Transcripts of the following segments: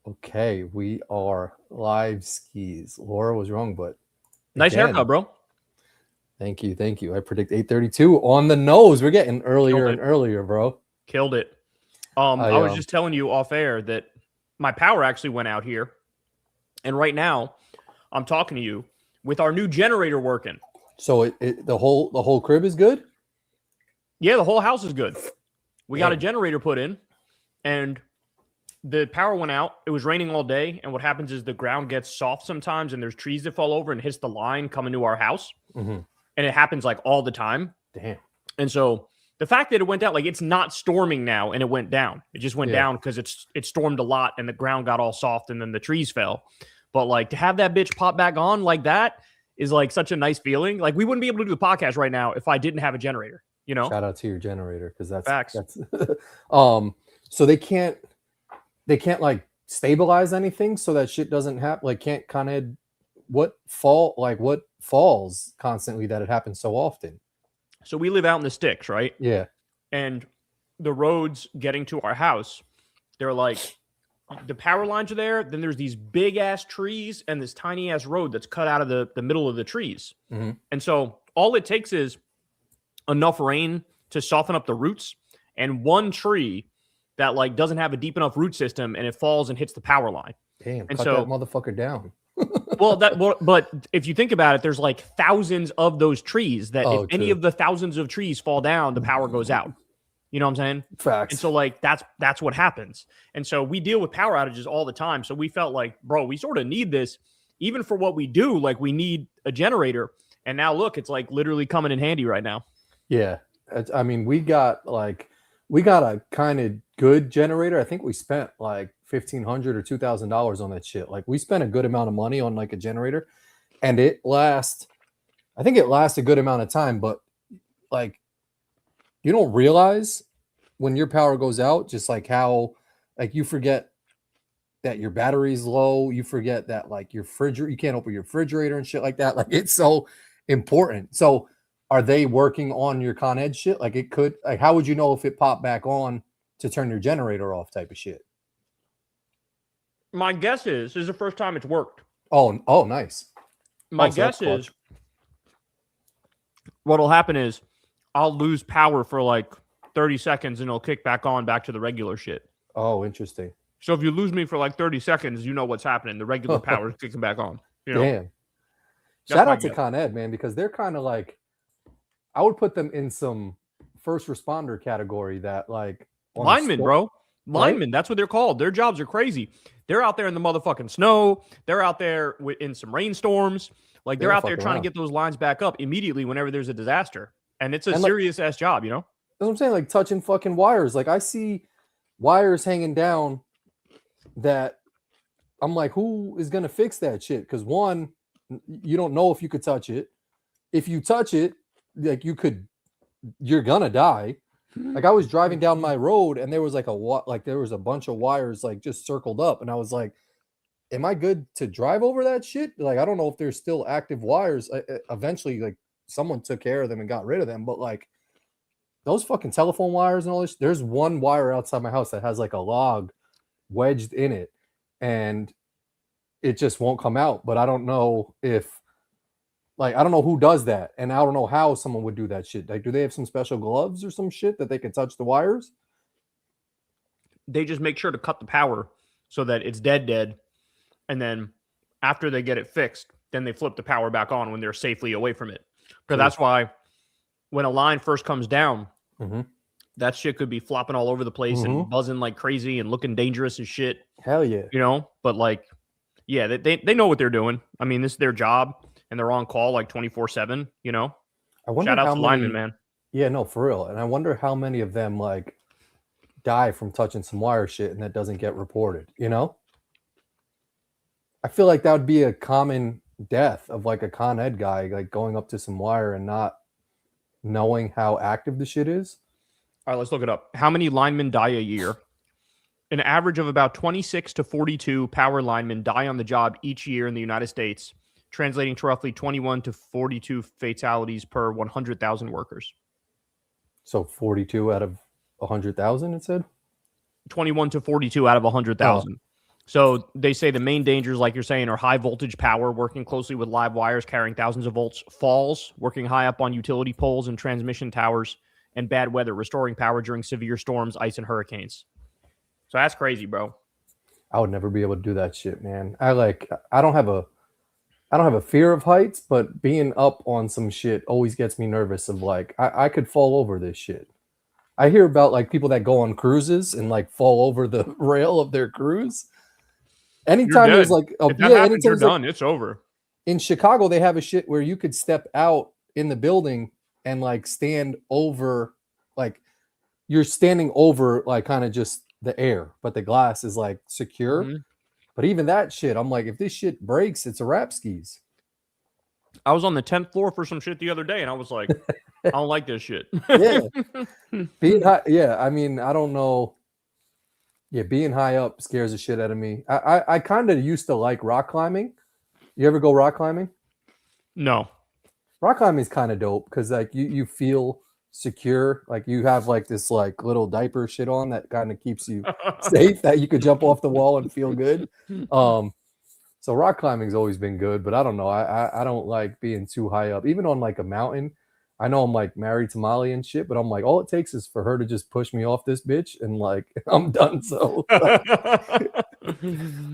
Okay, we are live skis. Laura was wrong, but Nice again, haircut, bro. thank you, thank you. I predict 8:32 on the nose. We're getting earlier Killed and it. earlier, bro. Killed it. I I was just telling you off air that my power actually went out here. And right now, I'm talking to you with our new generator working. So the whole crib is good. Yeah, the whole house is good. We got a Damn. generator put in, and the power went out. It was raining all day, and what happens is the ground gets soft sometimes, and there's trees that fall over and hits the line coming to our house. Mm-hmm. And it happens like all the time. Damn. And so the fact that it went down, like it's not storming now, and it went down. It just went down because it stormed a lot, and the ground got all soft, and then the trees fell. But like to have that bitch pop back on like that is like such a nice feeling. Like we wouldn't be able to do the podcast right now if I didn't have a generator. You know, Shout out to your generator because that's facts. That's so they can't like stabilize anything so that shit doesn't happen. Like can't kind of what falls constantly that it happens so often. So we live out in the sticks, right? Yeah. And the roads getting to our house, they're like the power lines are there. Then there's these big ass trees and this tiny ass road that's cut out of the middle of the trees. Mm-hmm. And so all it takes is enough rain to soften up the roots and one tree that like doesn't have a deep enough root system and it falls and hits the power line. Damn, and cut so that motherfucker down. but if you think about it, there's like thousands of those trees that if any of the thousands of trees fall down, the power goes out. You know what I'm saying? Facts. And so like that's what happens. And so we deal with power outages all the time. So we felt like, bro, we sort of need this even for what we do. Like we need a generator. And now look, it's like literally coming in handy right now. Yeah. I mean, we got a kind of good generator. I think we spent like $1,500 or $2,000 on that shit. Like we spent a good amount of money on like a generator, and I think it lasts a good amount of time. But like, you don't realize when your power goes out, just like how like you forget that your battery's low. You forget that like your refrigerator, you can't open your refrigerator and shit like that. Like it's so important. So are they working on your Con Ed shit? Like it could, like, how would you know if it popped back on to turn your generator off type of shit? My guess is this is the first time it's worked. Oh, nice. My guess is what'll happen is I'll lose power for like 30 seconds and it'll kick back on back to the regular shit. Oh, interesting. So if you lose me for like 30 seconds, you know what's happening. The regular power is kicking back on. You know? Damn. Shout out to Con Ed, man, because they're kind of like, I would put them in some first responder category that like linemen, bro. Linemen, right? That's what they're called. Their jobs are crazy. They're out there in the motherfucking snow. They're out there in some rainstorms. Like they're out there trying to get those lines back up immediately whenever there's a disaster. And it's a serious ass job, you know? That's what I'm saying, like touching fucking wires. Like I see wires hanging down that I'm like, who is going to fix that shit? Because one, you don't know if you could touch it. If you touch it, like you're gonna die. Like I was driving down my road and there was like there was a bunch of wires like just circled up, and I was like, am I good to drive over that shit? Like I don't know if there's still active wires. Eventually like someone took care of them and got rid of them, but like those fucking telephone wires and all this, there's one wire outside my house that has like a log wedged in it and it just won't come out. But I don't know if like, I don't know who does that, and I don't know how someone would do that shit. Like, do they have some special gloves or some shit that they can touch the wires? They just make sure to cut the power so that it's dead. And then after they get it fixed, then they flip the power back on when they're safely away from it. Because that's why when a line first comes down, that shit could be flopping all over the place and buzzing like crazy and looking dangerous as shit. Hell yeah. You know, but like, yeah, they know what they're doing. I mean, this is their job. And they're on call like 24/7, you know? I wonder Shout out to linemen, man. Yeah, no, for real. And I wonder how many of them like die from touching some wire shit and that doesn't get reported, you know? I feel like that would be a common death of like a Con Ed guy, like going up to some wire and not knowing how active the shit is. All right, let's look it up. How many linemen die a year? An average of about 26 to 42 power linemen die on the job each year in the United States, translating to roughly 21 to 42 fatalities per 100,000 workers. So 42 out of 100,000, it said? 21 to 42 out of 100,000. So they say the main dangers, like you're saying, are high voltage power, working closely with live wires carrying thousands of volts, falls, working high up on utility poles and transmission towers, and bad weather, restoring power during severe storms, ice, and hurricanes. So that's crazy, bro. I would never be able to do that shit, man. I don't have a fear of heights, but being up on some shit always gets me nervous of like I could fall over this shit. I hear about like people that go on cruises and like fall over the rail of their cruise. Anytime there's like if that happens, you're done. It's over. In Chicago, they have a shit where you could step out in the building and like stand over, like you're standing over like kind of just the air, but the glass is like secure. Mm-hmm. But even that shit, I'm like, if this shit breaks, it's a rap skis. I was on the 10th floor for some shit the other day, and I was like, I don't like this shit. Yeah. Being high, yeah, I mean, I don't know. Yeah, being high up scares the shit out of me. I kind of used to like rock climbing. You ever go rock climbing? No. Rock climbing is kind of dope because like you feel secure. Like you have like this like little diaper shit on that kind of keeps you safe, that you could jump off the wall and feel good. So rock climbing's always been good, but I don't know. I don't like being too high up. Even on like a mountain, I know I'm like married to Molly and shit, but I'm like, all it takes is for her to just push me off this bitch and like I'm done. So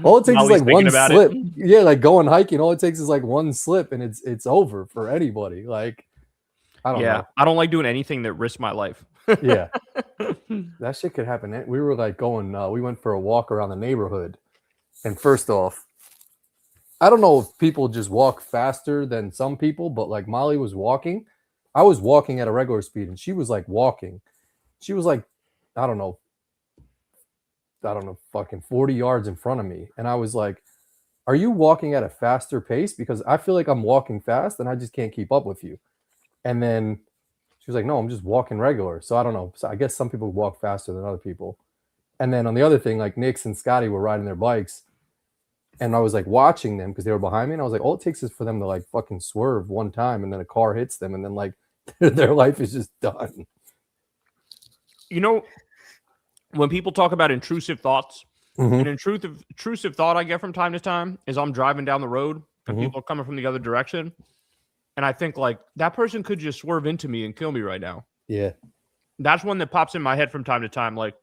all it takes Molly's is like one slip. it. Yeah, like going hiking, all it takes is like one slip and it's over for anybody. Like I don't know. I don't like doing anything that risks my life. Yeah. That shit could happen. We were like going, we went for a walk around the neighborhood. And first off, I don't know if people just walk faster than some people, but like Molly was walking. I was walking at a regular speed and she was like walking. She was like, I don't know, fucking 40 yards in front of me. And I was like, are you walking at a faster pace? Because I feel like I'm walking fast and I just can't keep up with you. And then she was like, no, I'm just walking regular. So I don't know. So I guess some people walk faster than other people. And then on the other thing, like Nix and Scotty were riding their bikes. And I was like watching them because they were behind me. And I was like, all it takes is for them to like fucking swerve one time and then a car hits them. And then like their life is just done. You know, when people talk about intrusive thoughts, an intrusive thought I get from time to time is I'm driving down the road and people are coming from the other direction. And I think like that person could just swerve into me and kill me right now. Yeah. That's one that pops in my head from time to time. Like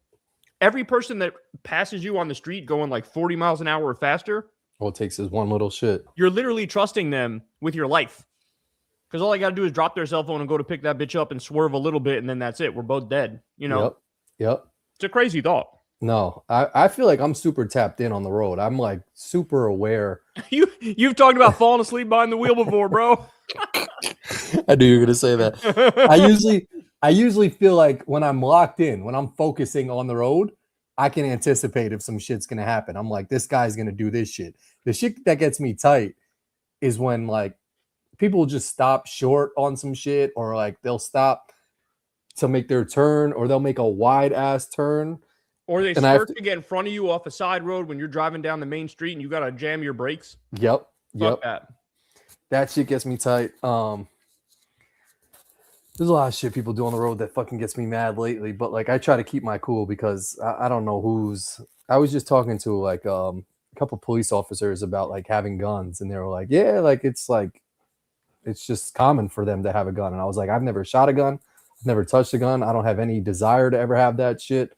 every person that passes you on the street going like 40 miles an hour or faster. All it takes is one little shit. You're literally trusting them with your life. Because all I got to do is drop their cell phone and go to pick that bitch up and swerve a little bit. And then that's it. We're both dead. You know? Yep. It's a crazy thought. No, I feel like I'm super tapped in on the road. I'm like super aware. You've talked about falling asleep behind the wheel before, bro. I knew you were gonna say that. I usually feel like when I'm locked in, when I'm focusing on the road, I can anticipate if some shit's gonna happen. I'm like, this guy's gonna do this shit. The shit that gets me tight is when like people just stop short on some shit, or like they'll stop to make their turn, or they'll make a wide ass turn. Or they start to get in front of you off a side road when you're driving down the main street and you got to jam your brakes. Yep. Fuck that. That shit gets me tight. There's a lot of shit people do on the road that fucking gets me mad lately, but like I try to keep my cool because I don't know I was just talking to like a couple police officers about like having guns, and they were like, yeah, like it's just common for them to have a gun. And I was like, I've never shot a gun. I've never touched a gun. I don't have any desire to ever have that shit.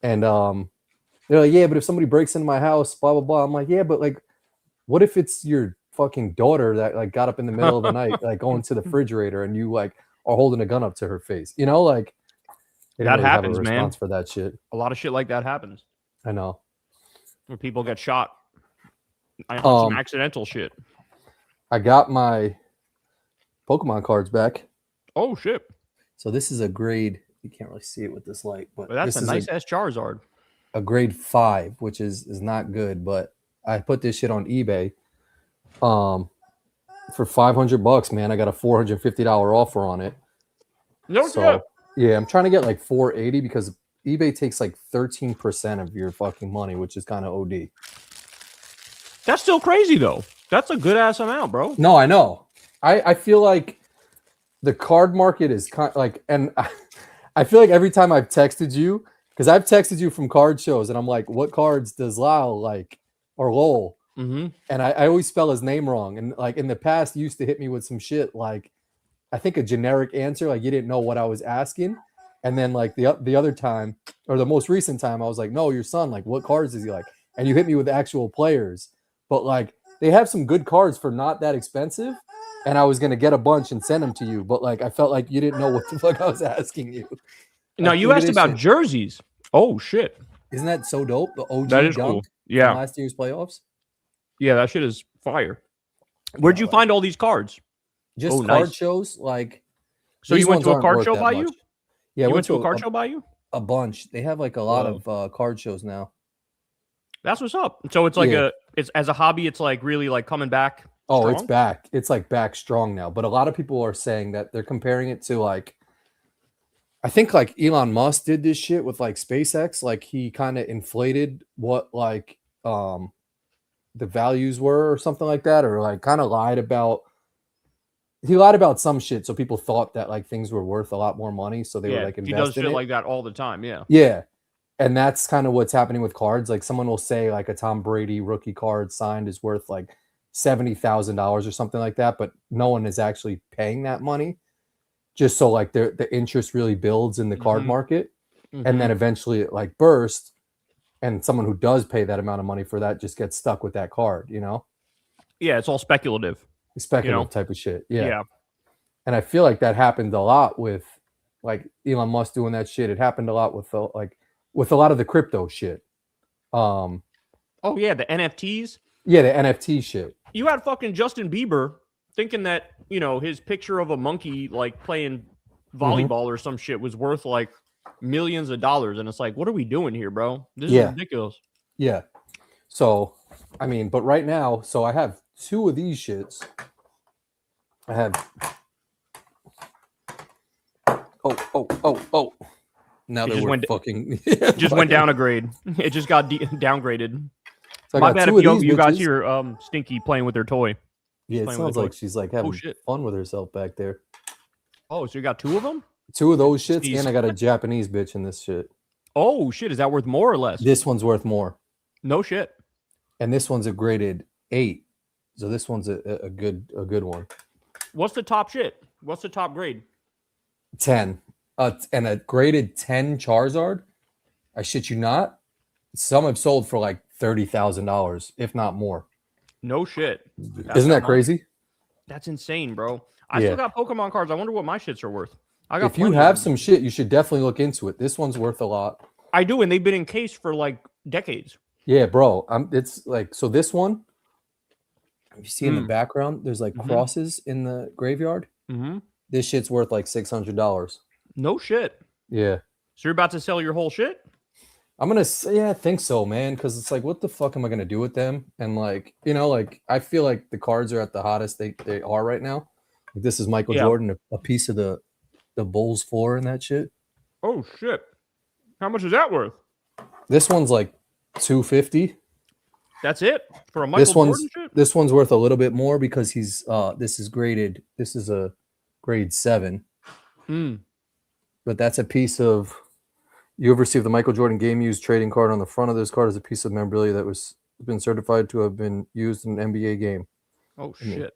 And they're like, yeah, but if somebody breaks into my house, blah, blah, blah. I'm like, yeah, but like, what if it's your fucking daughter that like got up in the middle of the night, like going to the refrigerator, and you like are holding a gun up to her face? You know, like that happens, man. For that shit, a lot of shit like that happens. I know. Where people get shot. Some accidental shit. I got my Pokemon cards back. Oh shit! So this is a grade. You can't really see it with this light, but that's a nice ass Charizard. A grade 5, which is not good, but I put this shit on eBay for $500, man. I got a $450 offer on it. No shit. Yeah, I'm trying to get like $480 because eBay takes like 13% of your fucking money, which is kind of OD. That's still crazy though. That's a good ass amount, bro. No, I know. I feel like the card market is kind of like, and I feel like every time I've texted you, because I've texted you from card shows, and I'm like, what cards does Lyle like? or Lowell. Mm-hmm. And I always spell his name wrong. And like in the past, you used to hit me with some shit like, I think a generic answer, like you didn't know what I was asking. And then like the other time, or the most recent time, I was like, no, your son, like what cards is he like? And you hit me with actual players. But like they have some good cards for not that expensive. And I was gonna get a bunch and send them to you, but like I felt like you didn't know what the fuck I was asking you. No, Like, you look at asked this about shit. jerseys. Oh shit, Isn't that so dope? The OG that is dunk cool. from Yeah, last year's playoffs. yeah, that shit is fire. Where'd you find all these cards? Just Oh, card nice. shows, like So these you went ones to a aren't card worth show that by much. you? Yeah, I You went went to a to card show by you? a bunch. They have like a lot of card shows now. That's what's up. So it's like it's as a hobby, it's like really like coming back. Oh, strong? it's back. It's like back strong now. But a lot of people are saying that they're comparing it to like, I think like Elon Musk did this shit with like SpaceX. Like he kind of inflated what like the values were or something like that, or like kind of lied about. He lied about some shit, so people thought that like things were worth a lot more money, so they were like he does invest in shit it. like that all the time. Yeah. Yeah. And that's kind of what's happening with cards. Like someone will say like a Tom Brady rookie card signed is worth like $70,000 or something like that, but no one is actually paying that money. Just so like the interest really builds in the card market, and then eventually it like bursts, and someone who does pay that amount of money for that just gets stuck with that card, you know? Yeah, it's all speculative. Speculative type of shit. Yeah. And I feel like that happened a lot with like Elon Musk doing that shit. It happened a lot with like with a lot of the crypto shit. Oh yeah, the NFTs. Yeah, the NFT shit. You had fucking Justin Bieber thinking that, you know, his picture of a monkey like playing volleyball or some shit was worth like millions of dollars, and it's like, what are we doing here, bro? This is ridiculous. Yeah. So, I mean, but right now, so I have two of these shits. I have oh. Now they were fucking just went down a grade. It just got downgraded. So my bad if you guys hear Stinky playing with their toy. Yeah, it sounds like she's like having fun with herself back there. Oh, so you got two of them? Two of those shits, and I got a Japanese bitch in this shit. Oh shit, is that worth more or less? This one's worth more. No shit. And this one's a graded 8. So this one's a good one. What's the top shit? What's the top grade? 10. And a graded 10 Charizard, I shit you not, some have sold for like $30,000, if not more. No shit. Isn't that crazy? That's insane, bro. I still got Pokemon cards. I wonder what my shits are worth. If you have some shit, you should definitely look into it. This one's worth a lot. I do, and they've been encased for like decades. Yeah, bro. It's like, so this one, you see in the background, there's like crosses in the graveyard. This shit's worth like $600. No shit. Yeah. So you're about to sell your whole shit? I'm gonna say, I think so, man. Because it's like, what the fuck am I gonna do with them? And like, you know, like I feel like the cards are at the hottest they are right now. Like, this is Michael Jordan, a piece of the Bulls floor and that shit. Oh shit! How much is that worth? This one's like $250. That's it for a Michael Jordan shit? This one's worth a little bit more because he's this is graded. This is a grade 7. But that's a piece of. You ever see the Michael Jordan game used trading card on the front of this card is a piece of memorabilia that was been certified to have been used in an NBA game. Oh shit!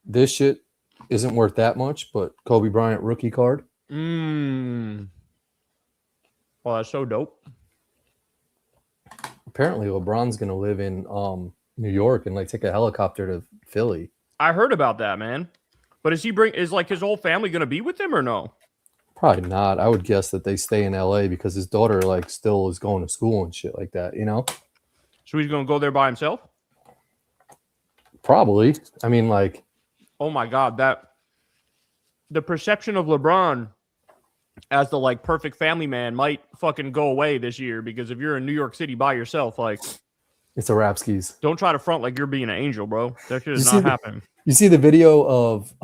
This shit isn't worth that much, but Kobe Bryant rookie card. Well, that's so dope. Apparently, LeBron's gonna live in New York and like take a helicopter to Philly. I heard about that, man. But is like his whole family gonna be with him or no? Probably not. I would guess that they stay in LA because his daughter like still is going to school and shit like that, you know? So he's gonna go there by himself? Probably. I mean, like, oh my god, the perception of LeBron as the like perfect family man might fucking go away this year, because if you're in New York City by yourself, like it's a rap skis. Don't try to front like you're being an angel, bro. That shit is not happening. You see the video of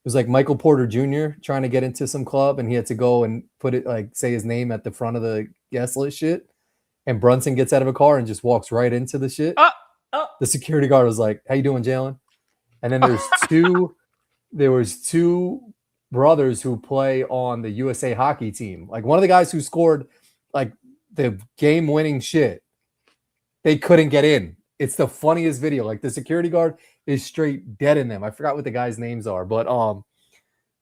it was like Michael Porter Jr. trying to get into some club, and he had to go and put it like say his name at the front of the guest list shit. And Brunson gets out of a car and just walks right into the shit. The security guard was like, "How you doing, Jalen?" And then there was two brothers who play on the USA hockey team. Like one of the guys who scored like the game-winning shit. they couldn't get in. It's the funniest video. Like the security guard is straight dead in them. I forgot what the guys' names are, but all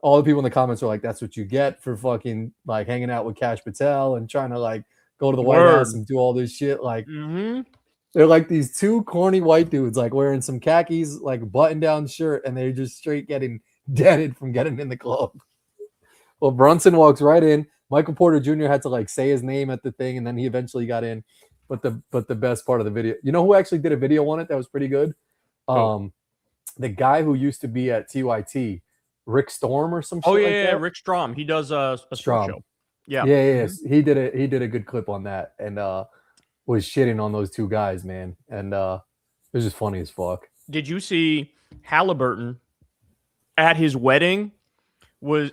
the people in the comments are like, "That's what you get for fucking like hanging out with Kash Patel and trying to like go to the White House and do all this shit." Like they're like these two corny white dudes, like wearing some khakis, like button-down shirt, and they're just straight getting deaded from getting in the club. Well, Brunson walks right in. Michael Porter Jr. had to like say his name at the thing, and then he eventually got in. But the best part of the video, you know who actually did a video on it that was pretty good? The guy who used to be at TYT, Rick Storm or some shit. Oh yeah, like yeah, that. Rick Strom. He does a Strom show. Yeah, yes. He did a good clip on that, and was shitting on those two guys, man. And it was just funny as fuck. Did you see Halliburton at his wedding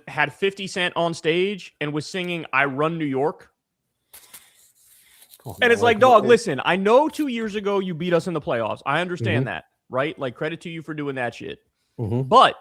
had 50 Cent on stage and was singing "I Run New York"? And it's like, dog, listen, I know 2 years ago you beat us in the playoffs. I understand that, right? Like, credit to you for doing that shit. But,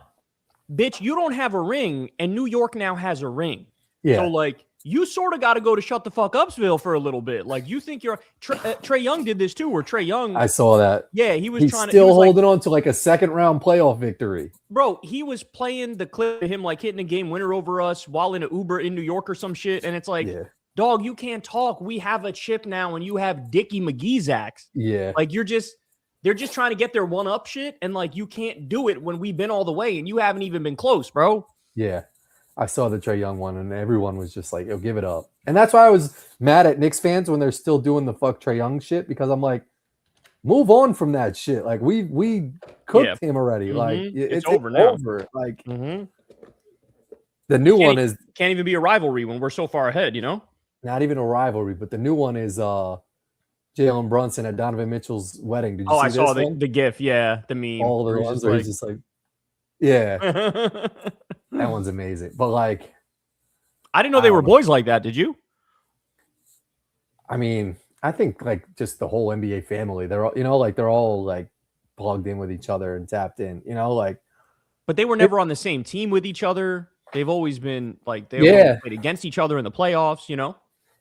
bitch, you don't have a ring, and New York now has a ring. Yeah. So, like, you sort of got to go to shut the fuck upsville for a little bit. Like, you think you're Trae Young did this too, where Trae Young. I saw that. Yeah, he's still holding on to like a second round playoff victory. Bro, he was playing the clip of him like hitting a game winner over us while in an Uber in New York or some shit. And it's like, dog, you can't talk. We have a chip now, and you have Dickie McGee's axe. Yeah. Like, they're just trying to get their one-up shit, and, like, you can't do it when we've been all the way, and you haven't even been close, bro. Yeah. I saw the Trae Young one, and everyone was just like, yo, give it up. And that's why I was mad at Knicks fans when they're still doing the fuck Trae Young shit, because I'm like, move on from that shit. Like, we cooked him already. Like, it's over now. Like, the new one is... Can't even be a rivalry when we're so far ahead, you know? Not even a rivalry, but the new one is Jalen Brunson at Donovan Mitchell's wedding. Did you see I this saw one? the GIF, the meme. All the ones where he's just like, yeah. That one's amazing. But like, I didn't know they were boys like that. Did you? I mean, I think like just the whole NBA family, they're all, they're all like plugged in with each other and tapped in, like. But they were never on the same team with each other. They've always been like played against each other in the playoffs,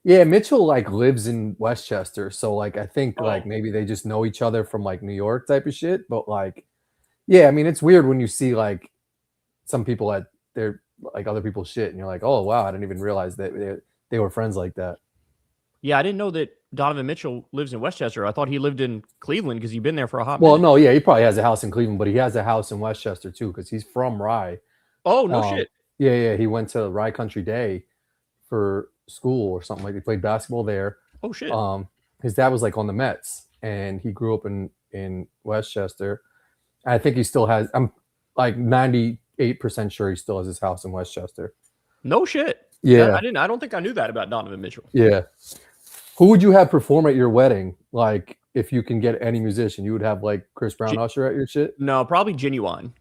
Yeah, Mitchell like lives in Westchester, so like I think like maybe they just know each other from like New York type of shit. But like, yeah, I mean it's weird when you see like some people at their like other people's shit, and you're like, oh wow, I didn't even realize that they were friends like that. Yeah, I didn't know that Donovan Mitchell lives in Westchester. I thought he lived in Cleveland because he'd been there for a hot minute. Well, no, yeah, he probably has a house in Cleveland, but he has a house in Westchester too because he's from Rye. Oh no shit. Yeah, he went to Rye Country Day for school or something. Like he played basketball there. Oh shit. His dad was like on the Mets, and he grew up in Westchester. I think he still has. I'm like 98% sure he still has his house in Westchester. No shit. Yeah, I don't think I knew that about Donovan Mitchell. Yeah. Who would you have perform at your wedding? Like, if you can get any musician, you would have like Chris Brown, Usher at your shit. No, probably Genuine.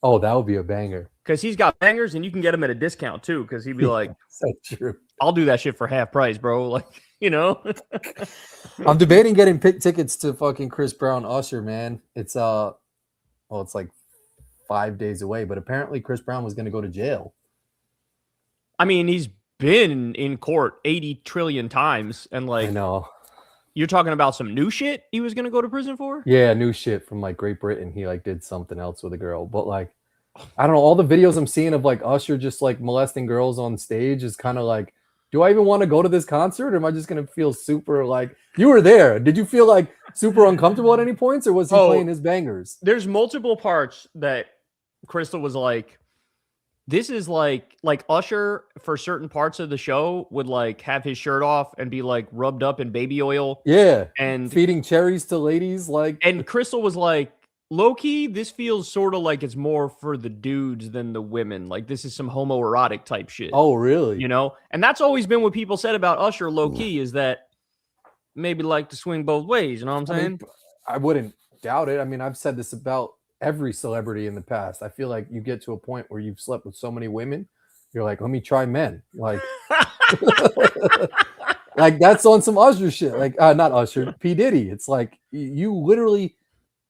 Oh, that would be a banger. Because he's got bangers, and you can get him at a discount too. Because he'd be like, so true. I'll do that shit for half price, bro. Like, I'm debating getting tickets to fucking Chris Brown, Usher, man. It's it's like 5 days away, but apparently Chris Brown was going to go to jail. I mean, he's been in court 80 trillion times, and like, I know. You're talking about some new shit he was going to go to prison for? Yeah, new shit from like Great Britain. He like did something else with a girl, but like, I don't know. All the videos I'm seeing of like Usher just like molesting girls on stage is kind of like, do I even want to go to this concert? Or am I just going to feel super like, you were there? Did you feel like super uncomfortable at any points, or was he playing his bangers? There's multiple parts that Crystal was like, this is like Usher for certain parts of the show would like have his shirt off and be like rubbed up in baby oil. Yeah. And feeding cherries to ladies. Like, and Crystal was like, low key, this feels sort of like it's more for the dudes than the women. Like this is some homoerotic type shit. Oh, really? And that's always been what people said about Usher, low key, is that maybe like to swing both ways. You know what I'm saying? I wouldn't doubt it. I mean, I've said this about every celebrity in the past. I feel like you get to a point where you've slept with so many women, you're like, let me try men. Like, like that's on some Usher shit. Like, not Usher, P. Diddy. It's like you literally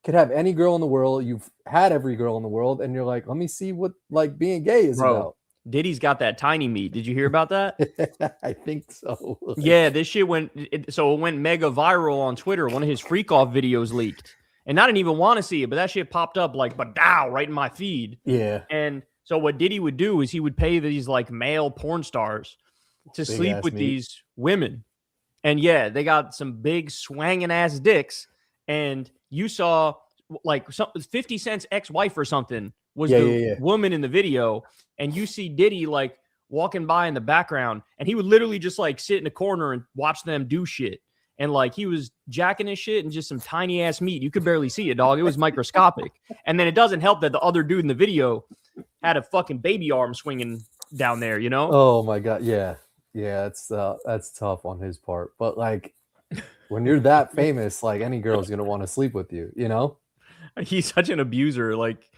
could have any girl in the world. You've had every girl in the world, and you're like, let me see what like being gay is about. Diddy's got that tiny meat. Did you hear about that? I think so. Yeah, this shit went mega viral on Twitter. One of his freak off videos leaked. And I didn't even want to see it, but that shit popped up like badow right in my feed. Yeah. And so what Diddy would do is he would pay these like male porn stars to sleep with these women. And yeah, they got some big swanging ass dicks. And you saw like 50 Cent's ex-wife or something was the woman in the video. And you see Diddy like walking by in the background, and he would literally just like sit in a corner and watch them do shit. And like he was jacking his shit and just some tiny ass meat. You could barely see it, dog. It was microscopic. And then it doesn't help that the other dude in the video had a fucking baby arm swinging down there, you know? Oh my God. Yeah. Yeah. That's tough on his part. But like when you're that famous, like any girl's going to want to sleep with you, you know? He's such an abuser. Like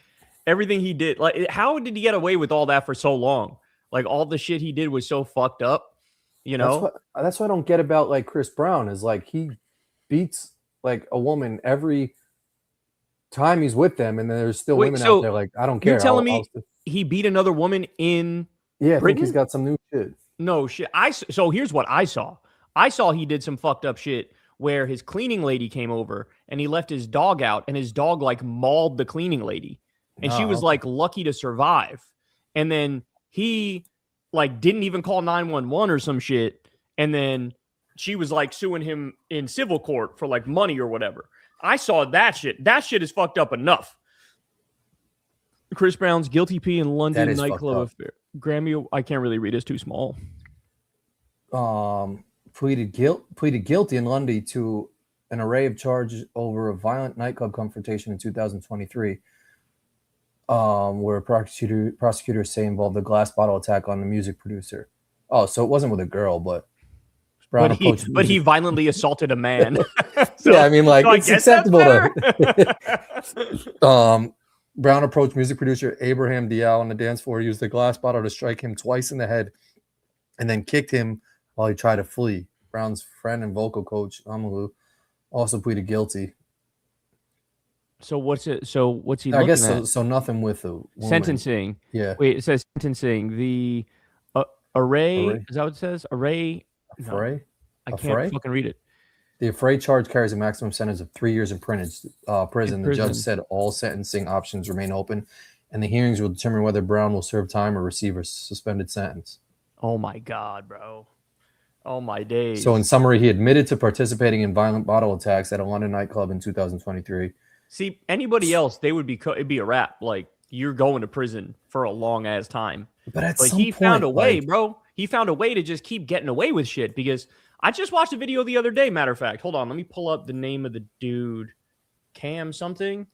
everything he did, like how did he get away with all that for so long? Like all the shit he did was so fucked up. You know, that's what I don't get about like Chris Brown is like he beats like a woman every time he's with them, and then there's still women out there like I don't care. You're telling me he beat another woman in I Britain? think he's got some new shit. No shit. So here's what I saw. I saw he did some fucked up shit where his cleaning lady came over and he left his dog out, and his dog like mauled the cleaning lady, and she was like lucky to survive, and then he like didn't even call 911 or some shit. And then she was like suing him in civil court for like money or whatever. I saw that shit. That shit is fucked up enough. Chris Brown's guilty plea in London nightclub affair. Grammy, I can't really read. It's too small. Pleaded guilty in London to an array of charges over a violent nightclub confrontation in 2023. Where prosecutors say involved a glass bottle attack on the music producer. Oh, so it wasn't with a girl, but Brown he violently assaulted a man. So, yeah, I mean, like it's acceptable to. Brown approached music producer Abraham Dial on the dance floor, used the glass bottle to strike him twice in the head, and then kicked him while he tried to flee. Brown's friend and vocal coach Amalu also pleaded guilty. So what's he looking I guess at? So nothing with the woman. Sentencing. Yeah. Wait, it says sentencing. The array. Is that what it says? Array. Affray? I can't fucking read it. The Affray charge carries a maximum sentence of 3 years in prison. The judge said all sentencing options remain open, and the hearings will determine whether Brown will serve time or receive a suspended sentence. Oh my God, bro. Oh my days. So in summary, he admitted to participating in violent bottle attacks at a London nightclub in 2023. See, anybody else, it'd be a wrap. Like you're going to prison for a long ass time. But he found a way, bro. He found a way to just keep getting away with shit. Because I just watched a video the other day. Matter of fact, hold on, let me pull up the name of the dude. Cam something.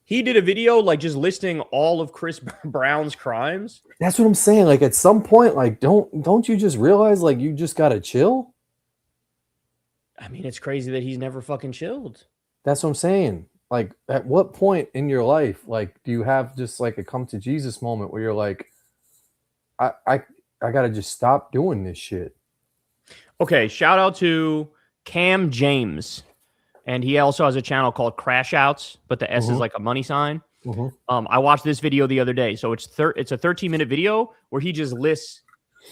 He did a video like just listing all of Chris Brown's crimes. That's what I'm saying. Like at some point, like don't you just realize like you just gotta chill? I mean, it's crazy that he's never fucking chilled. That's what I'm saying. Like, at what point in your life, like, do you have just like a come to Jesus moment where you're like, I gotta just stop doing this shit? Okay, shout out to Cam James, and he also has a channel called Crash Outs, but the S is like a money sign. I watched this video the other day, so it's a 13-minute video where he just lists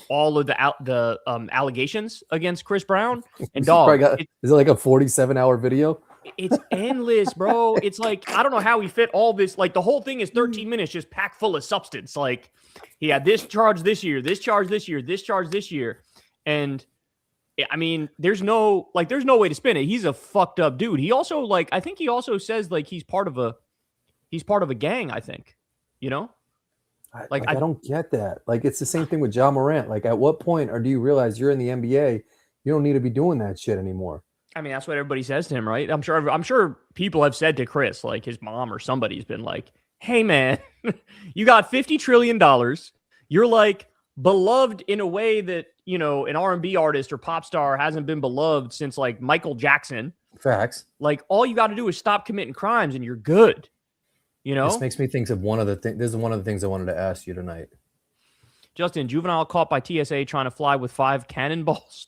all of the allegations against Chris Brown. And dog, is it like a 47-hour video? It's endless, bro. It's like, I don't know how he fit all this. Like the whole thing is 13 minutes just packed full of substance. Like he had this charge this year, this charge this year, this charge this year. And I mean, there's no way to spin it. He's a fucked up dude. He also I think he also says like he's part of a gang, I think, you know? I don't get that. Like, it's the same thing with Ja Morant. Like, at what point do you realize you're in the NBA? You don't need to be doing that shit anymore. I mean, that's what everybody says to him, right? I'm sure people have said to Chris, like his mom or somebody's been like, hey man, you got $50 trillion. You're like beloved in a way that, you know, an R&B artist or pop star hasn't been beloved since like Michael Jackson. Facts. Like all you got to do is stop committing crimes and you're good. You know, this makes me think of one of the things. This is one of the things I wanted to ask you tonight. Justin, juvenile caught by TSA trying to fly with 5 cannonballs.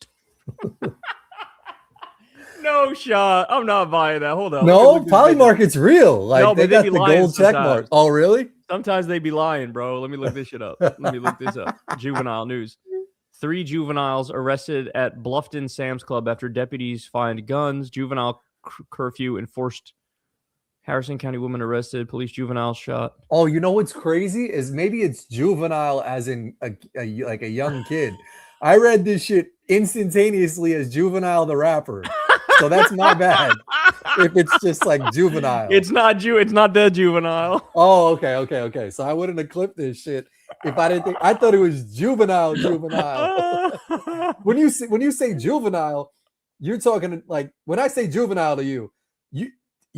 No shot. I'm not buying that. Hold on. No, Polymarket's real. Like, no, they got the gold check mark. Oh, really? Sometimes they be lying, bro. Let me look this shit up. Let me look this up. Juvenile news. 3 juveniles arrested at Bluffton Sam's Club after deputies find guns. Juvenile curfew enforced. Harrison County woman arrested. Police juvenile shot. Oh, you know what's crazy is maybe it's juvenile as in like a young kid. I read this shit instantaneously as Juvenile the rapper. So that's my bad. If it's just like juvenile. It's not the juvenile. Oh, okay. So I wouldn't have clipped this shit if I didn't think. I thought it was juvenile. When you say juvenile, you're talking like when I say juvenile to you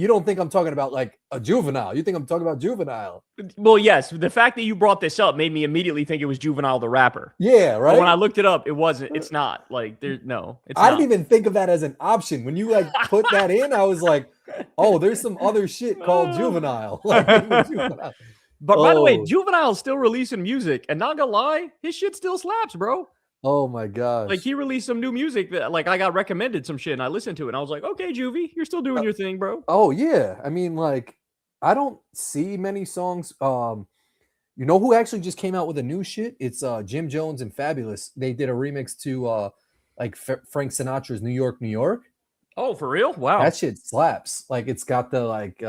don't think I'm talking about like a juvenile. You think I'm talking about juvenile. Well, yes. The fact that you brought this up made me immediately think it was Juvenile the rapper. Yeah, right. But when I looked it up, it wasn't. It's not. Like I didn't even think of that as an option. When you like put that in, I was like, oh, there's some other shit called juvenile. Juvenile. But by the way, Juvenile's still releasing music, and not gonna lie, his shit still slaps, bro. Oh my gosh. Like he released some new music that like I got recommended some shit and I listened to it and I was like, okay, Juvie, you're still doing your thing, bro. Oh yeah. I mean, like, I don't see many songs. You know who actually just came out with a new shit? It's Jim Jones and Fabulous. They did a remix to Frank Sinatra's New York, New York. Oh, for real? Wow. That shit slaps. Like it's got the like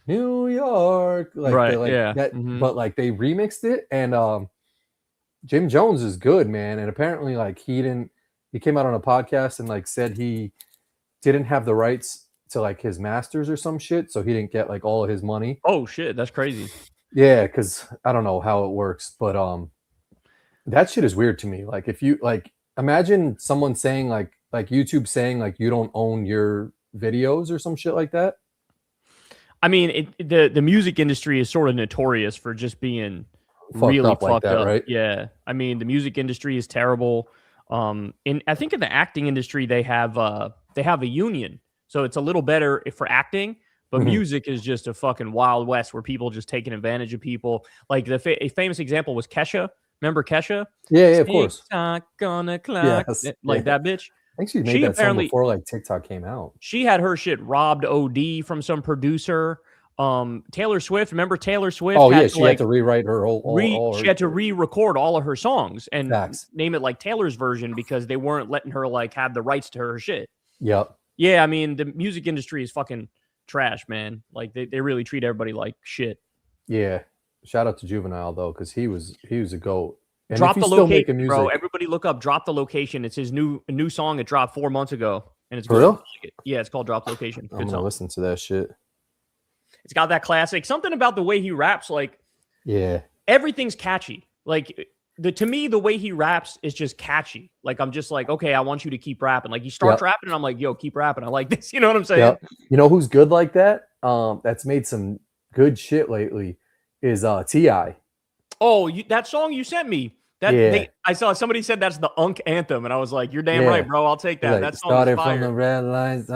New York, like right, yeah. That, but like they remixed it and Jim Jones is good, man. And apparently like he came out on a podcast and like said he didn't have the rights to like his masters or some shit, so he didn't get like all of his money. Oh shit, that's crazy. Yeah, because I don't know how it works, but that shit is weird to me. Like if you like imagine someone saying like YouTube saying like you don't own your videos or some shit like that. I mean, the music industry is sort of notorious for just being really fucked like that, up, right? Yeah. I mean, the music industry is terrible. I think in the acting industry they have a union, so it's a little better for acting. But music is just a fucking wild west where people just taking advantage of people. Like a famous example was Kesha. Remember Kesha? Yeah, of course. TikTok on a clock, like that bitch. I think she made that song before like TikTok came out. She had her shit robbed OD from some producer. Taylor Swift, remember Taylor Swift? Oh yeah, she had to rewrite her she had to re-record all of her songs and Facts. name it like Taylor's version because they weren't letting her like have the rights to her shit. Yep. Yeah, I mean the music industry is fucking trash, man. Like they really treat everybody like shit. Yeah. Shout out to Juvenile though, because he was a GOAT. And Drop the Location, bro. Everybody look up Drop the Location. It's his new song. It dropped 4 months ago, and it's for real. Yeah, it's called Drop the Location. I'm gonna listen to that shit. It's got that classic something about the way he raps. Like, yeah, everything's catchy. Like to me, the way he raps is just catchy. Like I'm just like, okay, I want you to keep rapping. Like he starts rapping, and I'm like, yo, keep rapping. I like this. You know what I'm saying? Yep. You know who's good like that? That's made some good shit lately. Is T.I. Oh, that song you sent me. I saw somebody said that's the Unk anthem, and I was like, "You're damn right, bro. I'll take that." Like, that song started is fire. From the red lines.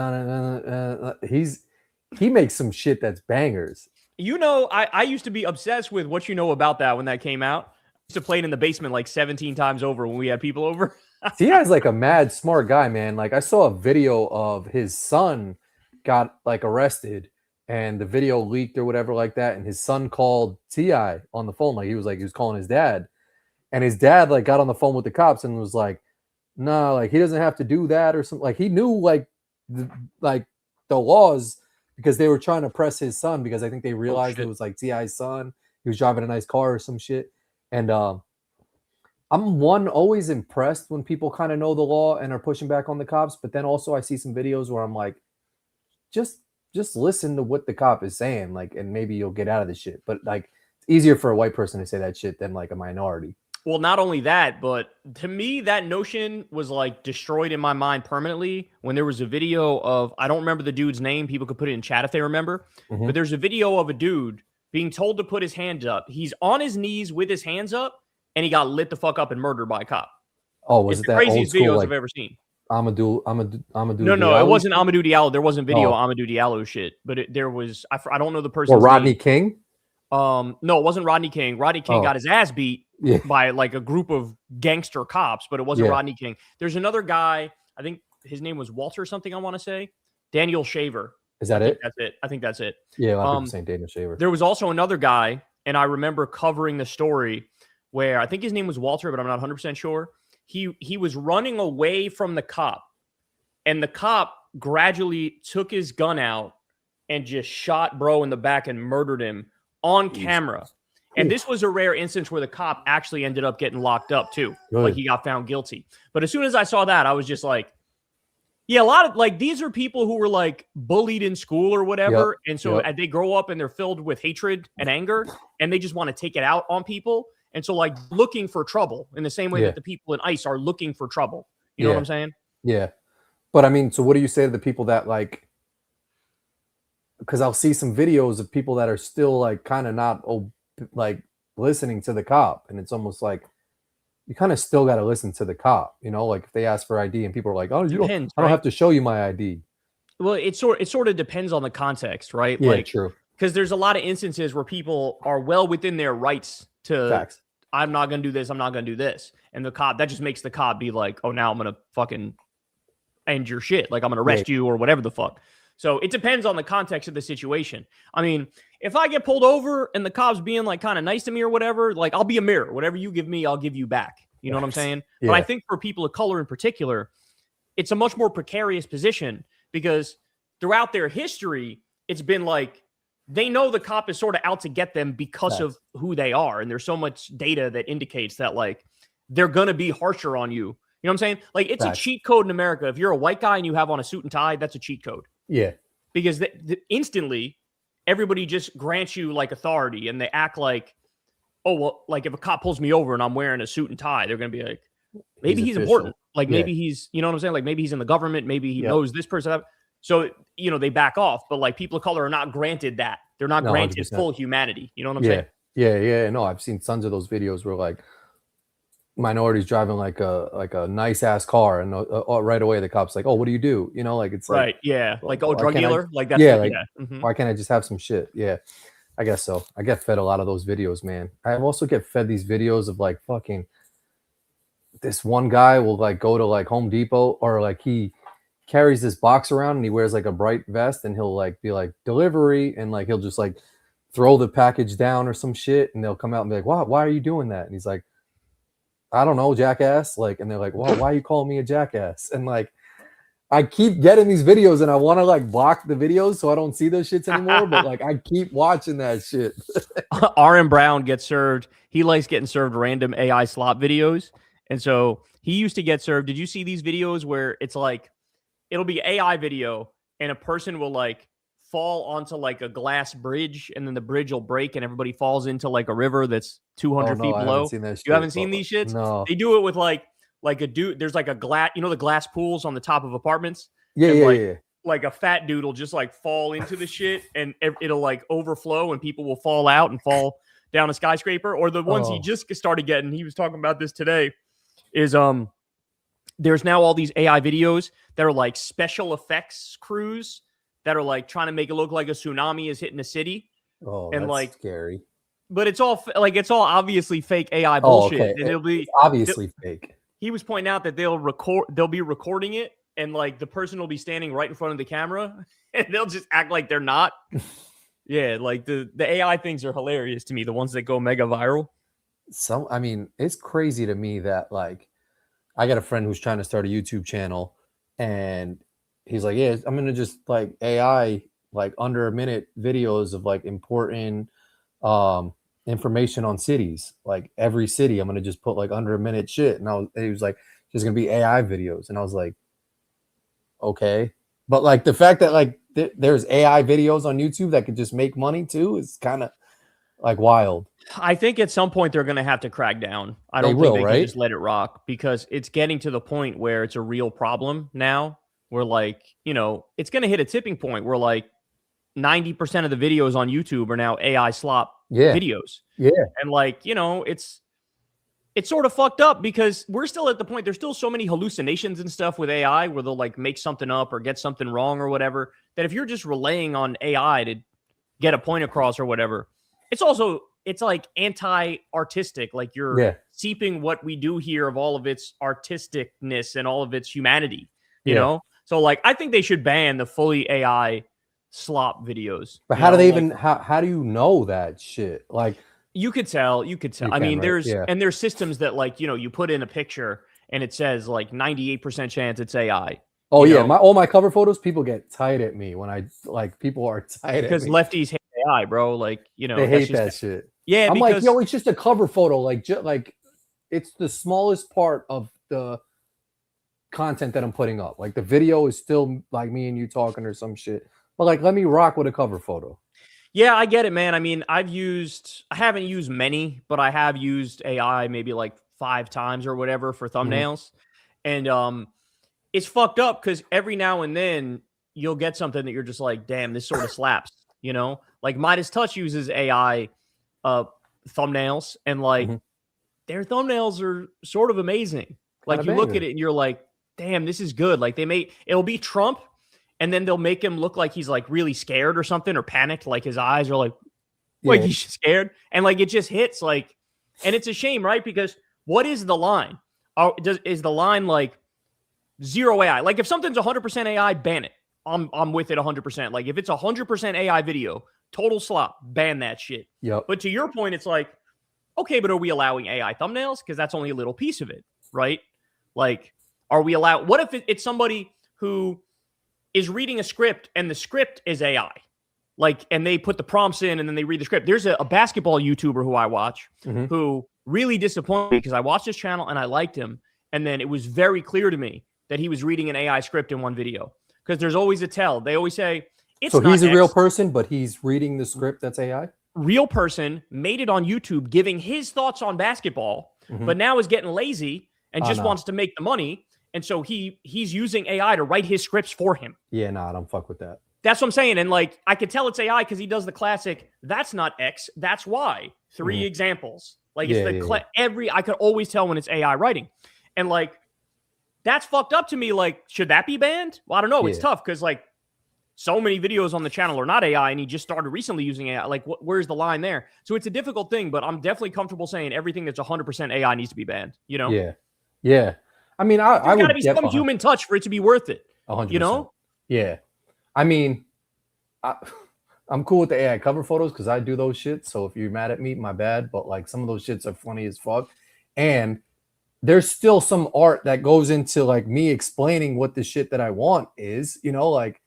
He makes some shit that's bangers. You know, I used to be obsessed with What You Know About That when that came out. I used to play it in the basement like 17 times over when we had people over. T.I.'s like a mad smart guy, man. Like I saw a video of his son got like arrested, and the video leaked or whatever like that, and his son called T.I. on the phone. He was calling his dad. And his dad like got on the phone with the cops and was like, "No, like he doesn't have to do that or something." Like he knew like the laws because they were trying to press his son because I think they realized it was like T.I.'s son. He was driving a nice car or some shit. And I'm always impressed when people kind of know the law and are pushing back on the cops. But then also I see some videos where I'm like, just listen to what the cop is saying, like, and maybe you'll get out of this shit. But like, it's easier for a white person to say that shit than like a minority. Well, not only that, but to me, that notion was like destroyed in my mind permanently when there was a video of, I don't remember the dude's name. People could put it in chat if they remember. But there's a video of a dude being told to put his hands up. He's on his knees with his hands up, and he got lit the fuck up and murdered by a cop. Oh, was it that craziest old school, videos like, I've ever seen? Amadou No, Diallo? it wasn't Amadou Diallo. There wasn't video of Amadou Diallo shit, but there was, I don't know the person. Or Rodney King? No, it wasn't Rodney King. Rodney King got his ass beat by like a group of gangster cops, but it wasn't Rodney King. There's another guy, I think his name was Walter something, I want to say. Daniel Shaver. Is that it? That's it. I think that's it. Yeah, a lot of people saying Daniel Shaver. There was also another guy and I remember covering the story where I think his name was Walter, but I'm not 100% sure. He was running away from the cop, and the cop gradually took his gun out and just shot bro in the back and murdered him on camera. And this was a rare instance where the cop actually ended up getting locked up too. Good. Like he got found guilty. But as soon as I saw that, I was just like, yeah, a lot of like these are people who were like bullied in school or whatever. And so they grow up and they're filled with hatred and anger and they just want to take it out on people. And so like looking for trouble in the same way that the people in ICE are looking for trouble. You know what I'm saying? Yeah. But I mean, so what do you say to the people that like, because I'll see some videos of people that are still like kind of not like listening to the cop, and it's almost like you kind of still got to listen to the cop, you know, like if they ask for ID and people are like, oh, I don't have to show you my ID. Well, it sort of depends on the context, right? Yeah, like, true. Because there's a lot of instances where people are well within their rights to, Facts. I'm not going to do this, I'm not going to do this. And the cop, that just makes the cop be like, oh, now I'm going to fucking end your shit. Like I'm going to arrest you or whatever the fuck. So it depends on the context of the situation. I mean, if I get pulled over and the cop's being like kind of nice to me or whatever, like I'll be a mirror. Whatever you give me, I'll give you back. You know what I'm saying? Yeah. But I think for people of color in particular, it's a much more precarious position because throughout their history, it's been like they know the cop is sort of out to get them because of who they are. And there's so much data that indicates that like they're going to be harsher on you. You know what I'm saying? Like it's a cheat code in America. If you're a white guy and you have on a suit and tie, that's a cheat code. Yeah. Because instantly everybody just grants you like authority and they act like, oh, well, like if a cop pulls me over and I'm wearing a suit and tie, they're going to be like, maybe he's important. Like maybe he's, you know what I'm saying? Like maybe he's in the government. Maybe he knows this person. So, you know, they back off, but like people of color are not granted that. They're not granted 100%. Full humanity. You know what I'm saying? Yeah. No, I've seen tons of those videos where like minorities driving like a nice ass car and right away the cop's like, oh, what do you do? You know, like it's right. Like, oh, drug dealer. Like that's why can't I just have some shit? Yeah. I guess so. I get fed a lot of those videos, man. I also get fed these videos of like fucking this one guy will like go to like Home Depot or like he carries this box around and he wears like a bright vest and he'll like be like delivery and like he'll just like throw the package down or some shit and they'll come out and be like, why are you doing that? And he's like, I don't know, jackass. Like, and they're like, well, why are you calling me a jackass? And like, I keep getting these videos and I want to like block the videos so I don't see those shits anymore. But like, I keep watching that shit. R.M. Brown gets served. He likes getting served random AI slop videos. And so he used to get served. Did you see these videos where it's like, it'll be AI video and a person will like fall onto like a glass bridge and then the bridge will break and everybody falls into like a river that's 200 feet below. You haven't seen these shits? No. They do it with like a dude. There's like a glass, you know, the glass pools on the top of apartments. Like a fat dude will just like fall into the shit and it'll like overflow and people will fall out and fall down a skyscraper. Or the ones he just started getting, he was talking about this today, is there's now all these AI videos that are like special effects crews that are like trying to make it look like a tsunami is hitting a city. Oh, and that's like scary. But it's all obviously fake AI bullshit. Okay. And it'll be obviously fake. He was pointing out that they'll be recording it and like the person will be standing right in front of the camera and they'll just act like they're not. Yeah, like the AI things are hilarious to me, the ones that go mega viral. I mean, it's crazy to me that like I got a friend who's trying to start a YouTube channel and he's like, yeah, I'm gonna just like AI like under a minute videos of like important information on cities, like every city. I'm gonna just put like under a minute shit. And he was like, there's gonna be AI videos, and I was like, okay, but like the fact that like there's AI videos on YouTube that could just make money too is kind of like wild. I think at some point they're gonna have to crack down. I don't think they can just let it rock because it's getting to the point where it's a real problem now. Where like, you know, it's gonna hit a tipping point where like 90% of the videos on YouTube are now AI slop videos. Yeah. And like, you know, it's sort of fucked up because we're still at the point, there's still so many hallucinations and stuff with AI where they'll like make something up or get something wrong or whatever, that if you're just relying on AI to get a point across or whatever, it's like anti-artistic. Like you're seeping what we do here of all of its artisticness and all of its humanity, you know? So like, I think they should ban the fully AI slop videos. But how do they even how do you know that shit? Like You could tell. You could tell. You I can, mean, right? Yeah. there's systems that like, you put in a picture and it says like 98% chance it's AI. Oh you yeah, know? all my cover photos, people get tight at me when I like people are tight at Because me. lefties hate AI, bro. Like, They that's hate just that shit. yeah. I'm like, Because yo, it's just a cover photo. Like, like it's the smallest part of the content that I'm putting up. Like the video is still like me and you talking or some shit. But like, let me rock with a cover photo. yeah, I get it, man. I mean, I haven't used many, but I have used AI maybe like 5 times or whatever for thumbnails, and it's fucked up because every now and then you'll get something that you're just like, damn, this sort of slaps. Like Midas Touch uses AI thumbnails, and like their thumbnails are sort of amazing. Like you look at it and you're like, damn, this is good. Like it'll be Trump, and then they'll make him look like he's like really scared or something or panicked. Like his eyes are like he's scared, and like it just hits like, and it's a shame, right? Because what is the line? Is the line like zero AI? Like if something's 100% AI, ban it. I'm with it 100%. Like if it's 100% AI video, total slop, ban that shit. Yep. But to your point, it's like, okay, but are we allowing AI thumbnails? Because that's only a little piece of it, right? Like, are we allowed? What if it's somebody who is reading a script and the script is AI? Like, and they put the prompts in and then they read the script. There's a basketball YouTuber who I watch who really disappointed me because I watched his channel and I liked him. And then it was very clear to me that he was reading an AI script in one video. Because there's always a tell. They always say, it's not he's a X. real person, but he's reading the script that's AI? Real person, made it on YouTube, giving his thoughts on basketball, but now is getting lazy and just wants to make the money. And so he's using AI to write his scripts for him. Yeah, nah, I don't fuck with that. That's what I'm saying. And like, I could tell it's AI because he does the classic, that's not X, that's Y. 3 examples. Like it's I could always tell when it's AI writing. And like, that's fucked up to me. Like, should that be banned? Well, I don't know. It's tough because like so many videos on the channel are not AI and he just started recently using AI. Like, where's the line there? So it's a difficult thing, but I'm definitely comfortable saying everything that's 100% AI needs to be banned, Yeah. Yeah. I mean, I would gotta be some human touch for it to be worth it. 100%. Yeah. I mean, I'm cool with the AI cover photos because I do those shits. So if you're mad at me, my bad. But like some of those shits are funny as fuck. And there's still some art that goes into like me explaining what the shit that I want is, like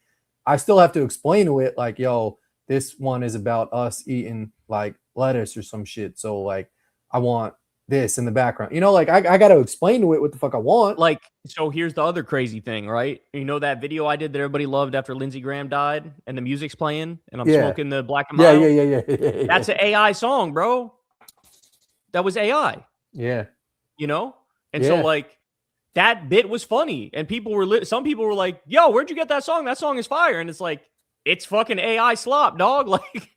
I still have to explain to it like, yo, this one is about us eating like lettuce or some shit. So like I want this in the background, like I got to explain to it what the fuck I want. Like, so here's the other crazy thing, right? That video I did that everybody loved after Lindsey Graham died and the music's playing and I'm smoking the Black and Mild. Yeah. That's an AI song, bro. That was AI. Yeah. And so like that bit was funny and some people were like, yo, where'd you get that song? That song is fire. And it's like, it's fucking AI slop, dog. Like,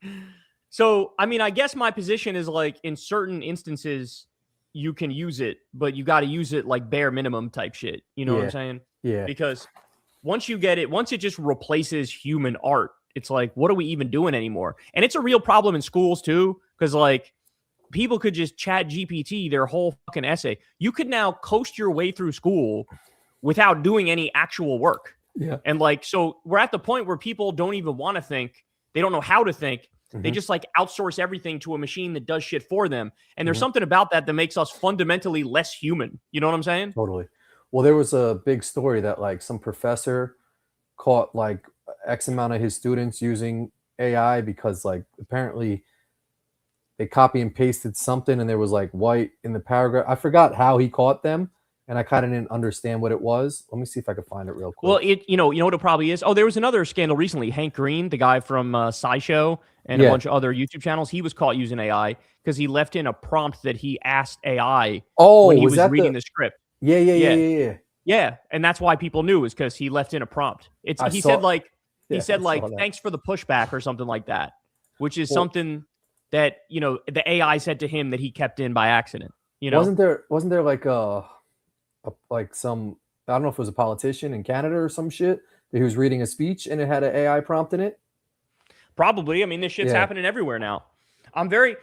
so, I mean, I guess my position is like in certain instances you can use it, but you got to use it like bare minimum type shit. You know what I'm saying? Yeah. Because once it just replaces human art, it's like, what are we even doing anymore? And it's a real problem in schools too. Cause like, people could just chat GPT their whole fucking essay. You could now coast your way through school without doing any actual work. Yeah. And like, so we're at the point where people don't even want to think. They don't know how to think. They just like outsource everything to a machine that does shit for them. And there's something about that makes us fundamentally less human. You know what I'm saying? Totally. Well, there was a big story that like some professor caught like X amount of his students using AI because like apparently they copy and pasted something and there was like white in the paragraph. I forgot how he caught them and I kind of didn't understand what it was. Let me see if I can find it real quick. Well, you know what it probably is? Oh, there was another scandal recently. Hank Green, the guy from SciShow and a bunch of other YouTube channels, he was caught using AI because he left in a prompt that he asked AI when he was reading the script. Yeah. And that's why people knew is because he left in a prompt. He said thanks for the pushback or something like that, which is something that, the AI said to him that he kept in by accident. Wasn't there like like some, I don't know if it was a politician in Canada or some shit that he was reading a speech and it had an AI prompt in it? Probably. I mean, this shit's happening everywhere now. I'm very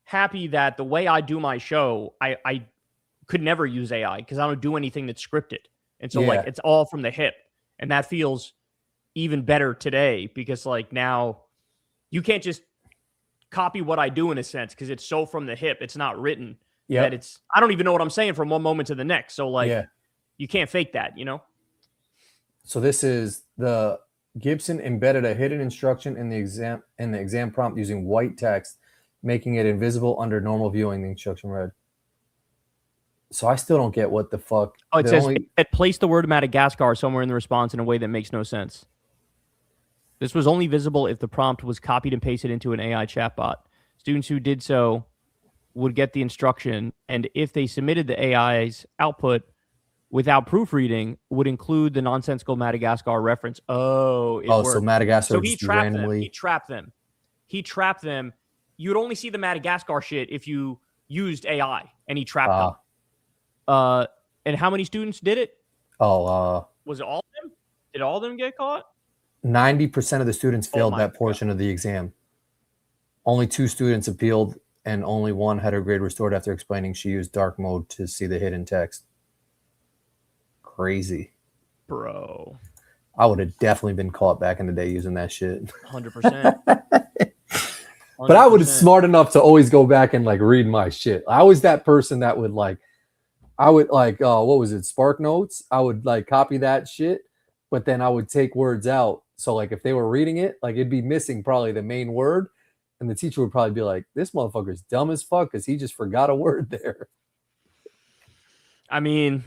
happy that the way I do my show, I could never use AI because I don't do anything that's scripted. And so like it's all from the hip. And that feels even better today because like now you can't just copy what I do in a sense because it's so from the hip. It's not written. Yeah. That it's I don't even know what I'm saying from one moment to the next. So like you can't fake that, you know? So this is the Gibson embedded a hidden instruction in the exam prompt using white text, making it invisible under normal viewing. The instruction read. So I still don't get what the fuck. Oh, it says it placed the word Madagascar somewhere in the response in a way that makes no sense. This was only visible if the prompt was copied and pasted into an AI chatbot. Students who did so would get the instruction, and if they submitted the AI's output without proofreading, would include the nonsensical Madagascar reference. Oh, it worked. So Madagascar. So he trapped them. He trapped them. He trapped them. You'd only see the Madagascar shit if you used AI, and he trapped them. And how many students did it? Was it all of them? Did all of them get caught? 90% of the students failed that portion of the exam. Only 2 students appealed, and only 1 had her grade restored after explaining she used dark mode to see the hidden text. Crazy. Bro. I would have definitely been caught back in the day using that shit. 100%. But I was smart enough to always go back and like read my shit. I was that person that would like, what was it? Spark Notes. I would like copy that shit, but then I would take words out. So like if they were reading it, like it'd be missing probably the main word. And the teacher would probably be like, this motherfucker's dumb as fuck because he just forgot a word there. I mean,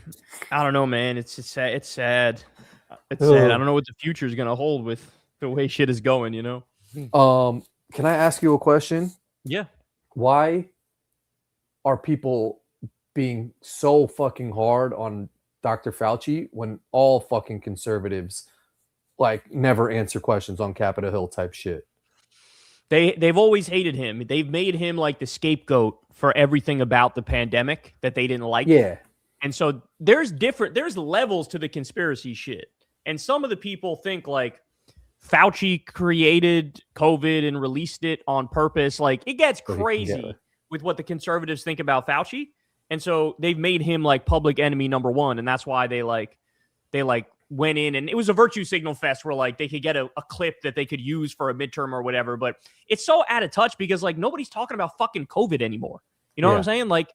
I don't know, man. It's sad. It's sad. It's sad. I don't know what the future is going to hold with the way shit is going, you know? Can I ask you a question? Yeah. Why are people being so fucking hard on Dr. Fauci when all fucking conservatives like never answer questions on Capitol Hill type shit? They've always hated him. They've made him like the scapegoat for everything about the pandemic that they didn't like. Yeah. And so there's levels to the conspiracy shit. And some of the people think like Fauci created COVID and released it on purpose. Like it gets crazy with what the conservatives think about Fauci. And so they've made him like public enemy number 1. And that's why they went in, and it was a virtue signal fest where like they could get a clip that they could use for a midterm or whatever. But it's so out of touch because like nobody's talking about fucking COVID anymore. You know what I'm saying? Like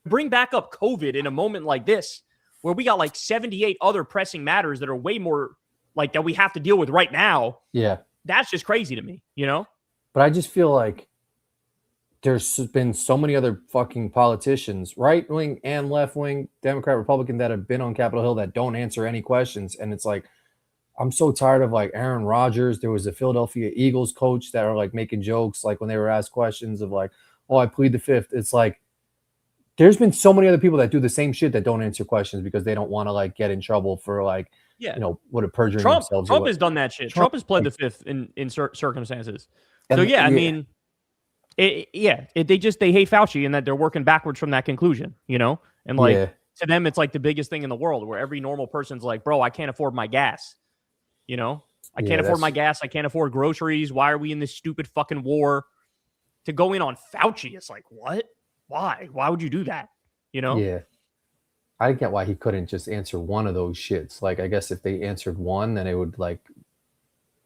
bring back up COVID in a moment like this where we got like 78 other pressing matters that are way more like that we have to deal with right now. Yeah. That's just crazy to me, you know? But I just feel like there's been so many other fucking politicians, right wing and left wing, Democrat, Republican, that have been on Capitol Hill that don't answer any questions. And it's like, I'm so tired of like Aaron Rodgers. There was a Philadelphia Eagles coach that are like making jokes, like when they were asked questions of like, oh, I plead the fifth. It's like, there's been so many other people that do the same shit that don't answer questions because they don't want to like get in trouble for like, you know, what a perjuring themselves. Trump has done that shit. Trump has pled the fifth in circumstances. So I mean, they hate Fauci and that they're working backwards from that conclusion, you know? And like to them, it's like the biggest thing in the world where every normal person's like, bro, I can't afford my gas. You know, I can't afford my gas. I can't afford groceries. Why are we in this stupid fucking war? To go in on Fauci, it's like, what? Why? Why would you do that? You know? Yeah. I get why he couldn't just answer one of those shits. Like, I guess if they answered one, then it would like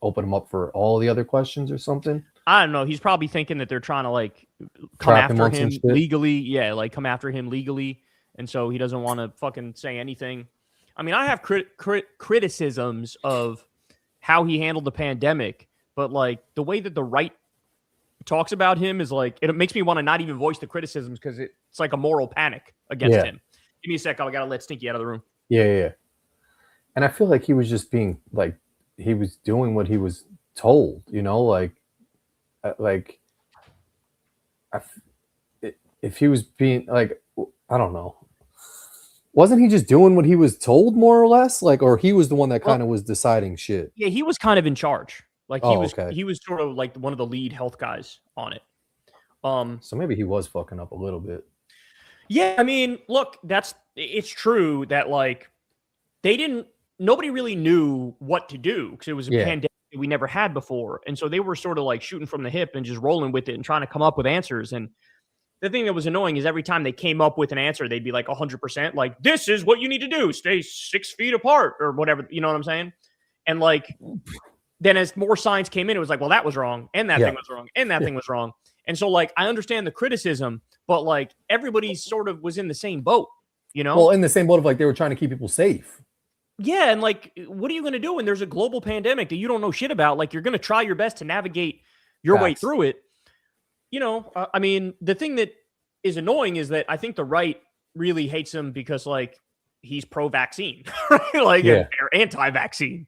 open them up for all the other questions or something. I don't know. He's probably thinking that they're trying to like come after him legally. Yeah, like come after him legally. And so he doesn't want to fucking say anything. I mean, I have criticisms of how he handled the pandemic, but like the way that the right talks about him is like, it makes me want to not even voice the criticisms because it's like a moral panic against him. Give me a sec. I got to let Stinky out of the room. Yeah. And I feel like he was just being like, he was doing what he was told, you know, like if he was being like, I don't know. Wasn't he just doing what he was told more or less? Like, or he was the one that kind of was deciding shit? Yeah, he was kind of in charge. Like he was sort of like one of the lead health guys on it. So maybe he was fucking up a little bit. Yeah, I mean, look, it's true that like nobody really knew what to do because it was a pandemic that we never had before. And so they were sort of like shooting from the hip and just rolling with it and trying to come up with answers. And the thing that was annoying is every time they came up with an answer, they'd be like 100%, like, this is what you need to do. Stay 6 feet apart or whatever. You know what I'm saying? And like, then as more science came in, it was like, well, that was wrong. And that thing was wrong. And that thing was wrong. And so, like, I understand the criticism, but like everybody sort of was in the same boat, you know? Well, in the same boat of like they were trying to keep people safe. Yeah, and like, what are you going to do when there's a global pandemic that you don't know shit about? Like, you're going to try your best to navigate your way through it. You know, I mean, the thing that is annoying is that I think the right really hates him because, like, he's pro-vaccine, right? Like, or anti-vaccine.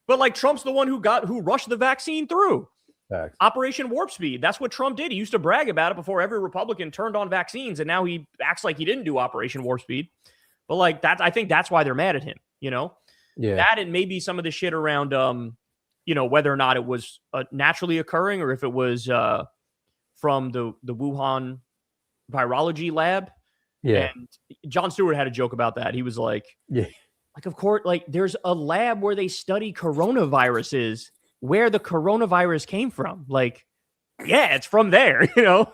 But like, Trump's the one who rushed the vaccine through. Facts. Operation Warp Speed. That's what Trump did. He used to brag about it before every Republican turned on vaccines, and now he acts like he didn't do Operation Warp Speed. But like that, I think that's why they're mad at him. You know, that and maybe some of the shit around, you know, whether or not it was naturally occurring or if it was from the Wuhan virology lab. Yeah. And Jon Stewart had a joke about that. He was like, like, of course, like there's a lab where they study coronaviruses. Where the coronavirus came from. Like, yeah, it's from there, you know?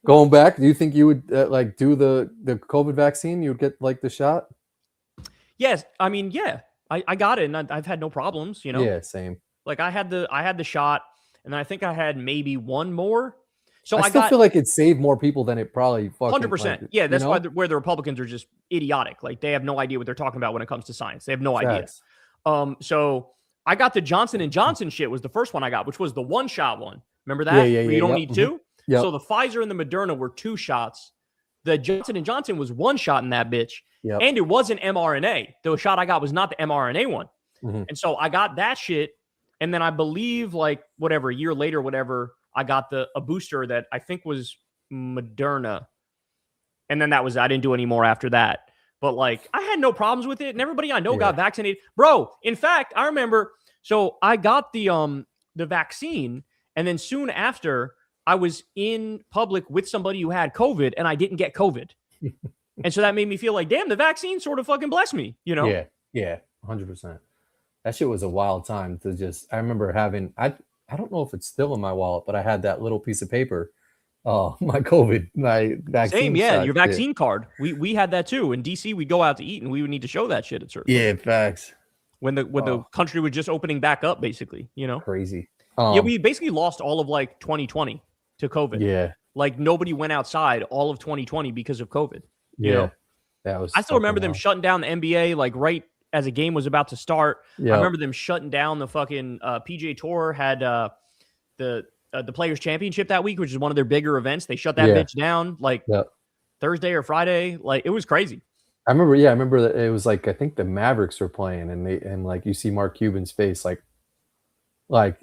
Going back, do you think you would like do the COVID vaccine? You would get like the shot? Yes. I mean, yeah, I got it and I've had no problems, you know? Yeah, same. Like I had the shot and then I think I had maybe one more. So I still feel like it saved more people than it probably fucking 100%. Like, yeah, that's why where the Republicans are just idiotic. Like they have no idea what they're talking about when it comes to science. They have no idea. So I got the Johnson & Johnson shit was the first one I got, which was the one-shot one. Remember that? Yeah. You don't need two? Yep. So the Pfizer and the Moderna were 2 shots. The Johnson & Johnson was 1 shot in that bitch. Yep. And it wasn't mRNA. The shot I got was not the mRNA one. And so I got that shit. And then I believe like whatever, a year later, whatever, I got a booster that I think was Moderna. And then that was, I didn't do any more after that. But like, I had no problems with it, and everybody I know got vaccinated, bro. In fact, I remember. So I got the vaccine, and then soon after, I was in public with somebody who had COVID, and I didn't get COVID, and so that made me feel like, damn, the vaccine sort of fucking blessed me, you know? Yeah, 100%. That shit was a wild time to just. I remember having. I don't know if it's still in my wallet, but I had that little piece of paper. Oh, my vaccine. Same, yeah, your vaccine card. We had that too. In DC, we'd go out to eat and we would need to show that shit at certain points. Facts. When the country was just opening back up, basically, you know? Crazy. We basically lost all of like 2020 to COVID. Yeah. Like nobody went outside all of 2020 because of COVID. You know? That was. I still remember them shutting down the NBA like right as a game was about to start. I remember them shutting down the fucking PGA Tour had the Players Championship that week, which is one of their bigger events. They shut that bitch down like Thursday or Friday. Like it was crazy. I remember that it was like I think the Mavericks were playing, and like you see Mark Cuban's face, like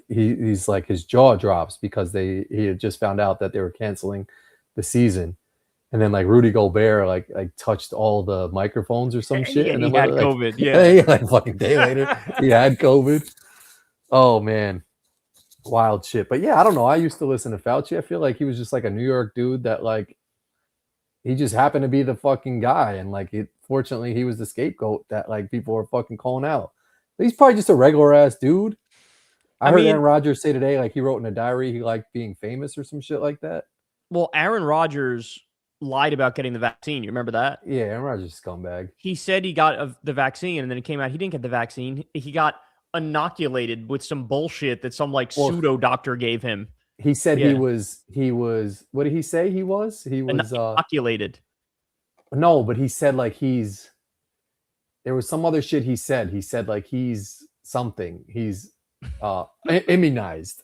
he's like his jaw drops because he had just found out that they were canceling the season, and then like Rudy Gobert like touched all the microphones or some shit, and he then had COVID. Like fucking day later he had COVID. Oh man. Wild shit. But yeah, I don't know. I used to listen to Fauci. I feel like he was just like a New York dude that like he just happened to be the fucking guy. And like fortunately he was the scapegoat that like people were fucking calling out. But he's probably just a regular ass dude. I heard Aaron Rodgers say today, like he wrote in a diary he liked being famous or some shit like that. Well, Aaron Rodgers lied about getting the vaccine. You remember that? Yeah, Aaron Rodgers is a scumbag. He said he got the vaccine and then it came out he didn't get the vaccine. He got inoculated with some bullshit that some like pseudo doctor gave him. He said he was what did he say he was inoculated. No, but he said like there was some other shit he said like he's something, he's immunized.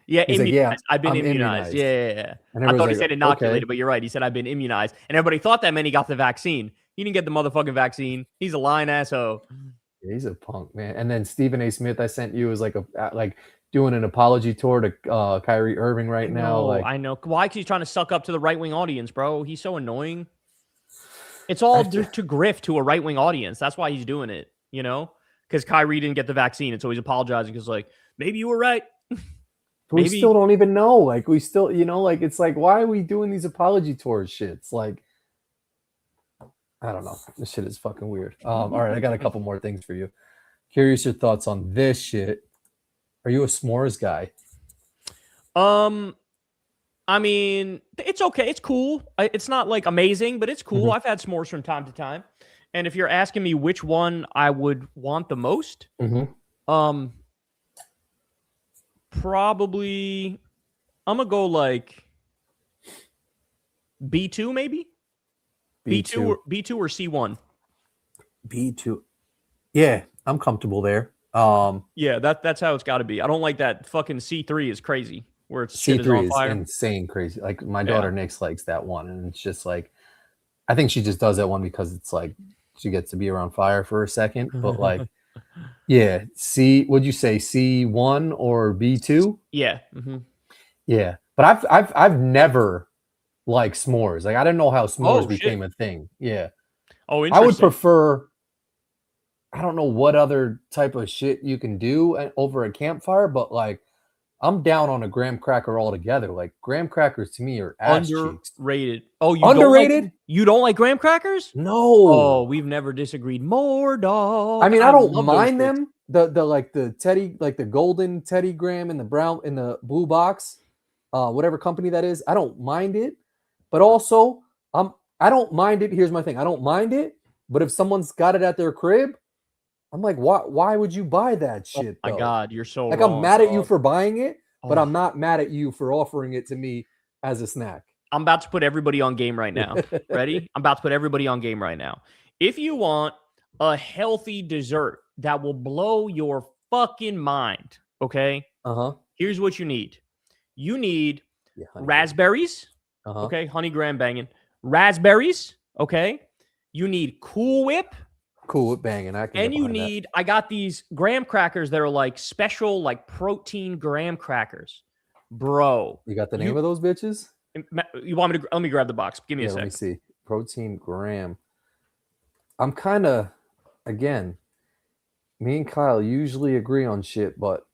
He's immunized. Like, I've been immunized. Yeah. And I thought he said inoculated, but you're right, he said I've been immunized, and everybody thought that meant he got the vaccine. He didn't get the motherfucking vaccine. He's a lying asshole. He's a punk, man. And then Stephen A. Smith, I sent you, is like doing an apology tour to Kyrie Irving right now. I know. Why? Because he's trying to suck up to the right-wing audience, bro. He's so annoying. It's all to grift to a right-wing audience. That's why he's doing it, you know? Because Kyrie didn't get the vaccine, and so he's apologizing because, like, maybe you were right. We still don't even know. Like, we still, you know, like, it's like, why are we doing these apology tours shits? Like, I don't know. This shit is fucking weird. All right, I got a couple more things for you. Curious your thoughts on this shit. Are you a s'mores guy? I mean, it's okay. It's cool. It's not like amazing, but it's cool. I've had s'mores from time to time. And if you're asking me which one I would want the most, probably I'm gonna go like B2 maybe. B2 or C1. B2. Yeah, I'm comfortable there. Yeah, that's how it's got to be. I don't like that fucking C3 is crazy where it's shit is on C3 is fire. insane crazy. Like my daughter Nix likes that one, and it's just like I think she just does that one because it's like she gets to be around fire for a second. But like, yeah, would you say C1 or B2? Yeah. Yeah, but I've never liked s'mores. Like I didn't know how s'mores became a thing. Yeah. Oh, interesting. I would prefer. I don't know what other type of shit you can do over a campfire, but like I'm down on a graham cracker altogether. Like graham crackers to me are ass cheeks. Underrated. Oh, you underrated? You don't like graham crackers? No. Oh, we've never disagreed more, dog. I mean, I don't mind them. The like the Teddy, like the golden Teddy Graham in the brown in the blue box, whatever company that is. I don't mind it, but also I don't mind it. Here's my thing: I don't mind it, but if someone's got it at their crib, I'm like, why would you buy that shit? Oh my God, you're so like wrong, I'm mad dog. at you for buying it, but I'm not mad at you for offering it to me as a snack. I'm about to put everybody on game right now. Ready? I'm about to put everybody on game right now. If you want a healthy dessert that will blow your fucking mind, okay? Here's what you need. You need raspberries. Okay, honey graham banging. Raspberries, okay? You need Cool Whip. Cool Whip banging. I got these graham crackers that are like special, like protein graham crackers. Bro. You got the name of those bitches? You want me to? Let me grab the box. Give me a second. Let me see. Protein graham. I'm kind of, again, me and Kyle usually agree on shit, but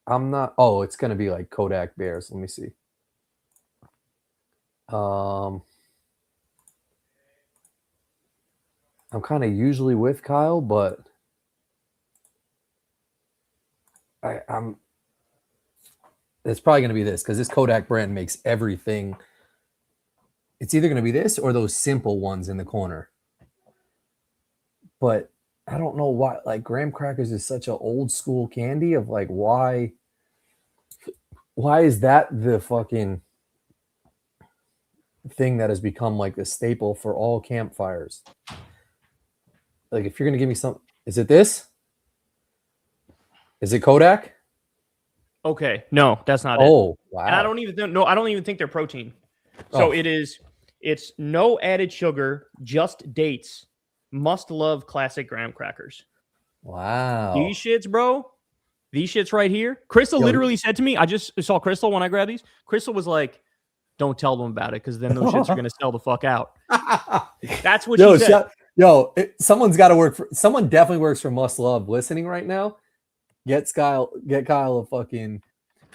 I'm not. Oh, it's going to be like Kodak Bears. Let me see. I'm kind of usually with Kyle, but I'm. It's probably going to be this because this Kodak brand makes everything. It's either going to be this or those simple ones in the corner. But I don't know why. Like graham crackers is such an old school candy of like why is that the fucking thing that has become like the staple for all campfires? Like if you're going to give me some, is it this? Is it Kodak? Okay, no, that's not it. Oh, wow. And I don't even think they're protein. So it's no added sugar, just dates. Must love classic graham crackers. Wow. These shits, bro. These shits right here. Crystal literally said to me, I just saw Crystal when I grabbed these. Crystal was like, don't tell them about it because then those shits are going to sell the fuck out. That's what she said. Someone's got to work for, someone definitely works for Must Love listening right now. Get Kyle a fucking,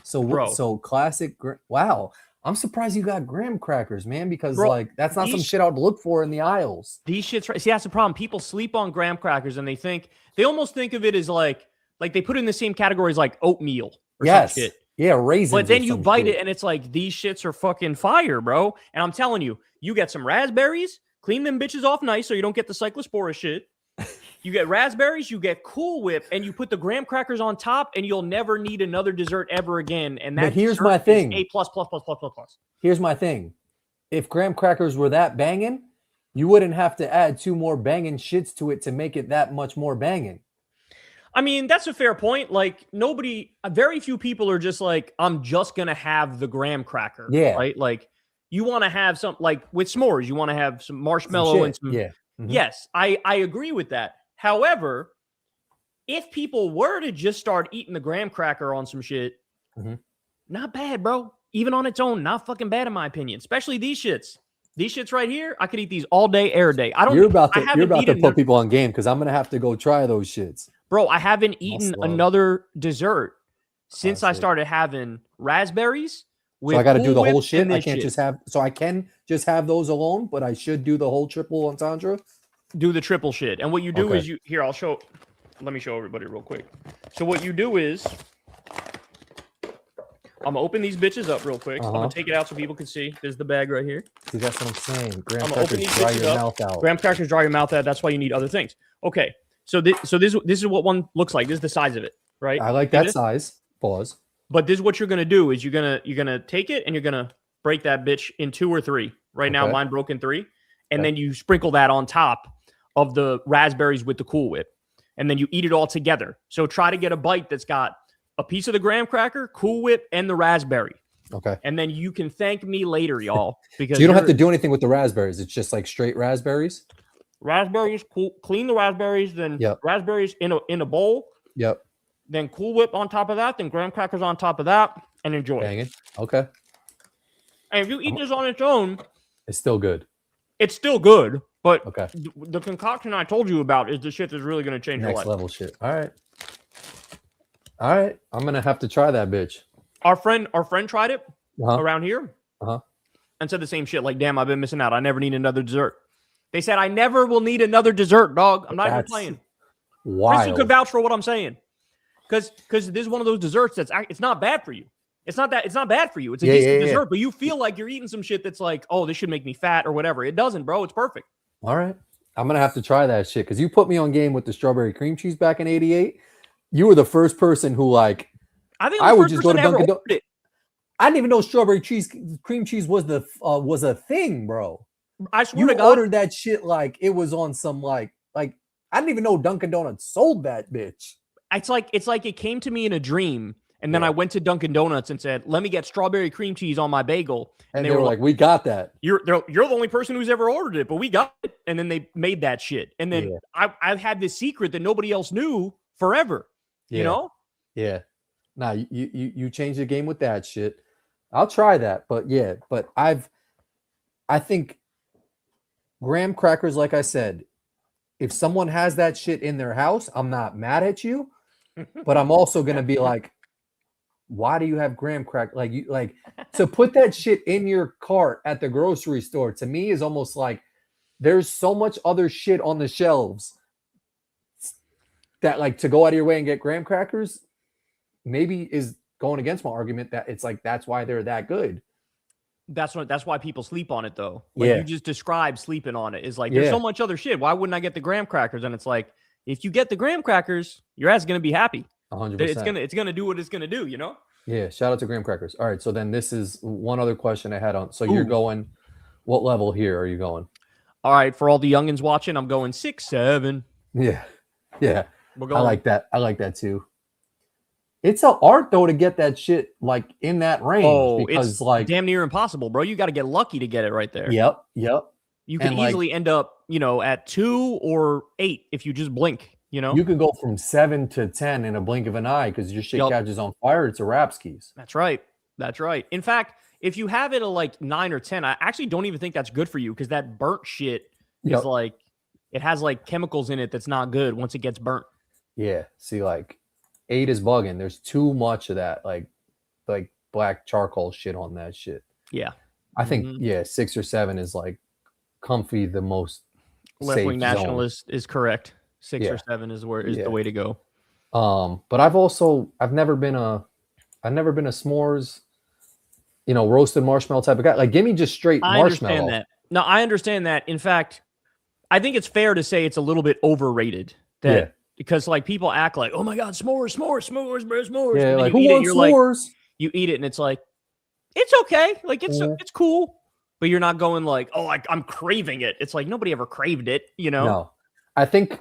so classic. Wow. I'm surprised you got graham crackers, man, because like that's not some shit I would look for in the aisles. These shits, right? See, that's the problem. People sleep on graham crackers and they almost think of it as like they put it in the same category as like oatmeal or some shit. Yeah, raisins. But then you bite it and it's like these shits are fucking fire, bro. And I'm telling you, you get some raspberries, clean them bitches off nice so you don't get the cyclospora shit. You get raspberries, you get Cool Whip, and you put the graham crackers on top, and you'll never need another dessert ever again. And that here's my thing. A++++++. Here's my thing. If graham crackers were that banging, you wouldn't have to add 2 more banging shits to it to make it that much more banging. I mean, that's a fair point. Like very few people are just like, I'm just going to have the graham cracker. Yeah. Right? Like you want to have some, like with s'mores, you want to have some marshmallow and some. Yeah. Mm-hmm. Yes, I agree with that. However, if people were to just start eating the graham cracker on some shit, not bad, bro. Even on its own, not fucking bad in my opinion. Especially these shits. These shits right here, I could eat these all day, air day. You're about to put people on game because I'm gonna have to go try those shits. Bro, I haven't eaten another dessert since I started having raspberries. So I got to do the whole shit. I can't just have. So I can just have those alone, but I should do the whole triple entendre. Do the triple shit, and what you do is I'll show. Let me show everybody real quick. So what you do is, I'm gonna open these bitches up real quick. I'm gonna take it out so people can see. There's the bag right here. See, that's what I'm saying. Graham crackers dry your mouth out. Graham crackers dry your mouth out. That's why you need other things. Okay, so this is what one looks like. This is the size of it, right? I like that size. Pause. But this is what you're gonna do: is you're gonna take it and you're gonna break that bitch in 2 or 3. Right now, mine broke in 3, and then you sprinkle that on top of the raspberries with the Cool Whip, and then you eat it all together. So try to get a bite that's got a piece of the graham cracker, Cool Whip, and the raspberry. Okay. And then you can thank me later, y'all. Because so you don't have to do anything with the raspberries. It's just like straight raspberries. Raspberries, clean the raspberries, then raspberries in a bowl. Yep. Then Cool Whip on top of that, then graham crackers on top of that, and enjoy. Dang it. Okay. And if you eat this on its own, it's still good. It's still good, but the concoction I told you about is the shit that's really going to change your life. Next level shit. All right. All right. I'm going to have to try that bitch. Our friend tried it around here and said the same shit. Like, damn, I've been missing out. I never need another dessert. They said, I never will need another dessert, dog. I'm not even playing. Wild. Crystal could vouch for what I'm saying. Because this is one of those desserts it's not bad for you. It's not bad for you. It's a decent dessert, but you feel like you're eating some shit that's like, oh, this should make me fat or whatever. It doesn't, bro. It's perfect. All right. I'm going to have to try that shit because you put me on game with the strawberry cream cheese back in 88. You were the first person who like, I would just go to Dunkin' Donuts. I didn't even know strawberry cream cheese was a thing, bro. I swear you to God, ordered that shit like it was on some like I didn't even know Dunkin' Donuts sold that bitch. It's like it came to me in a dream, and then I went to Dunkin' Donuts and said, "Let me get strawberry cream cheese on my bagel." And they were like, "We got that." You're the only person who's ever ordered it, but we got it. And then they made that shit. And then I've had this secret that nobody else knew forever. You know? Yeah. Nah, you changed the game with that shit. I'll try that, but I think graham crackers, like I said, if someone has that shit in their house, I'm not mad at you, but I'm also gonna be like, why do you have graham crack? Like to put that shit in your cart at the grocery store to me is almost like there's so much other shit on the shelves that like to go out of your way and get graham crackers maybe is going against my argument that it's like that's why they're that good. That's why people sleep on it though. Like you just described sleeping on it is like there's so much other shit. Why wouldn't I get the graham crackers? And it's like if you get the graham crackers, your ass is gonna be happy. 100%. It's gonna do what it's gonna do, you know? Yeah, shout out to graham crackers. All right, so then this is one other question I had on. So you're going, what level here are you going? All right, for all the youngins watching, I'm going 6, 7. Yeah. We're going. I like that. I like that too. It's an art though to get that shit like in that range because it's like damn near impossible, bro. You got to get lucky to get it right there. Yep. You can easily end up, at 2 or 8 if you just blink. You can go from 7 to 10 in a blink of an eye because your shit catches on fire. It's a wrap skis. That's right. In fact, if you have it at like 9 or 10, I actually don't even think that's good for you because that burnt shit is like it has like chemicals in it that's not good once it gets burnt. Yeah. See, like 8 is bugging. There's too much of that, like black charcoal shit on that shit. Yeah. I think 6 or 7 is like comfy the most. Left wing nationalist is correct. 6 or 7 is the way to go. But I've never been a s'mores, roasted marshmallow type of guy. Like, give me just straight marshmallow. I understand that. No, I understand that. In fact, I think it's fair to say it's a little bit overrated. Because like people act like, oh my God, s'mores. Yeah, like who wants s'mores? You eat it and it's like, it's okay. Like it's cool. But you're not going like, oh, I'm craving it. It's like nobody ever craved it, No. I think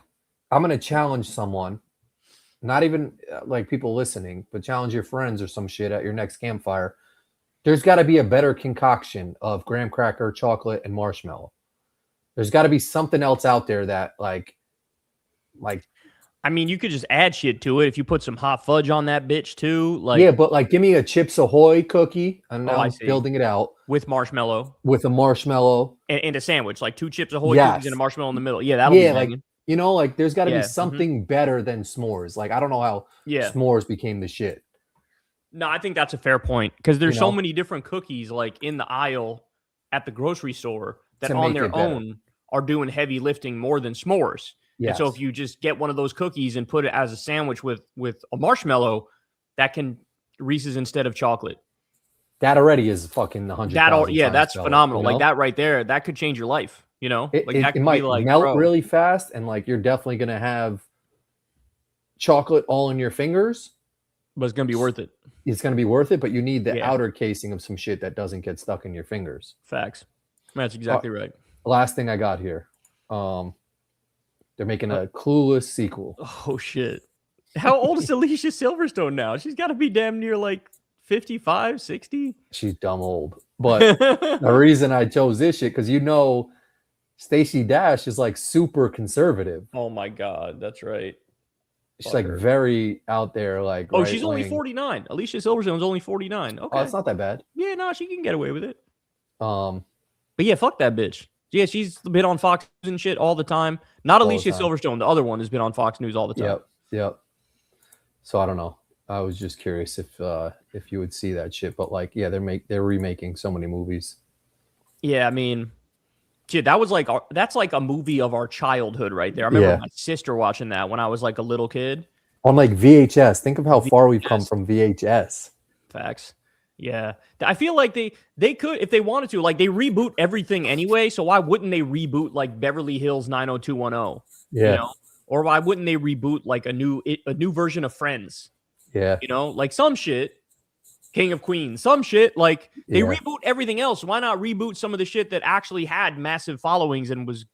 I'm going to challenge someone, not even like people listening, but challenge your friends or some shit at your next campfire. There's got to be a better concoction of graham cracker, chocolate, and marshmallow. There's got to be something else out there that like. I mean, you could just add shit to it if you put some hot fudge on that bitch too. But like, give me a Chips Ahoy cookie. And now I'm building it out with marshmallow, with a marshmallow and a sandwich, like 2 Chips Ahoy cookies and a marshmallow in the middle. Yeah, that'll be banging. Like there's got to be something better than s'mores. Like I don't know how s'mores became the shit. No, I think that's a fair point because there's so many different cookies like in the aisle at the grocery store that on their own are doing heavy lifting more than s'mores. Yes. And so if you just get one of those cookies and put it as a sandwich with a marshmallow, that can Reese's instead of chocolate. That already is fucking 100,000. Yeah, that's phenomenal. Like that right there, that could change your life. It might melt really fast, and like you're definitely gonna have chocolate all in your fingers, But it's gonna be worth it. It's gonna be worth it, but you need the Yeah. outer casing of some shit that doesn't get stuck in your fingers. Facts. That's exactly right. Last thing I got here. They're making a Clueless sequel. Oh shit. How old is Alicia Silverstone now? She's got to be damn near like 55, 60. She's dumb old. But the reason I chose this shit, because Stacey Dash is like super conservative. Oh my god, that's right. She's like very out there, like she's only 49. Alicia Silverstone's only 49. Okay. Oh, it's not that bad. Yeah, no, she can get away with it. But yeah, fuck that bitch. Yeah, she's been on Fox News and shit all the time. Not Alicia Silverstone, the other one has been on Fox News all the time. Yep. So I don't know. I was just curious if you would see that shit, but like, yeah, they're remaking so many movies. Yeah, I mean, shit, that's like a movie of our childhood right there. I remember my sister watching that when I was like a little kid. On like VHS. Think of how far we've come from VHS. Facts. Yeah. I feel like they could, if they wanted to, like they reboot everything anyway. So why wouldn't they reboot like Beverly Hills 90210? Yeah. You know? Or why wouldn't they reboot like a new version of Friends? Yeah. You know, like some shit, King of Queens, some shit, like they reboot everything else. Why not reboot some of the shit that actually had massive followings and was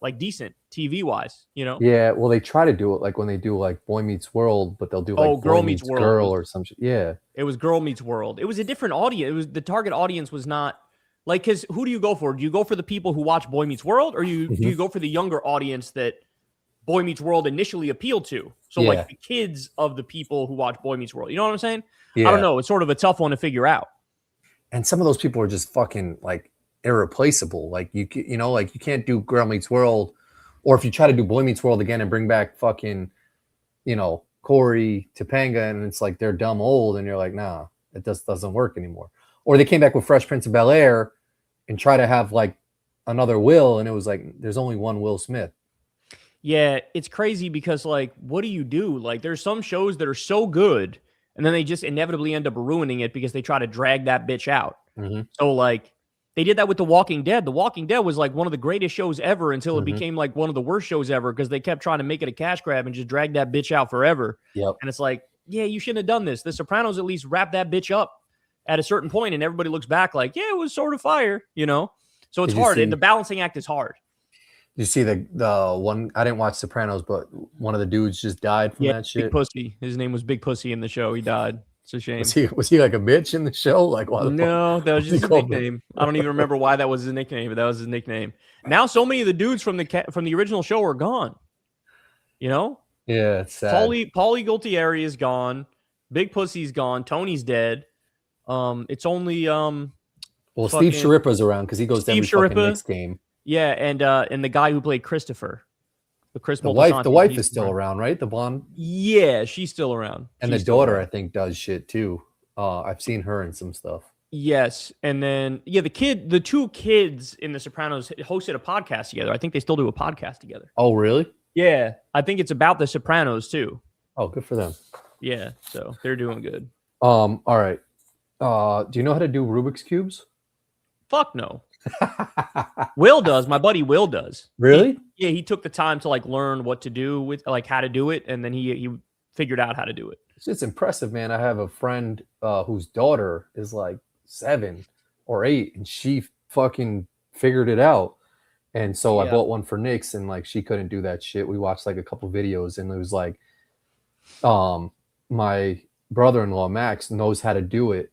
like decent TV wise, you know? Yeah, well, they try to do it like when they do like Boy Meets World, but they'll do like Girl Meets World Girl or some shit. Yeah. It was Girl Meets World. It was a different audience. It was the target audience was not like, because who do you go for? Do you go for the people who watch Boy Meets World, or do you go for the younger audience that Boy Meets World initially appealed to? So like the kids of the people who watch Boy Meets World. You know what I'm saying? Yeah. I don't know. It's sort of a tough one to figure out. And some of those people are just fucking like irreplaceable. Like you know, like you can't do Girl Meets World, or if you try to do Boy Meets World again and bring back fucking, you know, Corey, Topanga, and it's like they're dumb old, and you're like, nah, it just doesn't work anymore. Or they came back with Fresh Prince of Bel-Air and try to have like another Will, and it was like there's only one Will Smith. Yeah, it's crazy because like, what do you do? Like, there's some shows that are so good, and then they just inevitably end up ruining it because they try to drag that bitch out. So like, they did that with The Walking Dead. The Walking Dead was like one of the greatest shows ever until it became like one of the worst shows ever because they kept trying to make it a cash grab and just drag that bitch out forever. Yep. And it's like, yeah, you shouldn't have done this. The Sopranos at least wrapped that bitch up at a certain point, and everybody looks back like, yeah, it was sort of fire, you know? So it's hard, and the balancing act is hard. You see the one, I didn't watch Sopranos, but one of the dudes just died from that shit. Big Pussy. His name was Big Pussy in the show. He died. It's a shame. Was he like a bitch in the show? Like, why? No, that was just his nickname. I don't even remember why that was his nickname, but that was his nickname. Now, so many of the dudes from the original show are gone. You know? Yeah, it's sad. Paulie Gualtieri is gone. Big Pussy's gone. Tony's dead. It's only well, Steve Sharippa's around because he goes to every fucking Knicks game. Yeah, and the guy who played Christopher. The wife is still around, right? The blonde. Yeah, she's still around. And the daughter, I think, does shit too. I've seen her in some stuff. Yes, and then the two kids in The Sopranos hosted a podcast together. I think they still do a podcast together. Oh, really? Yeah, I think it's about The Sopranos too. Oh, good for them. Yeah, so they're doing good. All right. Do you know how to do Rubik's cubes? Fuck no. Will does. My buddy Will does. Really? He took the time to like learn what to do with like how to do it, and then he figured out how to do it. It's impressive, man. I have a friend whose daughter is like 7 or 8, and she fucking figured it out. And so I bought one for Nyx, and like she couldn't do that shit. We watched like a couple videos, and it was like, my brother-in-law Max knows how to do it,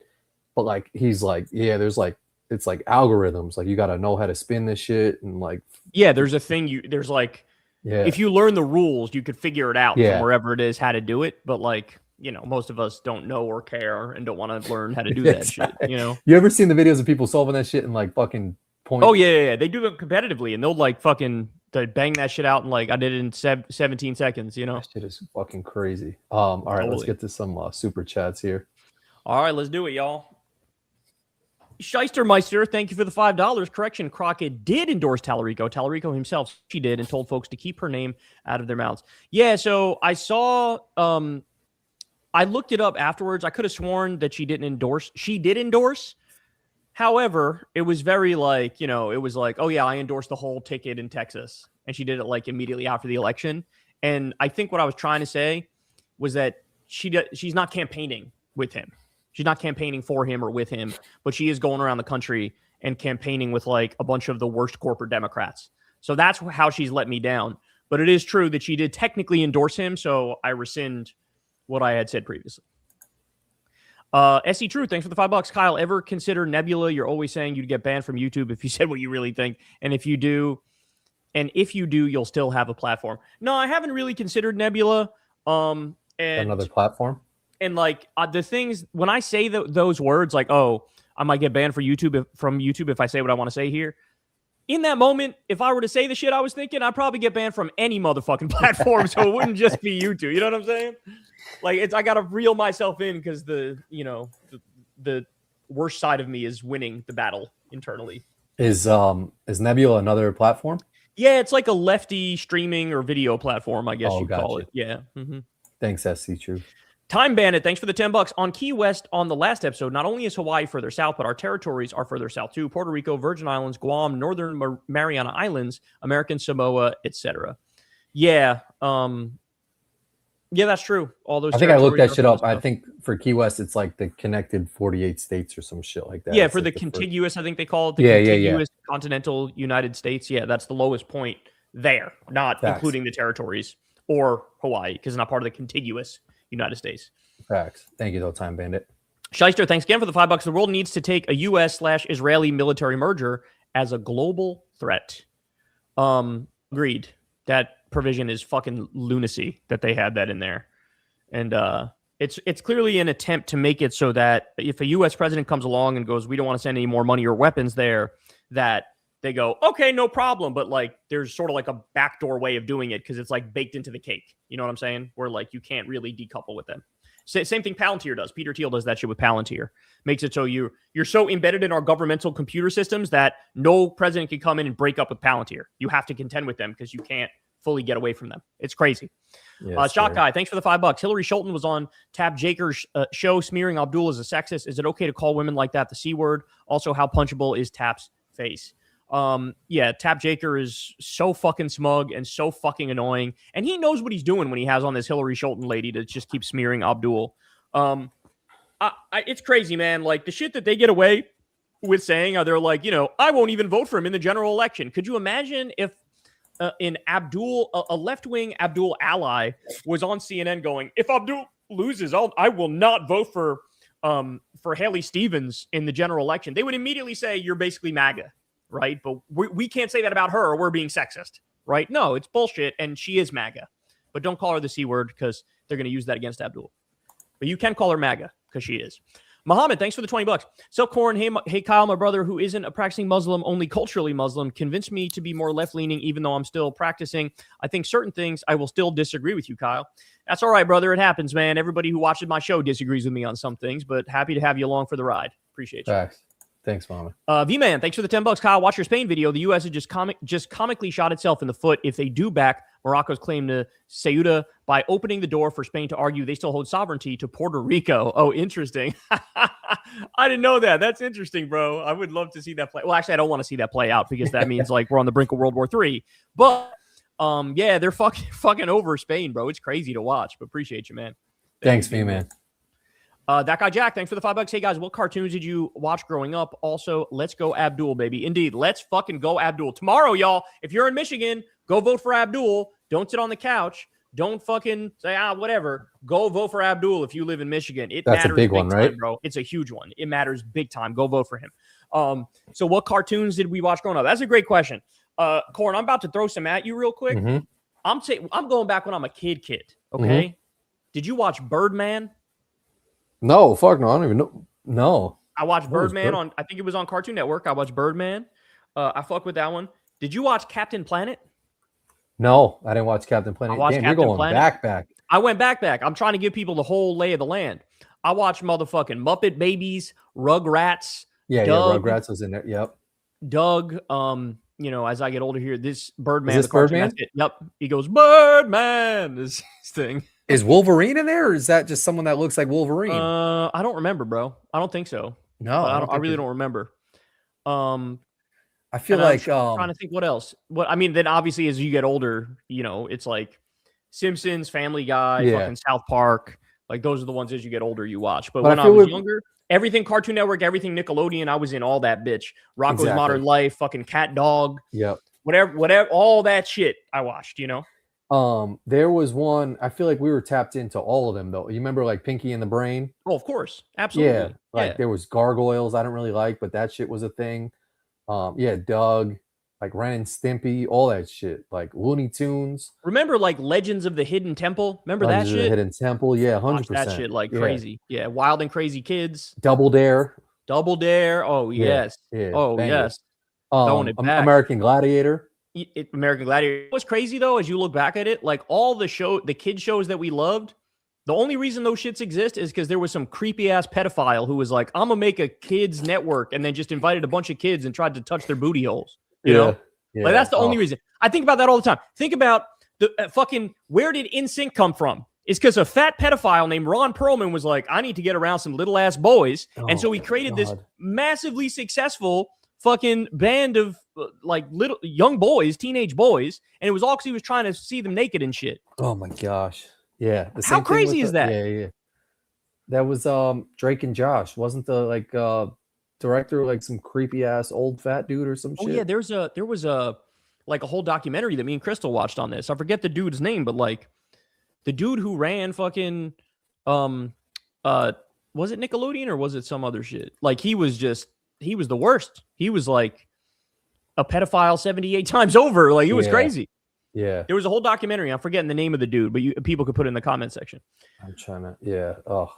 but like he's like, yeah, there's like, it's like algorithms. Like you got to know how to spin this shit, and like, yeah, there's a thing there's like, if you learn the rules, you could figure it out from wherever it is how to do it. But like, you know, most of us don't know or care and don't want to learn how to do that shit. You know, you ever seen the videos of people solving that shit in like fucking point? Oh yeah, they do it competitively, and they'll like fucking bang that shit out in like I did it in 17 seconds. You know, that shit is fucking crazy. All right, let's get to some super chats here. All right, let's do it, y'all. Scheistermeister, thank you for the $5. Correction, Crockett did endorse Tallarico. Tallarico himself, she did, and told folks to keep her name out of their mouths. Yeah, so I saw, I looked it up afterwards. I could have sworn that she didn't endorse. She did endorse. However, it was very like, you know, it was like, oh yeah, I endorsed the whole ticket in Texas. And she did it like immediately after the election. And I think what I was trying to say was that she's not campaigning with him. She's not campaigning for him or with him, but she is going around the country and campaigning with like a bunch of the worst corporate Democrats. So that's how she's let me down. But it is true that she did technically endorse him, so I rescind what I had said previously. SE True, thanks for the $5. Kyle, ever consider Nebula? You're always saying you'd get banned from YouTube if you said what you really think. And if you do, you'll still have a platform. No, I haven't really considered Nebula. And another platform. And like the things when I say those words, like, oh, I might get banned from YouTube if I say what I want to say here. In that moment, if I were to say the shit I was thinking, I'd probably get banned from any motherfucking platform. So it wouldn't just be YouTube. You know what I'm saying? Like I got to reel myself in because the worst side of me is winning the battle internally. Is Nebula another platform? Yeah, it's like a lefty streaming or video platform, I guess you call it. Yeah. Mm-hmm. Thanks, SC True. Time Bandit, thanks for the $10. On Key West, on the last episode, not only is Hawaii further south, but our territories are further south too. Puerto Rico, Virgin Islands, Guam, Northern Mariana Islands, American Samoa, etc. Yeah. Yeah, that's true. All those. I think I looked that shit up. I think for Key West, it's like the connected 48 states or some shit like that. Yeah, it's for like the contiguous, I think they call it the contiguous continental United States. Yeah, that's the lowest point there, not including the territories or Hawaii, because it's not part of the contiguous United States. Facts. Thank you, though, Time Bandit. Shyster, thanks again for the $5. The world needs to take a U.S./Israeli military merger as a global threat. Agreed. That provision is fucking lunacy that they had that in there. And it's clearly an attempt to make it so that if a U.S. president comes along and goes, we don't want to send any more money or weapons there, that they go, okay, no problem. But like, there's sort of like a backdoor way of doing it because it's like baked into the cake. You know what I'm saying? Where like you can't really decouple with them. Same thing Palantir does. Peter Thiel does that shit with Palantir. Makes it so you're so embedded in our governmental computer systems that no president can come in and break up with Palantir. You have to contend with them because you can't fully get away from them. It's crazy. Yes, Shock Guy, thanks for the $5. Hillary Schulten was on Tab Jaker's show smearing Abdul as a sexist. Is it okay to call women like that the C word? Also, how punchable is Tap's face? Yeah, Tap Jaker is so fucking smug and so fucking annoying. And he knows what he's doing when he has on this Hillary Schulten lady to just keep smearing Abdul. It's crazy, man. Like the shit that they get away with saying, they're like, I won't even vote for him in the general election. Could you imagine if a left-wing Abdul ally was on CNN going, if Abdul loses, I will not vote for Haley Stevens in the general election. They would immediately say, you're basically MAGA. Right? But we can't say that about her or we're being sexist, right? No, it's bullshit. And she is MAGA, but don't call her the C word because they're going to use that against Abdul. But you can call her MAGA because she is. Muhammad, thanks for the $20. So Corin, hey Kyle, my brother who isn't a practicing Muslim, only culturally Muslim, convinced me to be more left-leaning even though I'm still practicing. I think certain things I will still disagree with you, Kyle. That's all right, brother. It happens, man. Everybody who watches my show disagrees with me on some things, but happy to have you along for the ride. Appreciate you. Facts. Thanks, Mama. V-Man, thanks for the $10. Kyle, watch your Spain video. The U.S. has just comically shot itself in the foot if they do back Morocco's claim to Ceuta by opening the door for Spain to argue they still hold sovereignty to Puerto Rico. Oh, interesting. I didn't know that. That's interesting, bro. I would love to see that play. Well, actually, I don't want to see that play out because that means like we're on the brink of World War III. But yeah, they're fucking over Spain, bro. It's crazy to watch. But appreciate you, man. Thanks, V-Man. That guy Jack, thanks for the $5. Hey guys, what cartoons did you watch growing up? Also, let's go Abdul, baby. Indeed, let's fucking go Abdul. Tomorrow, y'all, if you're in Michigan, go vote for Abdul. Don't sit on the couch. Don't fucking say, whatever. Go vote for Abdul if you live in Michigan. That's matters a big one, right? Time, bro. It's a huge one. It matters big time. Go vote for him. So what cartoons did we watch growing up? That's a great question. Corin, I'm about to throw some at you real quick. Mm-hmm. I'm going back when I'm a kid. Okay. Mm-hmm. Did you watch Birdman? No, fuck no. I don't even know. No. I watched Birdman on, I think it was on Cartoon Network. I watched Birdman. I fuck with that one. Did you watch Captain Planet? No, I didn't watch Captain Planet. Damn, you're going back. I went back. I'm trying to give people the whole lay of the land. I watched motherfucking Muppet Babies, Rugrats. Yeah, Doug, Rugrats was in there. Yep. Doug, as I get older here, this Birdman. Is this Birdman? Yep. He goes, Birdman, this thing. Is Wolverine in there, or is that just someone that looks like Wolverine? I don't remember, bro. I don't think so. No, I really don't remember. I feel like I'm trying to think what else. Then obviously as you get older, it's like Simpsons, Family Guy, fucking South Park, Like those are the ones as you get older you watch. But But when I I feel was like- younger, everything Cartoon Network, everything Nickelodeon, I was in all that bitch. Rocko's Exactly. Modern Life, fucking Cat Dog, Yep. whatever, all that shit I watched, you know? There was one, I feel like we were tapped into all of them though. You remember like Pinky and the Brain? Oh, of course. Absolutely. Like there was Gargoyles I don't really like, but that shit was a thing. Doug, like Ren and Stimpy, all that shit. Like Looney Tunes. Remember like Legends of the Hidden Temple? Remember Legends that of the shit? Hidden Temple, yeah, 100%. Watch that shit like crazy. Yeah, Wild and Crazy Kids. Double Dare. Double Dare. Oh, yes. Yeah, Oh, bangers. yes. Throwing it back. American Gladiator. American Gladiator. What's crazy though, as you look back at it, like all the kid shows that we loved, the only reason those shits exist is because there was some creepy ass pedophile who was like, I'm gonna make a kids network, and then just invited a bunch of kids and tried to touch their booty holes. You know? Yeah. Like that's the only reason. I think about that all the time. Think about the fucking where did NSYNC come from? It's because a fat pedophile named Ron Perlman was like, I need to get around some little ass boys, and so he created this massively successful fucking band of like little young boys, teenage boys, and it was all because he was trying to see them naked and shit. Oh my gosh. Yeah. How crazy is that? Yeah. That was Drake and Josh. Wasn't the director like some creepy ass old fat dude or some shit? Oh yeah, there was a like a whole documentary that me and Crystal watched on this. I forget the dude's name, but like the dude who ran fucking was it Nickelodeon or was it some other shit? Like he was the worst. He was like a pedophile 78 times over. Like it was crazy. Yeah. There was a whole documentary. I'm forgetting the name of the dude, but people could put it in the comment section. I'm trying to, yeah. Oh,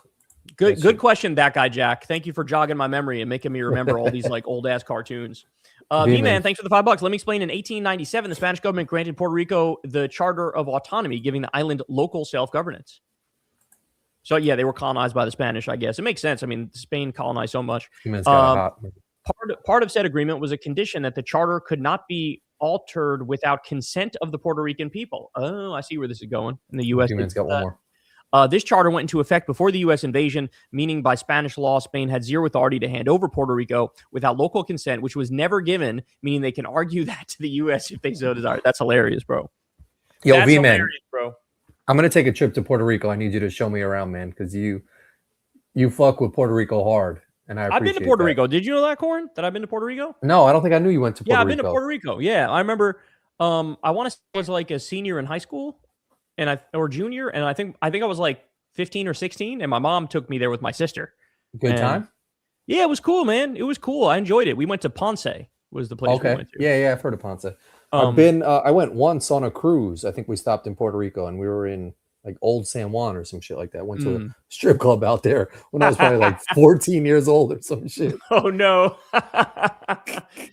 good question, that guy Jack. Thank you for jogging my memory and making me remember all these like old ass cartoons. V-Man, thanks for the $5. Let me explain. In 1897, the Spanish government granted Puerto Rico the Charter of Autonomy, giving the island local self-governance. So yeah, they were colonized by the Spanish, I guess. It makes sense. I mean, Spain colonized so much. Part of said agreement was a condition that the charter could not be altered without consent of the Puerto Rican people. Oh, I see where this is going. In the U.S. got one more. This charter went into effect before the U.S. invasion, meaning by Spanish law, Spain had zero authority to hand over Puerto Rico without local consent, which was never given, meaning they can argue that to the U.S. if they so desire. That's hilarious, bro. Yo, V-Man, bro. I'm going to take a trip to Puerto Rico. I need you to show me around, man, because you fuck with Puerto Rico hard. And I've been to Puerto Rico. Did you know that, Corin? That I've been to Puerto Rico? No, I don't think I knew you went to Puerto Rico. Yeah, I've been to Puerto Rico. Yeah, I remember. I want to say I was like a senior in high school, or junior, and I think I was like 15 or 16, and my mom took me there with my sister. Good time? Yeah, it was cool, man. It was cool. I enjoyed it. We went to Ponce. Was the place we went to. Yeah, I've heard of Ponce. I went once on a cruise. I think we stopped in Puerto Rico, and we were in like Old San Juan or some shit like that. Went to a strip club out there when I was probably like 14 years old or some shit. Oh no.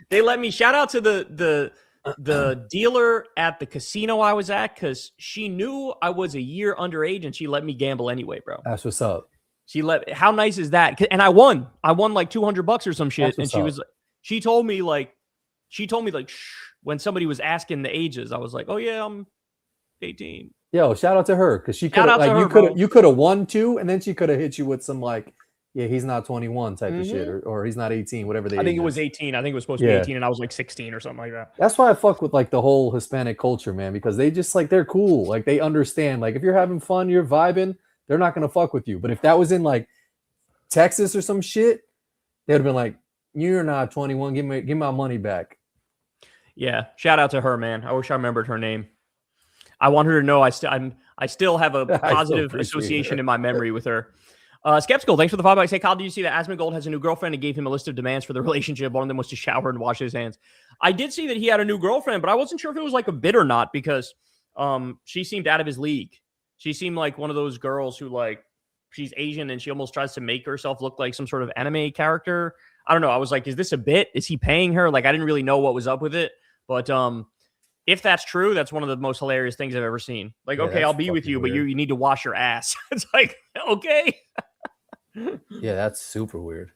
They let me shout out to the dealer at the casino I was at, because she knew I was a year underage and she let me gamble anyway, bro. That's what's up. How nice is that? And I won like $200 or some shit. And she told me like, shh, when somebody was asking the ages. I was like, oh yeah, I'm 18. Yo, shout out to her, because she could have you could have won too, and then she could have hit you with some like, yeah, he's not 21 type of shit, or he's not 18, whatever they. I think it was 18. I think it was supposed to be 18, and I was like 16 or something like that. That's why I fuck with like the whole Hispanic culture, man, because they just like they're cool, like they understand. Like if you're having fun, you're vibing, they're not gonna fuck with you. But if that was in like Texas or some shit, they'd have been like, you're not 21, give me my money back. Yeah, shout out to her, man. I wish I remembered her name. I want her to know I still have a positive association in my memory with her. Skeptical, thanks for the $5. Hey, Kyle, did you see that Asmongold has a new girlfriend and gave him a list of demands for the relationship? One of them was to shower and wash his hands. I did see that he had a new girlfriend, but I wasn't sure if it was like a bit or not, because she seemed out of his league. She seemed like one of those girls who like, she's Asian and she almost tries to make herself look like some sort of anime character. I don't know. I was like, is this a bit? Is he paying her? Like, I didn't really know what was up with it. But if that's true, that's one of the most hilarious things I've ever seen. Like, yeah, okay, I'll be with you, weird. But you need to wash your ass. It's like, okay. Yeah, that's super weird.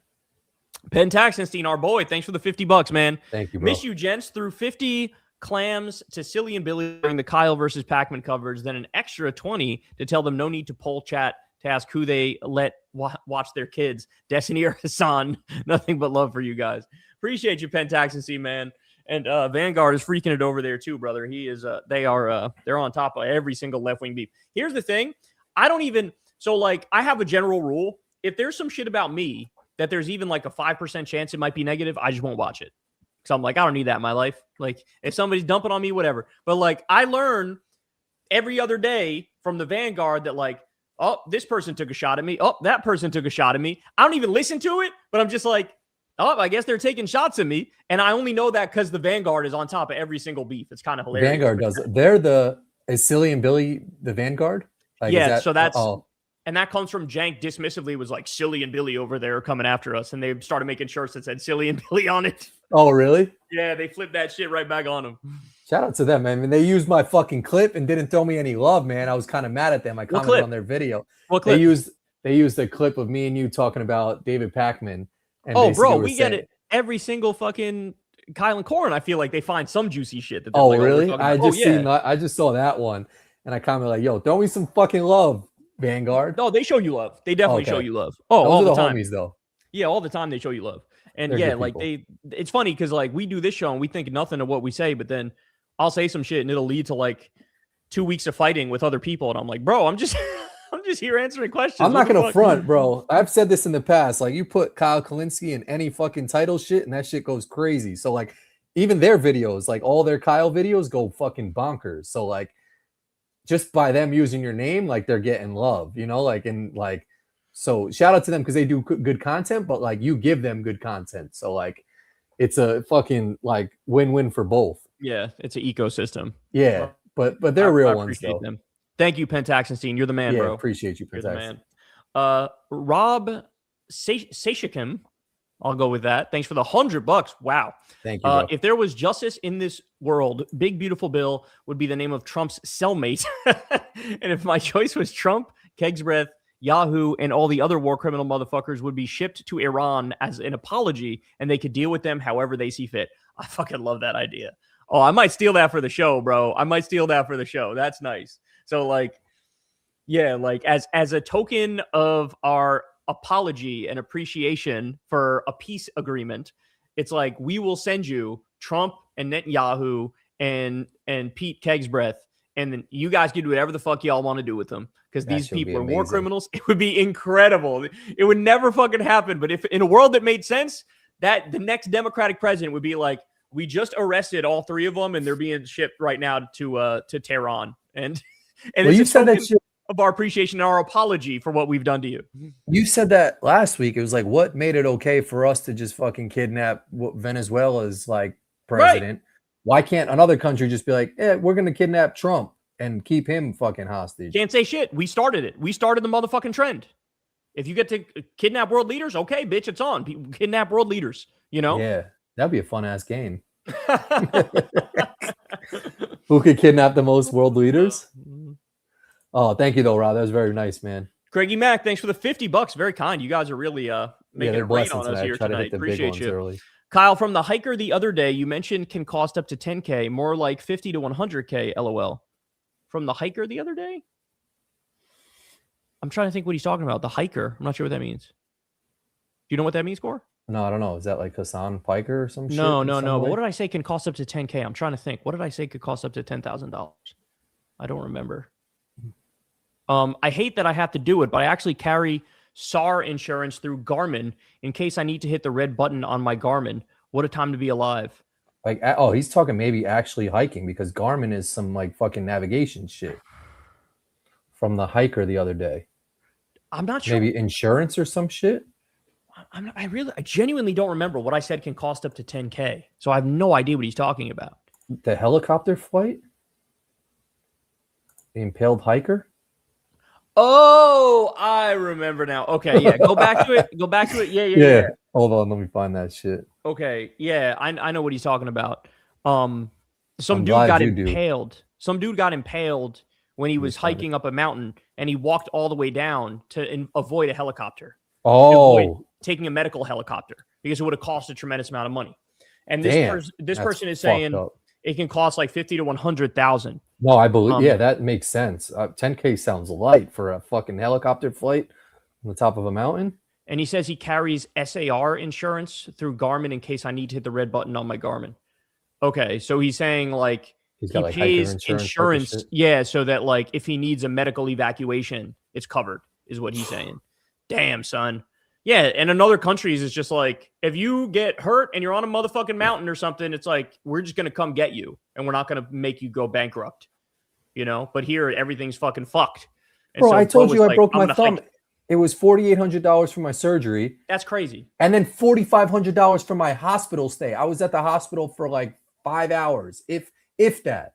Penn Taxenstein, our boy, thanks for the $50, man. Thank you, bro. Miss you, gents. Threw 50 clams to Silly and Billy during the Kyle versus Pac-Man coverage, then an extra 20 to tell them no need to poll chat to ask who they let watch their kids. Destiny or Hassan, nothing but love for you guys. Appreciate you, Penn Taxenstein, man. And Vanguard is freaking it over there too, brother. He is. They're on top of every single left wing beef. Here's the thing. So like I have a general rule. If there's some shit about me that there's even like a 5% chance it might be negative, I just won't watch it. So I'm like, I don't need that in my life. Like if somebody's dumping on me, whatever. But like I learn every other day from the Vanguard that like, oh, this person took a shot at me. Oh, that person took a shot at me. I don't even listen to it, but I'm just like, oh, I guess they're taking shots at me. And I only know that because the Vanguard is on top of every single beef. It's kind of hilarious. Vanguard does it. They're is Silly and Billy the Vanguard? Like, yeah, so that's and that comes from Jank dismissively was like Silly and Billy over there coming after us, and they started making shirts that said Silly and Billy on it. Oh, really? Yeah, they flipped that shit right back on them. Shout out to them, man. I mean, they used my fucking clip and didn't throw me any love, man. I was kind of mad at them. I commented on their video. What clip? They used a clip of me and you talking about David Pakman. And oh, bro, we get it every single fucking Kyle and Corin. I feel like they find some juicy shit. That oh, like, really? I just saw that one, and I commented like, "Yo, throw me some fucking love, Vanguard." No, they show you love. They definitely show you love. Oh, those all are the time, homies, though. Yeah, all the time they show you love. And They're yeah, like it's funny because like we do this show and we think nothing of what we say, but then I'll say some shit and it'll lead to like 2 weeks of fighting with other people, and I'm like, bro, I'm just here answering questions. I'm not gonna front, bro. I've said this in the past. Like, you put Kyle Kulinski in any fucking title shit, and that shit goes crazy. So like, even their videos, like all their Kyle videos, go fucking bonkers. So like, just by them using your name, like they're getting love, you know, like, and like, so shout out to them because they do good content, but like you give them good content. So like, it's a fucking like win-win for both. Yeah, it's an ecosystem. Yeah, but they're real ones though. Them. Thank you, Pentaxenstein. You're the man, bro. Appreciate you, Pentax. You're the man. Rob Seshikim, I'll go with that. Thanks for the $100. Wow. Thank you. Bro. If there was justice in this world, Big Beautiful Bill would be the name of Trump's cellmate. And if my choice was Trump, Keg's Breath, Yahoo, and all the other war criminal motherfuckers would be shipped to Iran as an apology, and they could deal with them however they see fit. I fucking love that idea. Oh, I might steal that for the show, bro. I might steal that for the show. That's nice. So like, yeah, like as a token of our apology and appreciation for a peace agreement, it's like we will send you Trump and Netanyahu and Pete Keg's Breath, and then you guys can do whatever the fuck y'all want to do with them because these people are war criminals. It would be incredible. It would never fucking happen. But if in a world that made sense, that the next Democratic president would be like, we just arrested all three of them and they're being shipped right now to Tehran. And well, you said that shit of our appreciation and our apology for what we've done to you. You said that last week. It was like, what made it okay for us to just fucking kidnap Venezuela's like president? Right. Why can't another country just be like, yeah, we're going to kidnap Trump and keep him fucking hostage? Can't say shit. We started it. We started the motherfucking trend. If you get to kidnap world leaders, okay, bitch, it's on. People kidnap world leaders, you know? Yeah, that'd be a fun ass game. Who could kidnap the most world leaders? Oh, thank you though, Rob. That was very nice, man. Craigie Mack, thanks for the $50. Very kind. You guys are really making it rain on us here tonight. Appreciate you. Early. Kyle, from the hiker the other day, you mentioned can cost up to 10K, more like 50 to 100K, LOL. From the hiker the other day? I'm trying to think what he's talking about. The hiker. I'm not sure what that means. Do you know what that means, Cor? No, I don't know. Is that like Hassan Piker or some shit? No. But what did I say can cost up to 10K? I'm trying to think. What did I say could cost up to $10,000? I don't remember. I hate that I have to do it, but I actually carry SAR insurance through Garmin in case I need to hit the red button on my Garmin. What a time to be alive. Like, oh, he's talking maybe actually hiking because Garmin is some like fucking navigation shit. From the hiker the other day. I'm not sure. Maybe insurance or some shit. I genuinely don't remember what I said can cost up to 10K. So I have no idea what he's talking about. The helicopter flight? The impaled hiker? Oh, I remember now. Okay, yeah. Go back to it. Yeah. Hold on, let me find that shit. Okay, yeah. I know what he's talking about. Some dude got impaled. Some dude got impaled when he was hiking up a mountain, and he walked all the way down to avoid a helicopter. Oh, taking a medical helicopter because it would have cost a tremendous amount of money. And this person is saying it can cost like 50 to 100,000. No, I believe. Yeah, that makes sense. 10K sounds light for a fucking helicopter flight on the top of a mountain. And he says he carries SAR insurance through Garmin in case I need to hit the red button on my Garmin. Okay, so he's saying like he pays insurance, yeah, so that like if he needs a medical evacuation, it's covered. is what he's saying. Damn, son. Yeah, and in other countries, it's just like, if you get hurt and you're on a motherfucking mountain or something, it's like, we're just going to come get you, and we're not going to make you go bankrupt, you know? But here, everything's fucking fucked. And Bro, so I told you I like, broke my thumb. It was $4,800 for my surgery. That's crazy. And then $4,500 for my hospital stay. I was at the hospital for like 5 hours, if that.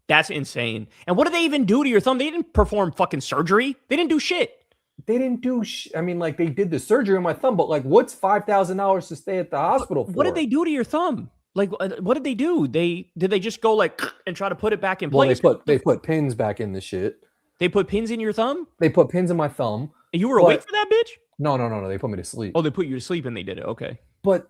That's insane. And what did they even do to your thumb? They didn't perform fucking surgery. They didn't do shit. They didn't do I mean, like, they did the surgery on my thumb, but like, what's $5,000 to stay at the hospital for? What did they do to your thumb? Like, what did they do? Did they just go like and try to put it back in place? Well, they put pins back in the shit. They put pins in your thumb? They put pins in my thumb. And you were awake for that, bitch? No. They put me to sleep. Oh, they put you to sleep and they did it. Okay. But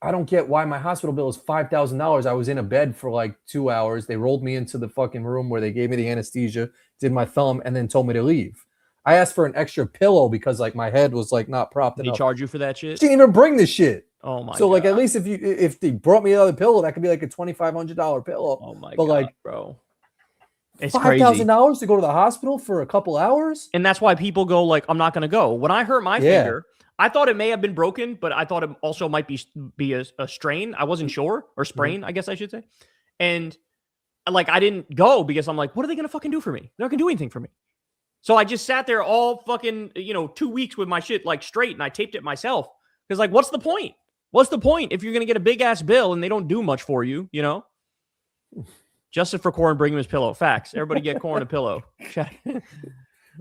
I don't get why my hospital bill is $5,000. I was in a bed for like 2 hours. They rolled me into the fucking room where they gave me the anesthesia, did my thumb, and then told me to leave. I asked for an extra pillow because like my head was like not propped enough. They charge you for that shit? She didn't even bring this shit. Oh my god. So like at least if they brought me another pillow, that could be like a $2,500 pillow. Oh my god, like, bro. It's $5,000 to go to the hospital for a couple hours? And that's why people go like, I'm not going to go. When I hurt my finger, I thought it may have been broken, but I thought it also might be a strain. I wasn't sure, or sprain, I guess I should say. And like, I didn't go because I'm like, what are they going to fucking do for me? They're not going to do anything for me. So I just sat there all fucking, 2 weeks with my shit like straight, and I taped it myself. Because like, what's the point? What's the point if you're going to get a big ass bill and they don't do much for you, you know? Justice for Corin, bring him his pillow. Facts. Everybody get Corin a pillow. Thank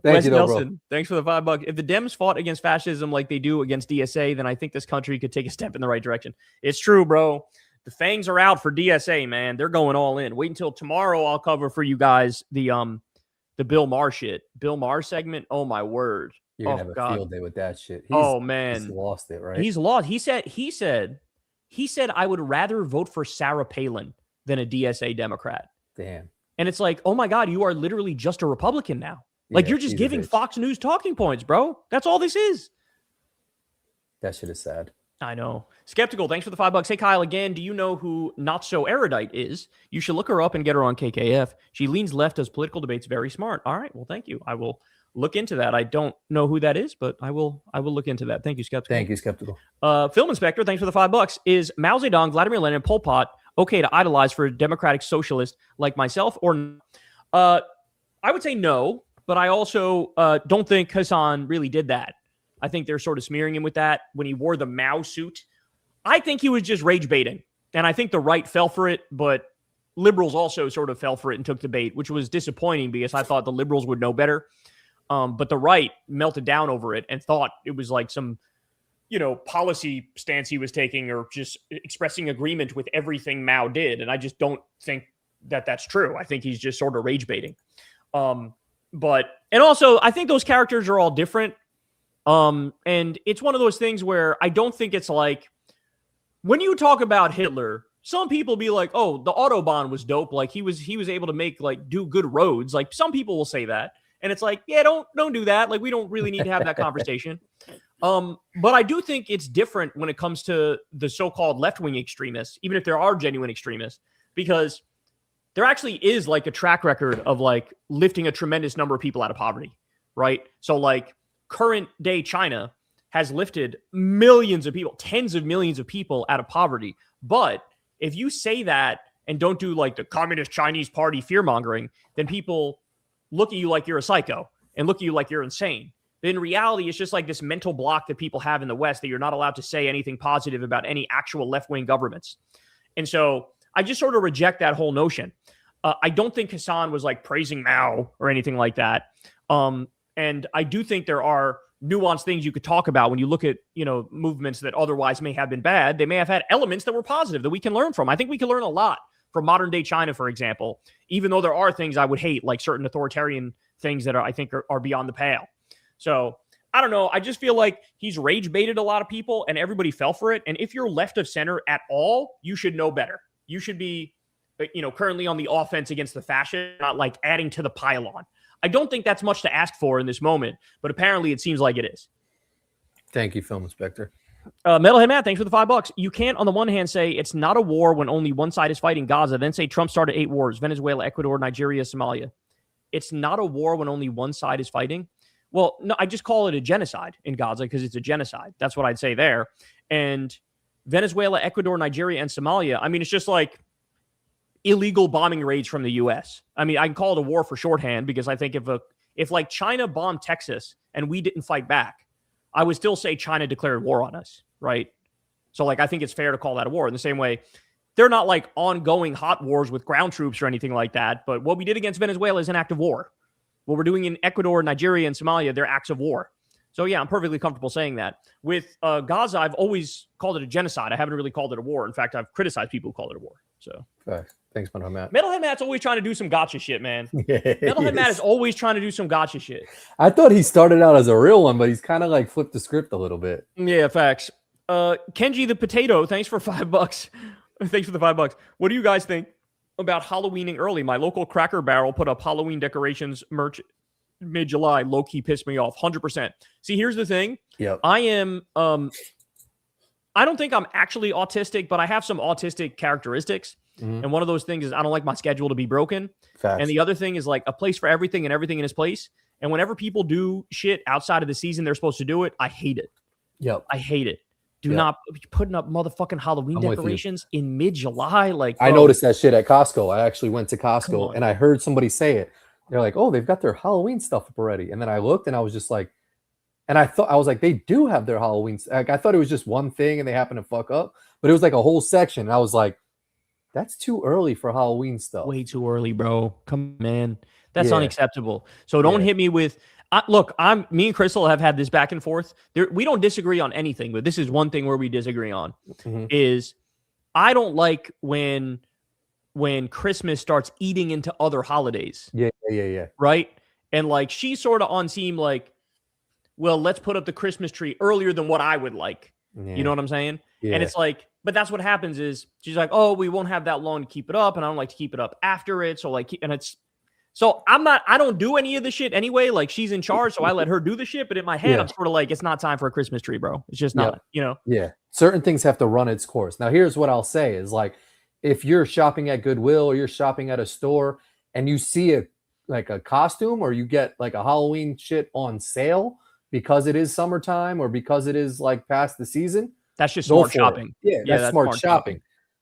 Wes you, Nelson, bro. Thanks for the $5. If the Dems fought against fascism like they do against DSA, then I think this country could take a step in the right direction. It's true, bro. The fangs are out for DSA, man. They're going all in. Wait until tomorrow. I'll cover for you guys the Bill Maher shit. Bill Maher segment. Oh my word. You're gonna have a field day with that shit. Man, he's lost it, right? He's lost. He said I would rather vote for Sarah Palin than a DSA Democrat. Damn. And it's like, oh my God, you are literally just a Republican now. Like, you're just giving Fox News talking points, bro. That's all this is. That shit is sad. I know. Skeptical, thanks for the $5. Hey, Kyle, again, do you know who Not So Erudite is? You should look her up and get her on KKF. She leans left, does political debates, very smart. All right, well, thank you. I will look into that. I don't know who that is, but I will look into that. Thank you, Skeptical. Thank you, Skeptical. Film Inspector, thanks for the $5. Is Mao Zedong, Vladimir Lenin, Pol Pot okay to idolize for a democratic socialist like myself? Or I would say no, but I also don't think Hassan really did that. I think they're sort of smearing him with that when he wore the Mao suit. I think he was just rage baiting. And I think the right fell for it, but liberals also sort of fell for it and took the bait, which was disappointing because I thought the liberals would know better. But the right melted down over it and thought it was like some, policy stance he was taking or just expressing agreement with everything Mao did. And I just don't think that that's true. I think he's just sort of rage baiting. And also I think those characters are all different. And it's one of those things where I don't think it's like when you talk about Hitler, some people be like, oh, the Autobahn was dope. Like he was able to make do good roads. Like some people will say that. And it's like, yeah, don't do that. Like we don't really need to have that conversation. But I do think it's different when it comes to the so-called left-wing extremists, even if there are genuine extremists, because there actually is like a track record of like lifting a tremendous number of people out of poverty, right? So like current day China has lifted millions of people, tens of millions of people out of poverty. But if you say that and don't do like the Communist Chinese Party fear-mongering, then people look at you like you're a psycho and look at you like you're insane. But in reality, it's just like this mental block that people have in the West that you're not allowed to say anything positive about any actual left-wing governments. And so I just sort of reject that whole notion. I don't think Hassan was like praising Mao or anything like that. And I do think there are nuanced things you could talk about when you look at, movements that otherwise may have been bad. They may have had elements that were positive that we can learn from. I think we can learn a lot from modern day China, for example, even though there are things I would hate, like certain authoritarian things that I think are beyond the pale. So I don't know. I just feel like he's rage baited a lot of people and everybody fell for it. And if you're left of center at all, you should know better. You should be, currently on the offense against the fascists, not like adding to the pylon. I don't think that's much to ask for in this moment, but apparently it seems like it is. Thank you, Film Inspector. Metalhead Matt, thanks for the $5. You can't, on the one hand, say it's not a war when only one side is fighting Gaza, then say Trump started 8 wars, Venezuela, Ecuador, Nigeria, Somalia. It's not a war when only one side is fighting. Well, no, I just call it a genocide in Gaza because it's a genocide. That's what I'd say there. And Venezuela, Ecuador, Nigeria, and Somalia, I mean, it's just like illegal bombing raids from the U.S. I mean, I can call it a war for shorthand because I think if like China bombed Texas and we didn't fight back, I would still say China declared war on us, right? So like, I think it's fair to call that a war in the same way. They're not like ongoing hot wars with ground troops or anything like that. But what we did against Venezuela is an act of war. What we're doing in Ecuador, Nigeria, and Somalia, they're acts of war. So yeah, I'm perfectly comfortable saying that. With Gaza, I've always called it a genocide. I haven't really called it a war. In fact, I've criticized people who call it a war. So thanks, Matt. Metalhead Matt's always trying to do some gotcha shit, man. Metalhead Matt is always trying to do some gotcha shit. I thought he started out as a real one, but he's kind of like flipped the script a little bit. Yeah, facts. Kenji the Potato, thanks for $5. Thanks for the $5. What do you guys think about Halloweening early? My local Cracker Barrel put up Halloween decorations merch mid-July. Low-key pissed me off. 100%. See, here's the thing. Yep. I am, I don't think I'm actually autistic, but I have some autistic characteristics. Mm-hmm. And one of those things is I don't like my schedule to be broken. Facts. And the other thing is like a place for everything and everything in its place. And whenever people do shit outside of the season they're supposed to do it, I hate it. Yep. I hate it. Do not be putting up motherfucking Halloween decorations in mid-July. Like, I noticed that shit at Costco. I actually went to Costco and I heard somebody say it. They're like, oh, they've got their Halloween stuff up already. And then I looked and I was just like, and I was like, they do have their Halloween. Like, I thought it was just one thing and they happened to fuck up, but it was like a whole section. And I was like, that's too early for Halloween stuff. Way too early, bro. Come on, man. That's unacceptable. So don't hit me with, look, me and Crystal have had this back and forth. We don't disagree on anything, but this is one thing where we disagree on is I don't like when Christmas starts eating into other holidays. Yeah. Right? And like, she's sort of on team like, well, let's put up the Christmas tree earlier than what I would like. Yeah. You know what I'm saying? Yeah. And it's like, but that's what happens is she's like, oh, we won't have that long to keep it up. And I don't like to keep it up after it. So like, and it's, so I don't do any of the shit anyway. Like she's in charge. So I let her do the shit. But in my head, I'm sort of like, it's not time for a Christmas tree, bro. It's just not, you know? Yeah. Certain things have to run its course. Now, here's what I'll say is like, if you're shopping at Goodwill or you're shopping at a store and you see a costume or you get like a Halloween shit on sale because it is summertime or because it is like past the season, that's just smart shopping. Yeah, that's smart shopping.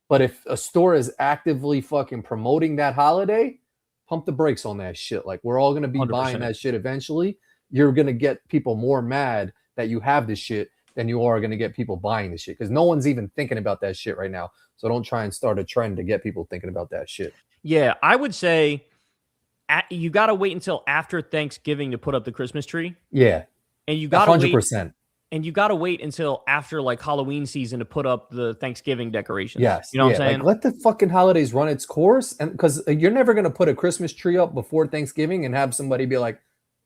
But if a store is actively fucking promoting that holiday, pump the brakes on that shit. Like, we're all going to be 100%. Buying that shit eventually. You're going to get people more mad that you have this shit than you are going to get people buying the shit because no one's even thinking about that shit right now. So don't try and start a trend to get people thinking about that shit. Yeah, I would say you got to wait until after Thanksgiving to put up the Christmas tree. Yeah. And you got to 100%. And you got to wait until after like Halloween season to put up the Thanksgiving decorations. Yes. You know what I'm saying? Like, let the fucking holidays run its course. And because you're never going to put a Christmas tree up before Thanksgiving and have somebody be like,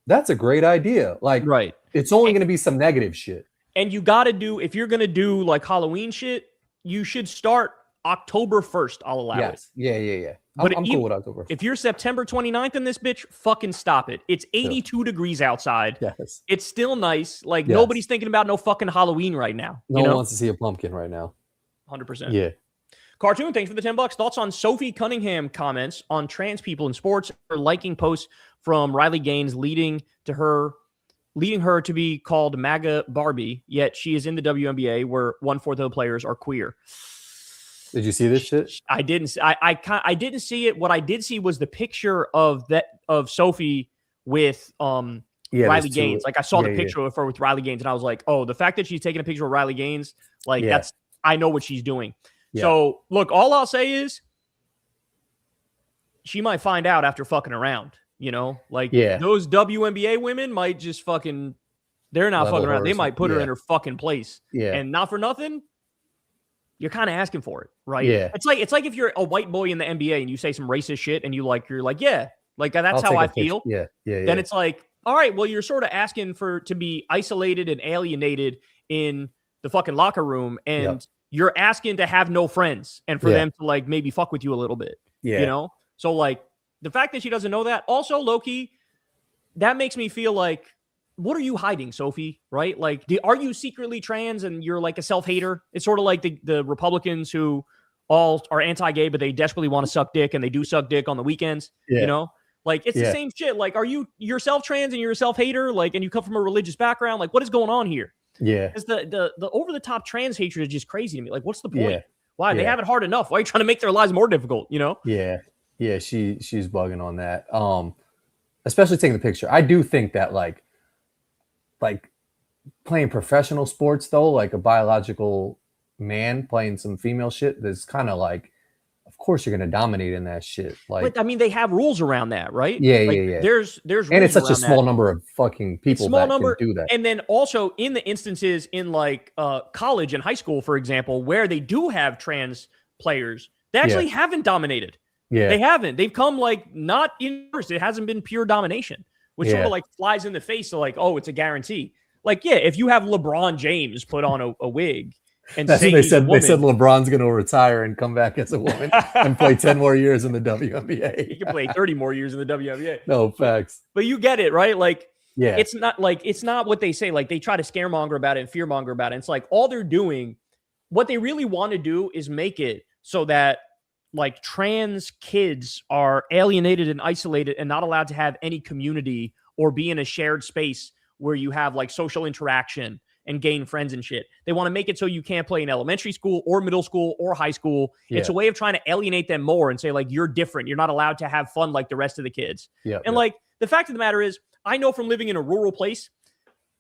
that's a great idea. Like, right. It's only going to be some negative shit. And you got to do, if you're going to do like Halloween shit, you should start October 1st. I'll allow it. Yeah. But I'm cool with October 1st. If you're September 29th in this bitch, fucking stop it. It's 82 degrees outside. Yes. It's still nice. Like, nobody's thinking about no fucking Halloween right now. No one wants to see a pumpkin right now. 100%. Yeah. Cartoon, thanks for the $10. Thoughts on Sophie Cunningham comments on trans people in sports or liking posts from Riley Gaines leading her to be called MAGA Barbie, yet she is in the WNBA where 1/4 of the players are queer. Did you see this shit? I didn't. I didn't see it. What I did see was the picture of Sophie with Riley Gaines. Like, I saw the picture of her with Riley Gaines, and I was like, oh, the fact that she's taking a picture of Riley Gaines, like that's, I know what she's doing. Yeah. So look, all I'll say is she might find out after fucking around. You know, like those WNBA women might just fucking, they're not fucking around. They might put her in her fucking place. Yeah. And not for nothing, you're kind of asking for it, right? Yeah. It's like if you're a white boy in the NBA and you say some racist shit and you're like, that's how I feel. Yeah. Then it's like, all right, well, you're sort of asking to be isolated and alienated in the fucking locker room, and you're asking to have no friends and for them to like maybe fuck with you a little bit. Yeah. You know? So like, the fact that she doesn't know that, also low-key, that makes me feel like, what are you hiding, Sophie? Right? Like, are you secretly trans and you're like a self-hater? It's sort of like the Republicans who all are anti-gay, but they desperately want to suck dick and they do suck dick on the weekends. Yeah. You know? Like, it's the same shit. Like, are you yourself trans and you're a self-hater? Like, and you come from a religious background? Like, what is going on here? Yeah. Because the over-the-top trans hatred is just crazy to me. Like, what's the point? Yeah. Why? They have it hard enough. Why are you trying to make their lives more difficult, you know? Yeah. Yeah, she's bugging on that. Especially taking the picture. I do think that like playing professional sports though, like a biological man playing some female shit, that's kind of like, of course you're gonna dominate in that shit. Like, but I mean, they have rules around that, right? Yeah, like, yeah. There's and it's such a small number of fucking people that can do that. And then also in the instances in like college and high school, for example, where they do have trans players, they actually haven't dominated. Yeah, they haven't. They've come like not inverse. It hasn't been pure domination, which sort of like flies in the face of like, oh, it's a guarantee. Like, yeah, if you have LeBron James put on a wig and that's say what they said. They said LeBron's going to retire and come back as a woman and play 10 more years in the WNBA. He can play 30 more years in the WNBA. No, facts. But you get it, right? Like, yeah, it's not what they say. Like, they try to scaremonger about it and fearmonger about it. It's like all they're doing, what they really want to do is make it so that like trans kids are alienated and isolated and not allowed to have any community or be in a shared space where you have like social interaction and gain friends and shit. They want to make it so you can't play in elementary school or middle school or high school. Yeah. It's a way of trying to alienate them more and say like, you're different. You're not allowed to have fun like the rest of the kids. Like, the fact of the matter is, I know from living in a rural place,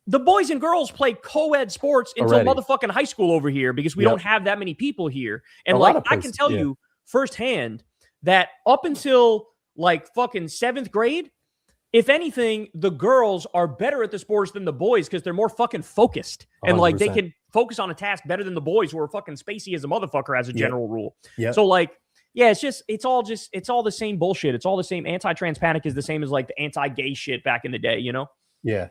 the boys and girls play co-ed sports until motherfucking high school over here because we don't have that many people here. And like, I can tell you firsthand that up until like fucking 7th grade, if anything, the girls are better at the sports than the boys because they're more fucking focused. And 100%. Like, they can focus on a task better than the boys who are fucking spacey as a motherfucker as a general rule. So like, yeah, it's all the same bullshit. It's all the same. Anti-trans panic is the same as like the anti-gay shit back in the day, you know? Yeah.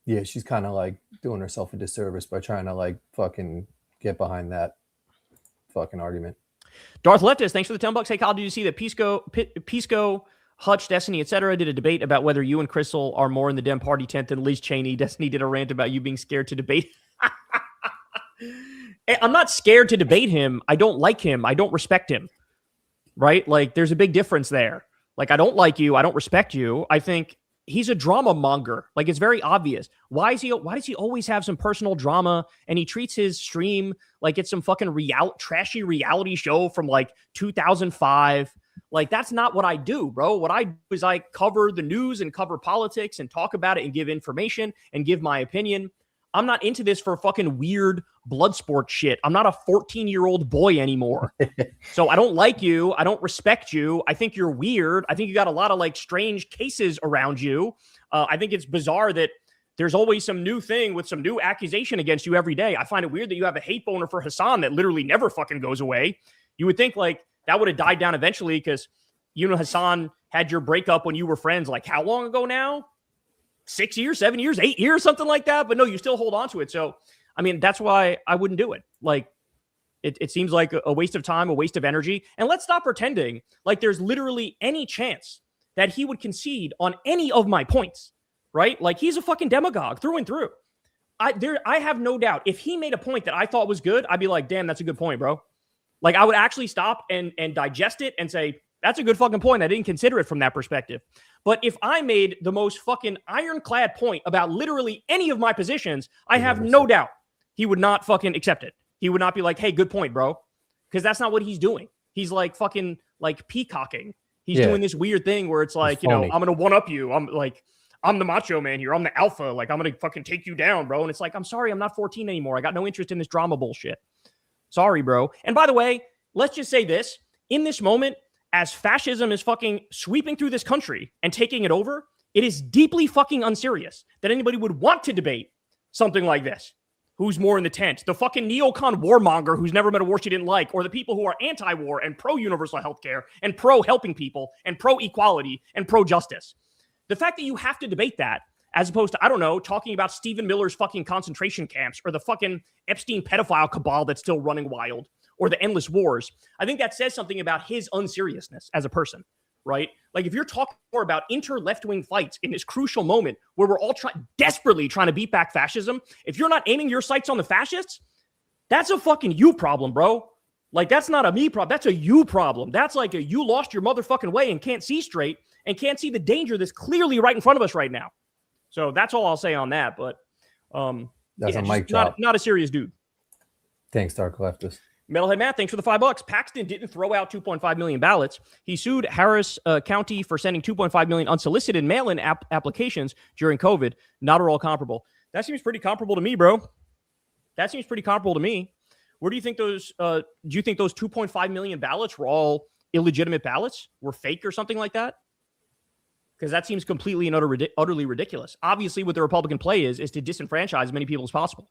Yeah, she's kind of like doing herself a disservice by trying to like fucking get behind that fucking argument. Darth Leftist, thanks for the $10. Hey, Kyle, did you see that Pisco, Hutch, Destiny, etc. did a debate about whether you and Crystal are more in the Dem Party tent than Liz Cheney? Destiny did a rant about you being scared to debate. I'm not scared to debate him. I don't like him. I don't respect him. Right? Like, there's a big difference there. Like, I don't like you. I don't respect you. I think he's a drama monger. Like, it's very obvious. Why does he always have some personal drama? And he treats his stream like it's some fucking trashy reality show from like 2005. Like, that's not what I do, bro. What I do is I cover the news and cover politics and talk about it and give information and give my opinion. I'm not into this for fucking weird blood sport shit. I'm not a 14-year-old boy anymore. So I don't like you. I don't respect you. I think you're weird. I think you got a lot of like strange cases around you. I think it's bizarre that there's always some new thing with some new accusation against you every day. I find it weird that you have a hate boner for Hassan that literally never fucking goes away. You would think like that would have died down eventually because, you know, Hassan had your breakup when you were friends like how long ago now? 6 years, 7 years, 8 years, something like that. But no, you still hold on to it. So, I mean, that's why I wouldn't do it. Like, it seems like a waste of time, a waste of energy. And let's stop pretending like there's literally any chance that he would concede on any of my points, right? Like, he's a fucking demagogue through and through. I have no doubt if he made a point that I thought was good, I'd be like, damn, that's a good point, bro. Like, I would actually stop and digest it and say, that's a good fucking point. I didn't consider it from that perspective. But if I made the most fucking ironclad point about literally any of my positions, I have no doubt he would not fucking accept it. He would not be like, hey, good point, bro. Because that's not what he's doing. He's like fucking like peacocking. He's doing this weird thing where it's like, you know, I'm going to one up you. I'm the macho man here. I'm the alpha. Like, I'm going to fucking take you down, bro. And it's like, I'm sorry, I'm not 14 anymore. I got no interest in this drama bullshit. Sorry, bro. And by the way, let's just say this. In this moment, as fascism is fucking sweeping through this country and taking it over, it is deeply fucking unserious that anybody would want to debate something like this. Who's more in the tent? The fucking neocon warmonger who's never met a war she didn't like, or the people who are anti-war and pro-universal healthcare and pro-helping people and pro-equality and pro-justice. The fact that you have to debate that as opposed to, I don't know, talking about Stephen Miller's fucking concentration camps or the fucking Epstein pedophile cabal that's still running wild, or the endless wars, I think that says something about his unseriousness as a person, right? Like, if you're talking more about inter-left-wing fights in this crucial moment where we're all desperately trying to beat back fascism, if you're not aiming your sights on the fascists, that's a fucking you problem, bro. Like, that's not a me problem. That's a you problem. That's like you lost your motherfucking way and can't see straight and can't see the danger that's clearly right in front of us right now. So that's all I'll say on that. But that's a mic drop. Not a serious dude. Thanks, Dark Leftist. Metalhead Matt, thanks for the $5. Paxton didn't throw out 2.5 million ballots. He sued Harris County for sending 2.5 million unsolicited mail-in applications during COVID. Not at all comparable. That seems pretty comparable to me, bro. That seems pretty comparable to me. Where do you think those? Do you think those 2.5 million ballots were all illegitimate ballots? Were fake or something like that? Because that seems completely and utterly ridiculous. Obviously, what the Republican play is to disenfranchise as many people as possible.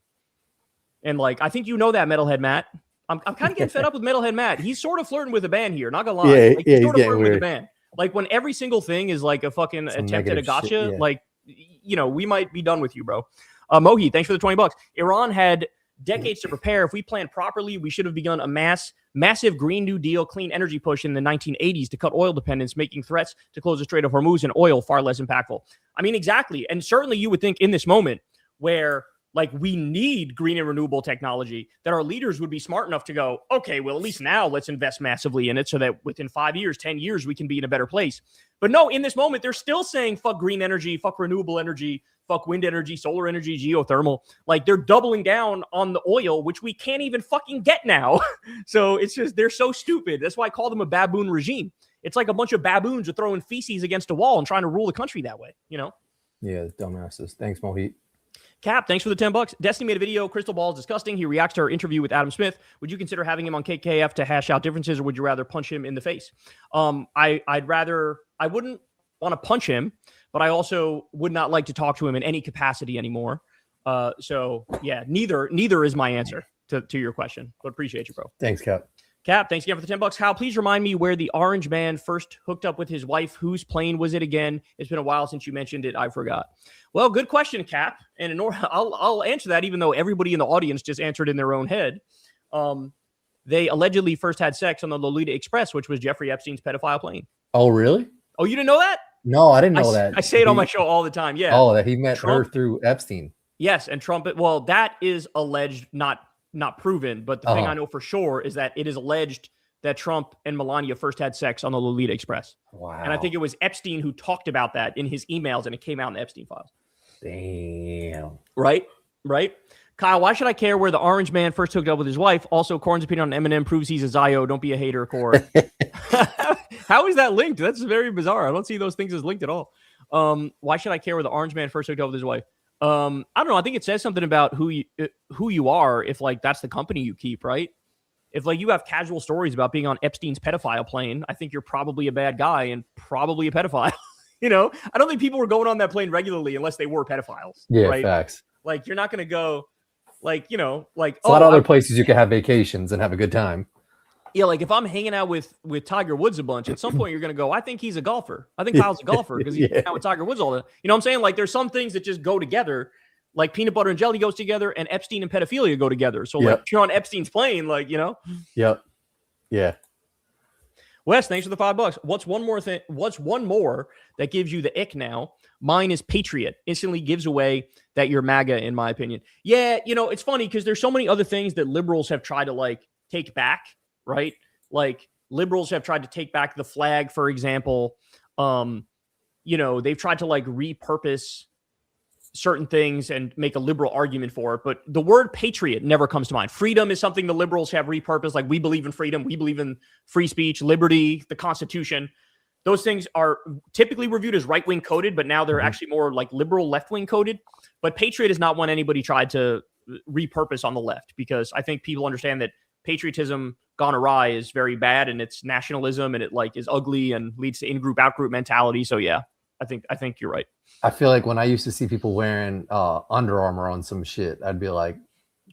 And like, I think you know that, Metalhead Matt. I'm kind of getting fed up with Metalhead Matt. He's sort of flirting with a ban here. Not gonna lie. Yeah, like, he's sort of flirting weird. with a ban. Like when every single thing is like a fucking attempt at a gotcha. Shit, yeah. Like, you know, we might be done with you, bro. Mohi, thanks for the $20. Iran had decades to prepare. If we planned properly, we should have begun a massive Green New Deal clean energy push in the 1980s to cut oil dependence, making threats to close the Strait of Hormuz and oil far less impactful. I mean, exactly. And certainly you would think in this moment where like we need green and renewable technology, that our leaders would be smart enough to go, okay, well, at least now let's invest massively in it so that within 5 years, 10 years, we can be in a better place. But no, in this moment, they're still saying fuck green energy, fuck renewable energy, fuck wind energy, solar energy, geothermal. Like they're doubling down on the oil, which we can't even fucking get now. So it's just, they're so stupid. That's why I call them a baboon regime. It's like a bunch of baboons are throwing feces against a wall and trying to rule the country that way, you know? Yeah, dumbasses. Thanks, Mohit. Cap, thanks for the $10. Destiny made a video. Crystal Ball is disgusting. He reacts to our interview with Adam Smith. Would you consider having him on KKF to hash out differences, or would you rather punch him in the face? I wouldn't want to punch him, but I also would not like to talk to him in any capacity anymore. So yeah, neither is my answer to your question, but appreciate you, bro. Thanks, Cap. Cap, thanks again for the $10. Hal, please remind me where the orange man first hooked up with his wife. Whose plane was it again? It's been a while since you mentioned it. I forgot. Well, good question, Cap. And I'll answer that, even though everybody in the audience just answered in their own head. They allegedly first had sex on the Lolita Express, which was Jeffrey Epstein's pedophile plane. Oh, really? Oh, you didn't know that? No, I didn't know that. I say it on my show all the time. Yeah. Oh, that he met her through Epstein. Yes, and Trump. Well, that is alleged, not proven. But the thing I know for sure is that it is alleged that Trump and Melania first had sex on the Lolita Express. Wow. And I think it was Epstein who talked about that in his emails, and it came out in the Epstein files. Damn. Right? Kyle, why should I care where the orange man first hooked up with his wife? Also, Corin's opinion on Eminem proves he's a Zio. Don't be a hater, Corin. How is that linked? That's very bizarre. I don't see those things as linked at all. Why should I care where the orange man first hooked up with his wife? I don't know. I think it says something about who you are if like that's the company you keep, right? If like you have casual stories about being on Epstein's pedophile plane, I think you're probably a bad guy and probably a pedophile. You know, I don't think people were going on that plane regularly unless they were pedophiles. Yeah, right? Facts. Like you're not going to go like, you know, like a lot of other places you can have vacations and have a good time. Yeah, like if I'm hanging out with Tiger Woods a bunch, at some point you're going to go, I think he's a golfer. I think Kyle's a golfer because he's out with Tiger Woods all the time. You know what I'm saying? Like there's some things that just go together. Like peanut butter and jelly goes together, and Epstein and pedophilia go together. So like if you're on Epstein's plane, like, you know. Yep. Yeah. Wes, thanks for the $5. What's one more that gives you the ick now? Mine is Patriot. Instantly gives away that you're MAGA, in my opinion. Yeah, you know, it's funny because there's so many other things that liberals have tried to like take back, right? Like liberals have tried to take back the flag, for example. You know, they've tried to like repurpose certain things and make a liberal argument for it, but the word patriot never comes to mind. Freedom is something the liberals have repurposed. Like we believe in freedom, we believe in free speech, liberty, the Constitution. Those things are typically reviewed as right-wing coded, but now they're actually more like liberal left-wing coded. But patriot is not one anybody tried to repurpose on the left, because I think people understand that patriotism gone awry is very bad, and it's nationalism, and it like is ugly and leads to in-group, out-group mentality. So yeah, I think you're right. I feel like when I used to see people wearing Under Armour on some shit, I'd be like,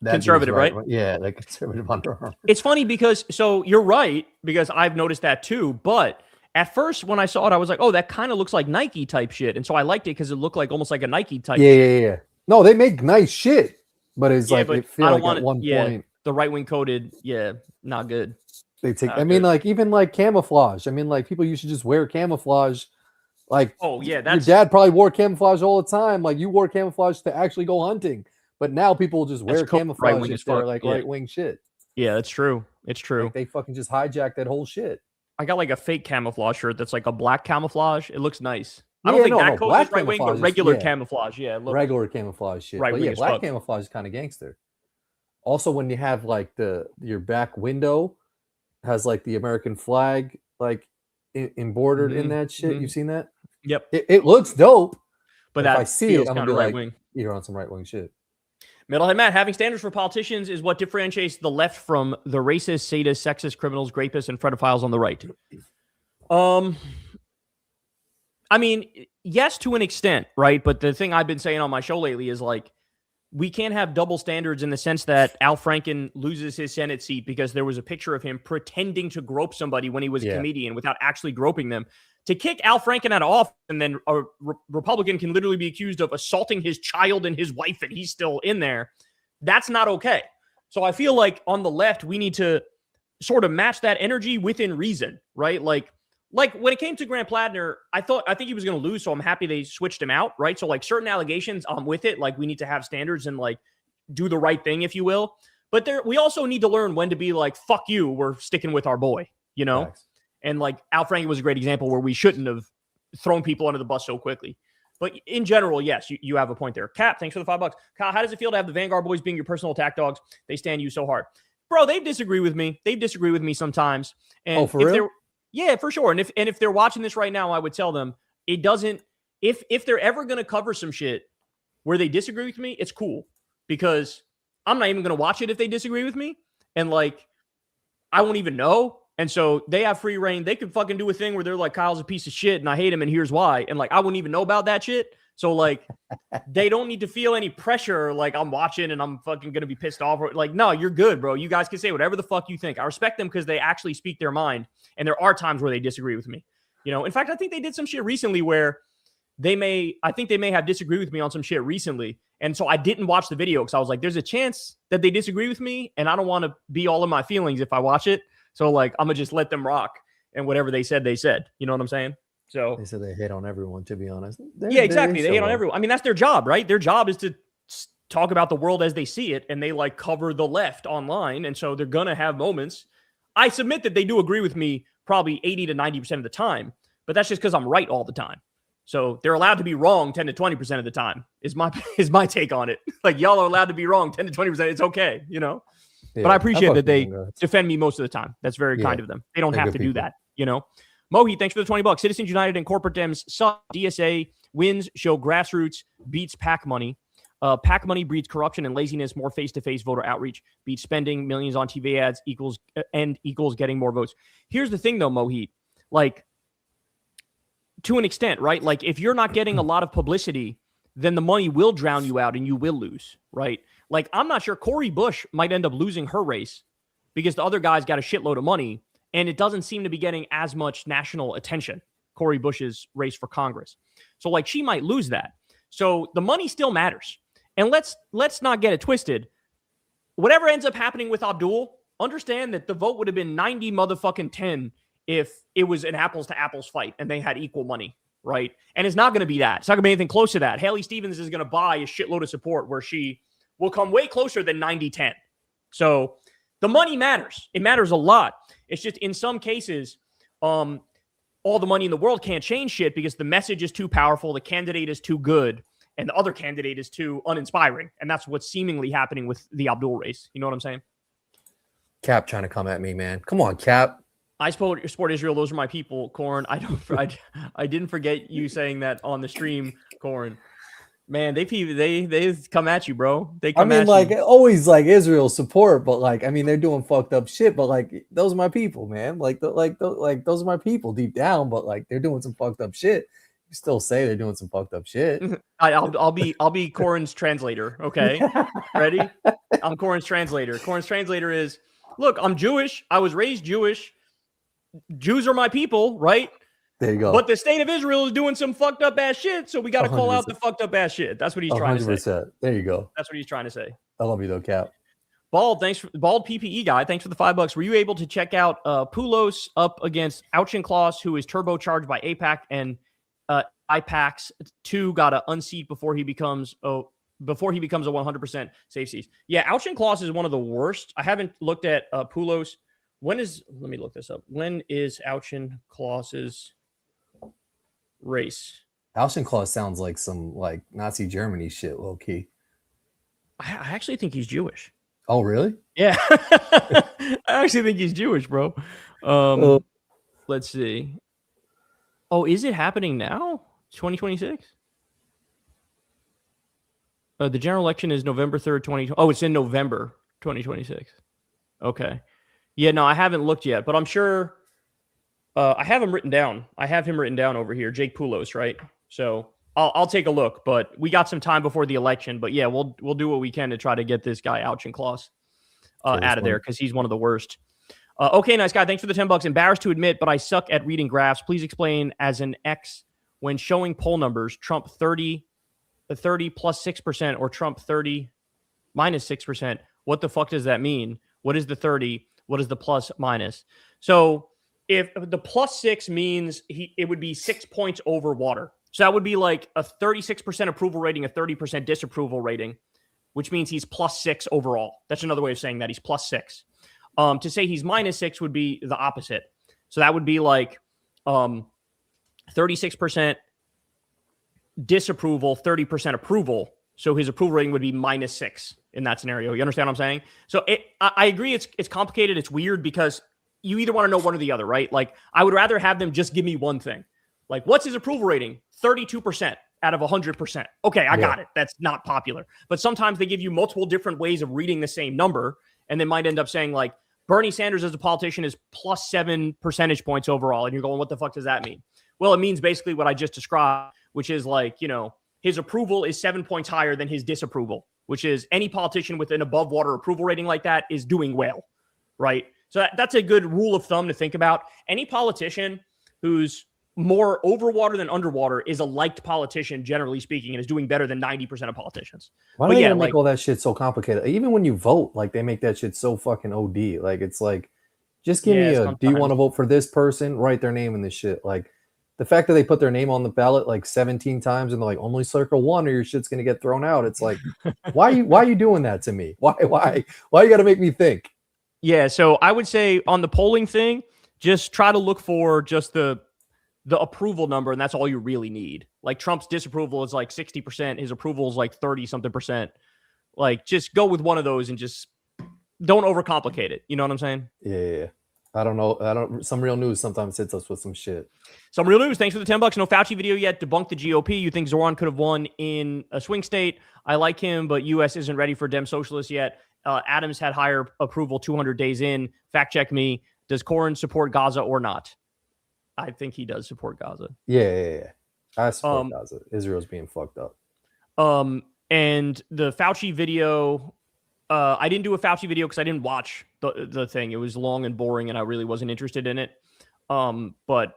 that conservative, right? Yeah, like conservative Under Armour. It's funny because, so you're right, because I've noticed that too. But at first, when I saw it, I was like, oh, that kind of looks like Nike type shit. And so I liked it because it looked like almost like a Nike type shit. Yeah. No, they make nice shit, but it's like, but it feel like at one point. The right-wing coded, not good. They take, I mean, like, even like camouflage. I mean, like, people used to just wear camouflage. Like, oh yeah, your dad probably wore camouflage all the time. Like, you wore camouflage to actually go hunting, but now people just wear camouflage if they're like right-wing shit. Yeah, that's true. It's true. Like, they fucking just hijacked that whole shit. I got like a fake camouflage shirt that's like a black camouflage. It looks nice. I Yeah, don't think no, that no, code black is right wing, but camouflage is- regular yeah. camouflage. Yeah, look, Regular camouflage shit. right But wing yeah, as black fuck. camouflage is kind of gangster. Also, when you have like your back window has like the American flag like embroidered in that shit. You've seen that? Yep. It looks dope. But if that I see feels it, I'm gonna kinda be right like, wing. you're on some right wing shit. Middlehead Matt, having standards for politicians is what differentiates the left from the racist, sadist, sexist, criminals, rapists, and pedophiles on the right. I mean, yes, to an extent, right? But the thing I've been saying on my show lately is like, we can't have double standards in the sense that Al Franken loses his Senate seat because there was a picture of him pretending to grope somebody when he was a comedian without actually groping them. To kick Al Franken out of office and then a Republican can literally be accused of assaulting his child and his wife and he's still in there, that's not okay. So I feel like on the left, we need to sort of match that energy within reason, right? Like when it came to Grant Plattner, I think he was going to lose, so I'm happy they switched him out, right? So like certain allegations, I'm with it. Like we need to have standards and like do the right thing, if you will. But we also need to learn when to be like, fuck you, we're sticking with our boy, you know? Thanks. And like Al Franken was a great example where we shouldn't have thrown people under the bus so quickly. But in general, yes, you have a point there. Cap, thanks for the $5. Kyle, how does it feel to have the Vanguard boys being your personal attack dogs? They stand you so hard. Bro, they disagree with me. They disagree with me sometimes. And for real? Yeah, for sure. And if they're watching this right now, I would tell them it doesn't. If they're ever going to cover some shit where they disagree with me, it's cool because I'm not even going to watch it if they disagree with me, and like I won't even know. And so they have free reign. They could fucking do a thing where they're like, Kyle's a piece of shit and I hate him and here's why. And like I wouldn't even know about that shit. So like they don't need to feel any pressure. Like I'm watching and I'm fucking going to be pissed off. Like, no, you're good, bro. You guys can say whatever the fuck you think. I respect them because they actually speak their mind. And there are times where they disagree with me. You know, in fact, I think they did some shit recently where I think they may have disagreed with me on some shit recently. And so I didn't watch the video because I was like, there's a chance that they disagree with me. And I don't want to be all in my feelings if I watch it. So like, I'm going to just let them rock. And whatever they said, they said. You know what I'm saying? So they said they hate on everyone, to be honest. Yeah, exactly. They hate on everyone. I mean, that's their job, right? Their job is to talk about the world as they see it. And they like cover the left online. And so they're going to have moments. I submit that they do agree with me probably 80 to 90% of the time. But that's just because I'm right all the time. So they're allowed to be wrong 10 to 20% of the time is my take on it. Like y'all are allowed to be wrong 10 to 20%. It's okay, you know? Yeah, but I appreciate that they defend me most of the time. That's very kind of them. They don't have to do that, you know? Mohi, thanks for the $20. Citizens United and corporate Dems suck. DSA wins show grassroots beats PAC money. PAC money breeds corruption and laziness. More face-to-face voter outreach beats spending millions on TV ads equals getting more votes. Here's the thing, though, Mohi. Like, to an extent, right? Like, if you're not getting a lot of publicity, then the money will drown you out and you will lose, right? Like, I'm not sure. Cori Bush might end up losing her race because the other guy's got a shitload of money, and it doesn't seem to be getting as much national attention, Cori Bush's race for Congress. So, like, she might lose that. So the money still matters. And let's not get it twisted. Whatever ends up happening with Abdul, understand that the vote would have been 90 motherfucking 10 if it was an apples to apples fight and they had equal money, right? And it's not going to be that. It's not going to be anything close to that. Haley Stevens is going to buy a shitload of support where she will come way closer than 90-10. So the money matters. It matters a lot. It's just in some cases, all the money in the world can't change shit because the message is too powerful, the candidate is too good, and the other candidate is too uninspiring. And that's what's seemingly happening with the Abdul race. You know what I'm saying? Cap trying to come at me, man. Come on, Cap. I support Israel. Those are my people, Corin. I didn't forget you saying that on the stream, Corin. Man, they come at you, bro. They come at like you. Always like Israel support, but like I mean they're doing fucked up shit. But like those are my people, man. Like those are my people deep down. But like they're doing some fucked up shit. You still say they're doing some fucked up shit. I'll be Corin's translator. Okay, ready? I'm Corin's translator. Corin's translator is, look, I'm Jewish. I was raised Jewish. Jews are my people, right? There you go. But the state of Israel is doing some fucked up ass shit, so we got to call out the fucked up ass shit. That's what he's trying to say. There you go. That's what he's trying to say. I love you though, Cap. Bald PPE guy. Thanks for the $5. Were you able to check out Poulos up against Auchincloss, who is turbocharged by APAC, and IPAC's 2 got to unseat before he becomes a 100% safe seas? Yeah, Auchincloss is one of the worst. I haven't looked at Poulos. let me look this up. When is Auchincloss's race? Auchincloss sounds like some like Nazi Germany shit, low key. I actually think he's Jewish. Oh, really? Yeah. I actually think he's Jewish, bro. Let's see. Oh, is it happening now? 2026? The general election is November 3rd, 2020. Oh, it's in November 2026. Okay. Yeah, no, I haven't looked yet, but I'm sure I have him written down. I have him written down over here, Jake Poulos, right? So I'll take a look, but we got some time before the election. But yeah, we'll do what we can to try to get this guy Auchincloss out of there because he's one of the worst. Okay, nice guy. Thanks for the $10. Embarrassed to admit, but I suck at reading graphs. Please explain as an X when showing poll numbers, Trump 30 plus 6% or Trump 30 minus 6%. What the fuck does that mean? What is the 30? What is the plus minus? So if the plus 6 means it would be 6 points over water. So that would be like a 36% approval rating, a 30% disapproval rating, which means he's plus 6 overall. That's another way of saying that he's plus 6. To say he's minus 6 would be the opposite. So that would be like 36% disapproval, 30% approval. So his approval rating would be minus 6 in that scenario. You understand what I'm saying? So I agree it's complicated. It's weird because you either want to know one or the other, right? Like I would rather have them just give me one thing. Like what's his approval rating? 32% out of 100%. Okay, I got it. That's not popular. But sometimes they give you multiple different ways of reading the same number. And they might end up saying like Bernie Sanders as a politician is plus 7 percentage points overall. And you're going, what the fuck does that mean? Well, it means basically what I just described, which is like, his approval is 7 points higher than his disapproval, which is any politician with an above water approval rating like that is doing well, right? So that's a good rule of thumb to think about. Any politician who's more over water than underwater is a liked politician, generally speaking, and is doing better than 90% of politicians. Why do they make all that shit so complicated? Even when you vote, like they make that shit so fucking OD. Like it's like, just give me do you want to vote for this person? Write their name in this shit. Like the fact that they put their name on the ballot like 17 times and they're like, only circle one or your shit's gonna get thrown out. It's like, why are you doing that to me? Why you got to make me think? Yeah, so I would say on the polling thing, just try to look for just the approval number, and that's all you really need. Like Trump's disapproval is like 60%, his approval is like 30 something percent. Like just go with one of those and just don't overcomplicate it. You know what I'm saying? Yeah. I don't know. Some real news sometimes hits us with some shit. Some real news. Thanks for the $10. No Fauci video yet. Debunked the GOP. You think Zoran could have won in a swing state? I like him, but U.S. isn't ready for Dem socialists yet. Adams had higher approval 200 days in. Fact check me. Does Corin support Gaza or not? I think he does support Gaza. Yeah. I support Gaza. Israel's being fucked up. And the Fauci video, I didn't do a Fauci video because I didn't watch the thing. It was long and boring, and I really wasn't interested in it. But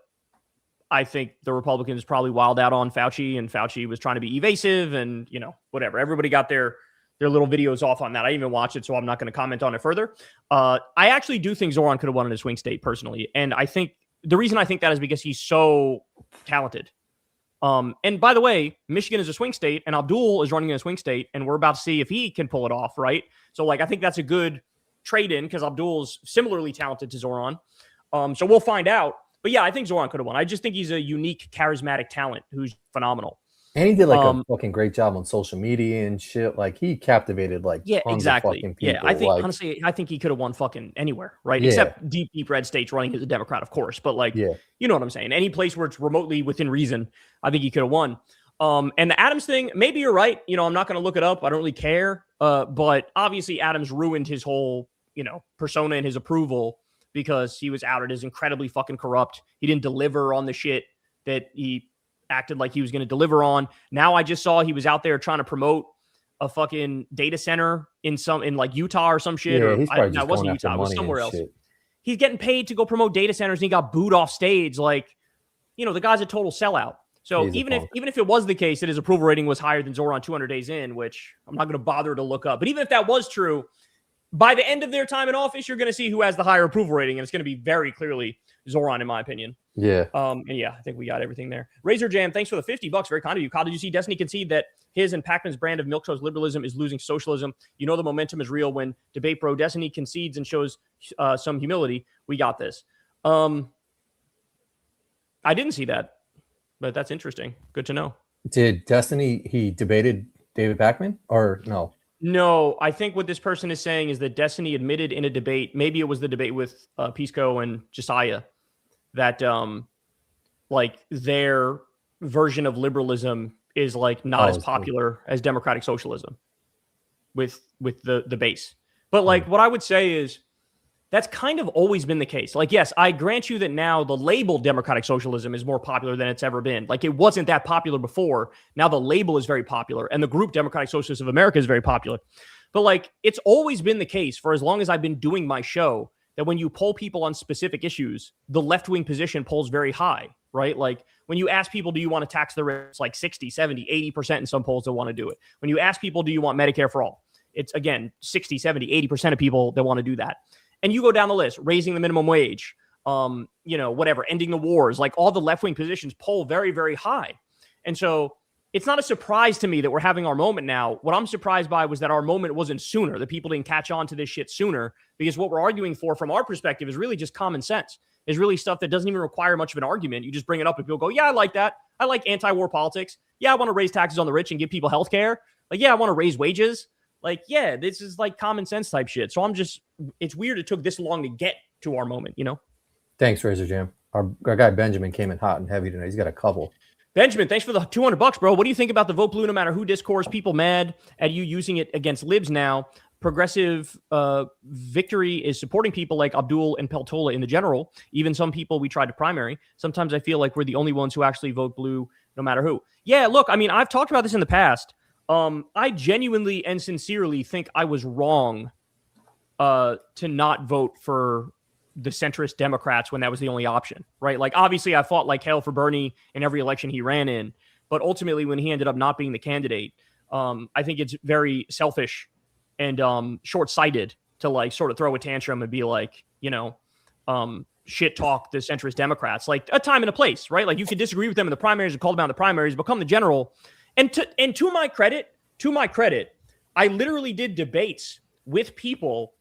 I think the Republicans probably wild out on Fauci, and Fauci was trying to be evasive, and whatever. Everybody got their little videos off on that. I didn't even watch it, so I'm not going to comment on it further. I actually do think Zoran could have won in a swing state personally, and I think the reason I think that is because he's so talented. And by the way, Michigan is a swing state and Abdul is running in a swing state, and we're about to see if he can pull it off, right? So like I think that's a good trade-in because Abdul's similarly talented to Zoran. So we'll find out. But yeah, I think Zoran could have won. I just think he's a unique, charismatic talent who's phenomenal. And he did like a fucking great job on social media and shit. Like he captivated like tons of fucking people. Yeah, I think honestly, I think he could have won fucking anywhere, right? Yeah. Except deep red states running as a Democrat, of course. But like, you know what I'm saying? Any place where it's remotely within reason, I think he could have won. And the Adams thing, maybe you're right. I'm not going to look it up. I don't really care. But obviously Adams ruined his whole, persona and his approval because he was outed as incredibly fucking corrupt. He didn't deliver on the shit that he acted like he was going to deliver on. Now I just saw he was out there trying to promote a fucking data center in like Utah or some shit. Yeah, he's probably it wasn't Utah. It was somewhere else. Shit. He's getting paid to go promote data centers and he got booed off stage. Like, the guy's a total sellout. So even if it was the case that his approval rating was higher than Zoran 200 days in, which I'm not going to bother to look up, but even if that was true, by the end of their time in office, you're going to see who has the higher approval rating, and it's going to be very clearly Zoran, in my opinion. Yeah. And yeah, I think we got everything there. Razor Jam, thanks for the $50. Very kind of you. Kyle, did you see Destiny concede that his and Pacman's brand of milk shows liberalism is losing socialism? You know the momentum is real when debate bro Destiny concedes and shows some humility. We got this. I didn't see that, but that's interesting. Good to know. Did Destiny, he debated David Pacman or no? No, I think what this person is saying is that Destiny admitted in a debate, maybe it was the debate with Pisco and Josiah, that like their version of liberalism is like not as popular as democratic socialism with the base. But like what I would say is that's kind of always been the case. Like, yes, I grant you that now the label democratic socialism is more popular than it's ever been. Like, it wasn't that popular before. Now the label is very popular, and the group Democratic Socialists of America is very popular. But like, it's always been the case for as long as I've been doing my show that when you poll people on specific issues, the left-wing position polls very high, right? Like, when you ask people, do you want to tax the rich? Like 60, 70, 80% in some polls that want to do it. When you ask people, do you want Medicare for all? It's, again, 60, 70, 80% of people that want to do that. And you go down the list, raising the minimum wage, whatever, ending the wars, like all the left-wing positions poll very, very high. And so it's not a surprise to me that we're having our moment now. What I'm surprised by was that our moment wasn't sooner, that people didn't catch on to this shit sooner, because what we're arguing for from our perspective is really just common sense. Is really stuff that doesn't even require much of an argument. You just bring it up and people go, yeah, I like that. I like anti-war politics. Yeah, I want to raise taxes on the rich and give people health care. Like, yeah, I want to raise wages. Like, yeah, this is like common sense type shit. So it's weird it took this long to get to our moment, you know? Thanks, Razor Jam. Our guy Benjamin came in hot and heavy tonight. He's got a couple. Benjamin, thanks for the $200, bro. What do you think about the vote blue no matter who discourse? People mad at you using it against libs now. Progressive victory is supporting people like Abdul and Peltola in the general. Even some people we tried to primary. Sometimes I feel like we're the only ones who actually vote blue no matter who. Yeah, look, I mean, I've talked about this in the past. I genuinely and sincerely think I was wrong to not vote for the centrist Democrats when that was the only option, right? Like, obviously, I fought like hell for Bernie in every election he ran in. But ultimately, when he ended up not being the candidate, I think it's very selfish and short-sighted to like sort of throw a tantrum and be like, shit talk the centrist Democrats. Like, a time and a place, right? Like, you could disagree with them in the primaries and call them out in the primaries, become the general. And to my credit, I literally did debates with people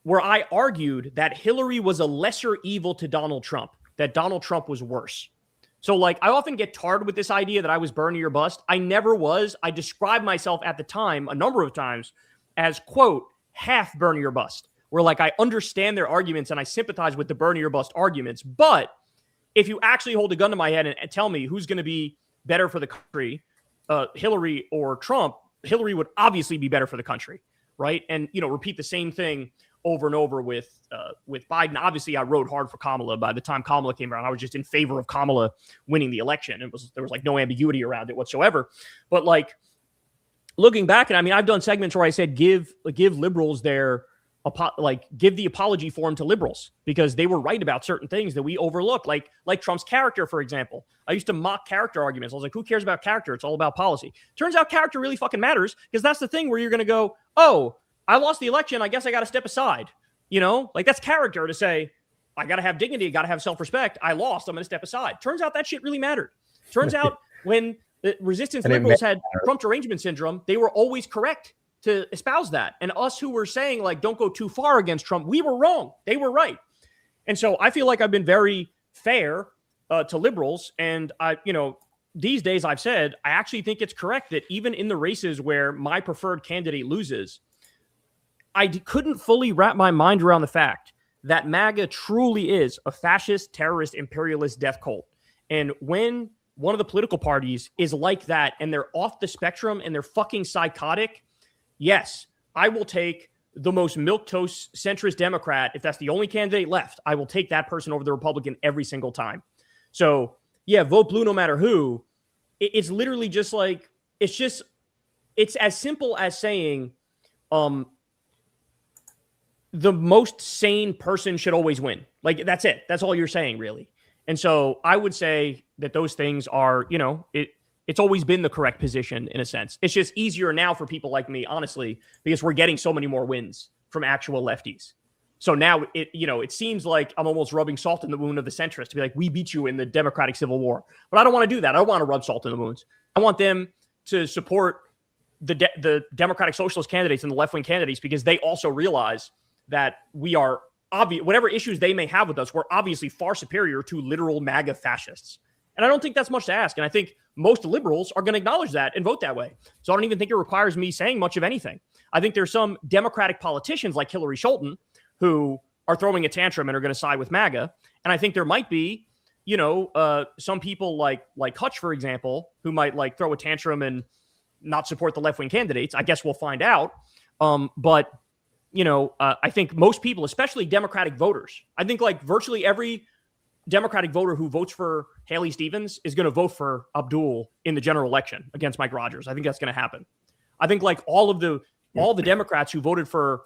where I argued that Hillary was a lesser evil to Donald Trump, that Donald Trump was worse. So, like, I often get tarred with this idea that I was Bernie or bust. I never was. I described myself at the time a number of times as, quote, half Bernie or bust, where, like, I understand their arguments and I sympathize with the Bernie or bust arguments. But if you actually hold a gun to my head and tell me who's going to be better for the country, Hillary or Trump, Hillary would obviously be better for the country, right? And, repeat the same thing over and over with Biden. Obviously, I rode hard for Kamala. By the time Kamala came around, I was just in favor of Kamala winning the election. There was like no ambiguity around it whatsoever. But like looking back, and I mean, I've done segments where I said give liberals their give the apology form to liberals because they were right about certain things that we overlook, like Trump's character, for example. I used to mock character arguments. I was like, who cares about character? It's all about policy. Turns out character really fucking matters because that's the thing where you're going to go, oh, I lost the election. I guess I got to step aside. Like that's character to say, I got to have dignity. I got to have self-respect. I lost. I'm going to step aside. Turns out that shit really mattered. Turns out when the resistance liberals had Trump derangement syndrome, they were always correct to espouse that. And us who were saying, like, don't go too far against Trump, we were wrong. They were right. And so I feel like I've been very fair to liberals. And these days I've said, I actually think it's correct that even in the races where my preferred candidate loses, I couldn't fully wrap my mind around the fact that MAGA truly is a fascist, terrorist, imperialist death cult. And when one of the political parties is like that and they're off the spectrum and they're fucking psychotic, yes, I will take the most milquetoast centrist Democrat. If that's the only candidate left, I will take that person over the Republican every single time. So, yeah, vote blue no matter who. It's literally just like, it's as simple as saying the most sane person should always win. Like, that's it. That's all you're saying, really. And so I would say that those things are, it's always been the correct position in a sense. It's just easier now for people like me, honestly, because we're getting so many more wins from actual lefties. So now it seems like I'm almost rubbing salt in the wound of the centrists to be like, we beat you in the Democratic Civil War. But I don't want to do that. I don't want to rub salt in the wounds. I want them to support the Democratic Socialist candidates and the left-wing candidates because they also realize that we are whatever issues they may have with us, we're obviously far superior to literal MAGA fascists. And I don't think that's much to ask. And I think most liberals are going to acknowledge that and vote that way. So I don't even think it requires me saying much of anything. I think there's some Democratic politicians like Hillary Scholten who are throwing a tantrum and are going to side with MAGA. And I think there might be, some people like Hutch, for example, who might like throw a tantrum and not support the left-wing candidates. I guess we'll find out. But I think most people, especially Democratic voters, I think like virtually every Democratic voter who votes for Haley Stevens is going to vote for Abdul in the general election against Mike Rogers. I think that's going to happen. I think like all the Democrats who voted for,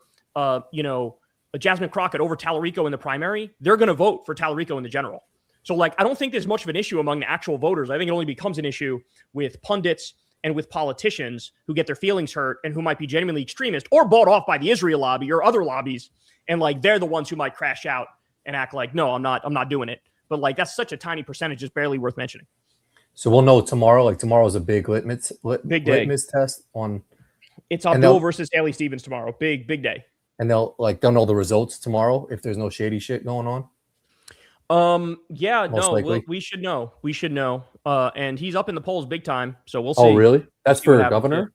Jasmine Crockett over Tallarico in the primary, they're going to vote for Tallarico in the general. So like, I don't think there's much of an issue among the actual voters. I think it only becomes an issue with pundits and with politicians who get their feelings hurt and who might be genuinely extremist or bought off by the Israel lobby or other lobbies. And like, they're the ones who might crash out and act like, no, I'm not doing it. But like, that's such a tiny percentage, it's barely worth mentioning. So we'll know tomorrow. Like tomorrow's a big litmus test on. It's Abdul versus Haley Stevens tomorrow. Big day. And they'll know the results tomorrow if there's no shady shit going on. We should know. And he's up in the polls big time. So we'll see. Oh, really? That's for governor?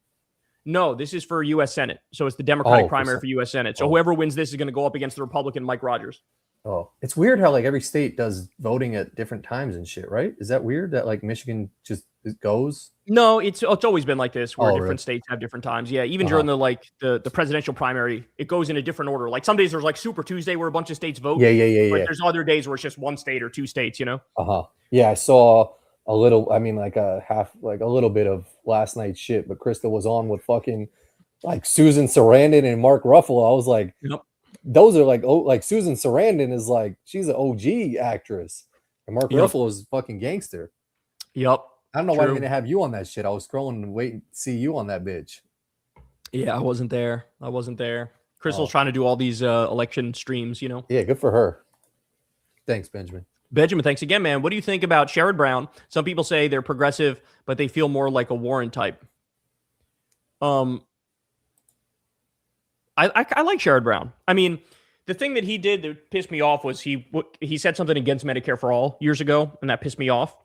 No, this is for U.S. Senate. So it's the Democratic primary for U.S. Senate. So whoever wins this is going to go up against the Republican Mike Rogers. Oh, it's weird how like every state does voting at different times and shit, right? Is that weird that like Michigan just goes? No, it's always been like this where different states have different times. Yeah, even during the presidential primary, it goes in a different order. Like some days there's like Super Tuesday where a bunch of states vote. Yeah. But there's other days where it's just one state or two states, Yeah, I saw a little, a little bit of last night's shit, but Krista was on with fucking like Susan Sarandon and Mark Ruffalo. I was like, yep. Those are like Susan Sarandon is like, she's an OG actress. And Mark Ruffalo is fucking gangster. Yep. I don't know why they didn't have you on that shit. I was scrolling and waiting to see you on that bitch. Yeah, I wasn't there. Crystal's trying to do all these election streams, Yeah, good for her. Thanks, Benjamin. Benjamin, thanks again, man. What do you think about Sherrod Brown? Some people say they're progressive, but they feel more like a Warren type. I like Sherrod Brown. I mean, the thing that he did that pissed me off was he said something against Medicare for All years ago, and that pissed me off.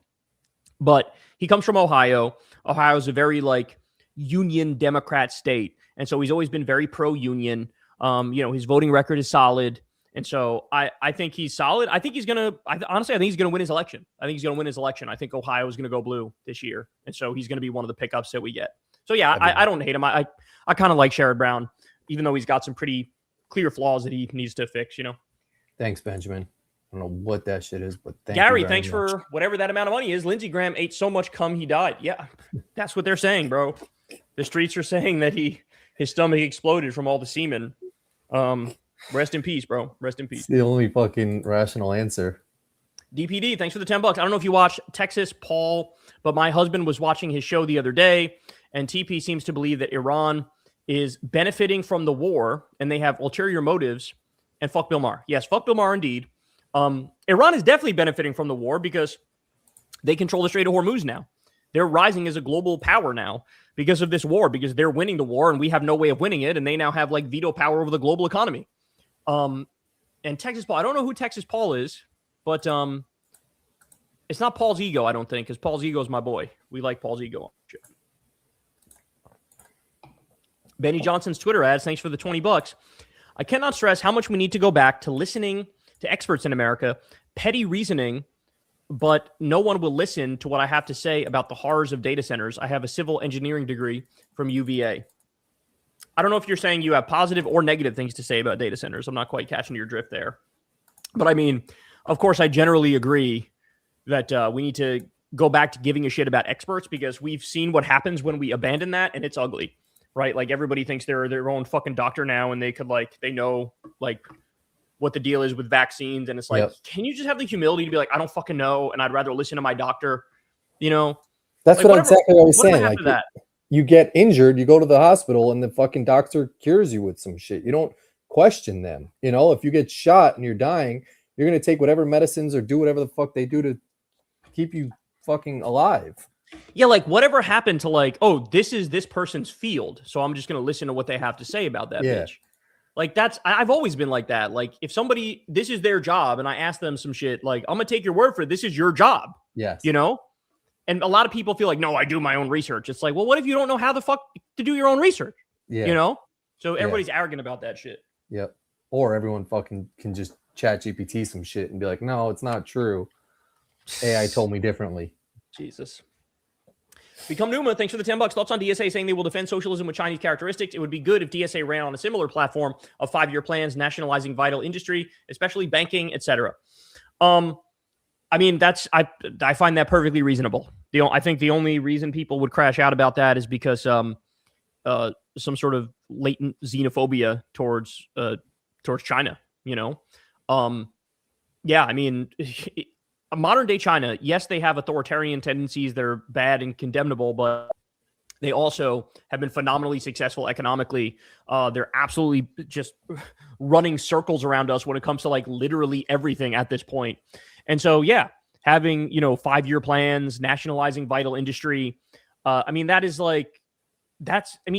But he comes from Ohio. Ohio is a very like union Democrat state, and so he's always been very pro-union. His voting record is solid, and so I think he's solid. I think he's gonna. Honestly, I think he's gonna win his election. I think Ohio is gonna go blue this year, and so he's gonna be one of the pickups that we get. So yeah, I don't hate him. I kind of like Sherrod Brown, even though he's got some pretty clear flaws that he needs to fix. Thanks, Benjamin. I don't know what that shit is, but Gary, thanks for whatever that amount of money is. Lindsey Graham ate so much cum he died. Yeah, that's what they're saying, bro. The streets are saying that his stomach exploded from all the semen. Rest in peace, bro. Rest in peace. It's the only fucking rational answer. DPD, thanks for the $10. I don't know if you watch Texas Paul, but my husband was watching his show the other day, and TP seems to believe that Iran is benefiting from the war, and they have ulterior motives. And fuck Bill Maher. Yes, fuck Bill Maher indeed. Iran is definitely benefiting from the war because they control the Strait of Hormuz now. They're rising as a global power now because of this war, because they're winning the war and we have no way of winning it. And they now have like veto power over the global economy. And Texas Paul, I don't know who Texas Paul is, but it's not Paul's ego, I don't think, because Paul's ego is my boy. We like Paul's ego. Sure. Benny Johnson's Twitter ads, thanks for the $20. I cannot stress how much we need to go back to listening to experts in America, petty reasoning, but no one will listen to what I have to say about the horrors of data centers. I have a civil engineering degree from UVA. I don't know if you're saying you have positive or negative things to say about data centers. I'm not quite catching your drift there. But I mean, of course, I generally agree that we need to go back to giving a shit about experts because we've seen what happens when we abandon that, and it's ugly, right? Like everybody thinks they're their own fucking doctor now, and they know what the deal is with vaccines. And it's like, Can you just have the humility to be like, I don't fucking know, and I'd rather listen to my doctor, That's like, what exactly I was saying. Like you get injured, you go to the hospital, and the fucking doctor cures you with some shit. You don't question them. You know, if you get shot and you're dying, you're going to take whatever medicines or do whatever the fuck they do to keep you fucking alive. Yeah, like whatever happened to like, oh, this is this person's field, so I'm just going to listen to what they have to say about that bitch. Like I've always been like that. Like if somebody, this is their job and I ask them some shit, like I'm going to take your word for it. This is your job. Yes. You know? And a lot of people feel like, no, I do my own research. It's like, well, what if you don't know how the fuck to do your own research? Yeah. You know? So everybody's arrogant about that shit. Yep. Or everyone fucking can just chat GPT some shit and be like, no, it's not true. AI told me differently. Jesus. Become Numa, thanks for the $10. Thoughts on DSA saying they will defend socialism with Chinese characteristics? It would be good if DSA ran on a similar platform of 5-year plans, nationalizing vital industry, especially banking, etc. I mean, I find that perfectly reasonable. I think the only reason people would crash out about that is because some sort of latent xenophobia towards China. You know, yeah. I mean, modern day China, yes, they have authoritarian tendencies that are bad and condemnable, but they also have been phenomenally successful economically. They're absolutely just running circles around us when it comes to like literally everything at this point. And so, yeah, having, 5-year plans, nationalizing vital industry. I mean,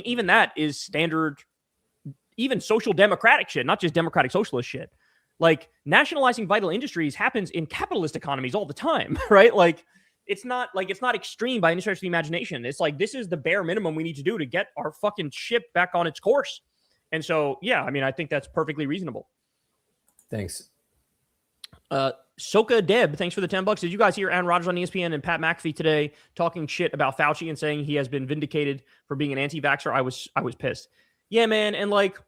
even that is standard, even social democratic shit, not just democratic socialist shit. Like nationalizing vital industries happens in capitalist economies all the time, right? Like it's not extreme by any stretch of the imagination. It's like, this is the bare minimum we need to do to get our fucking ship back on its course. And so, yeah, I mean, I think that's perfectly reasonable. Thanks. Soka Deb, thanks for the $10. Did you guys hear Aaron Rodgers on ESPN and Pat McAfee today talking shit about Fauci and saying he has been vindicated for being an anti-vaxxer? I was pissed. Yeah, man. And like,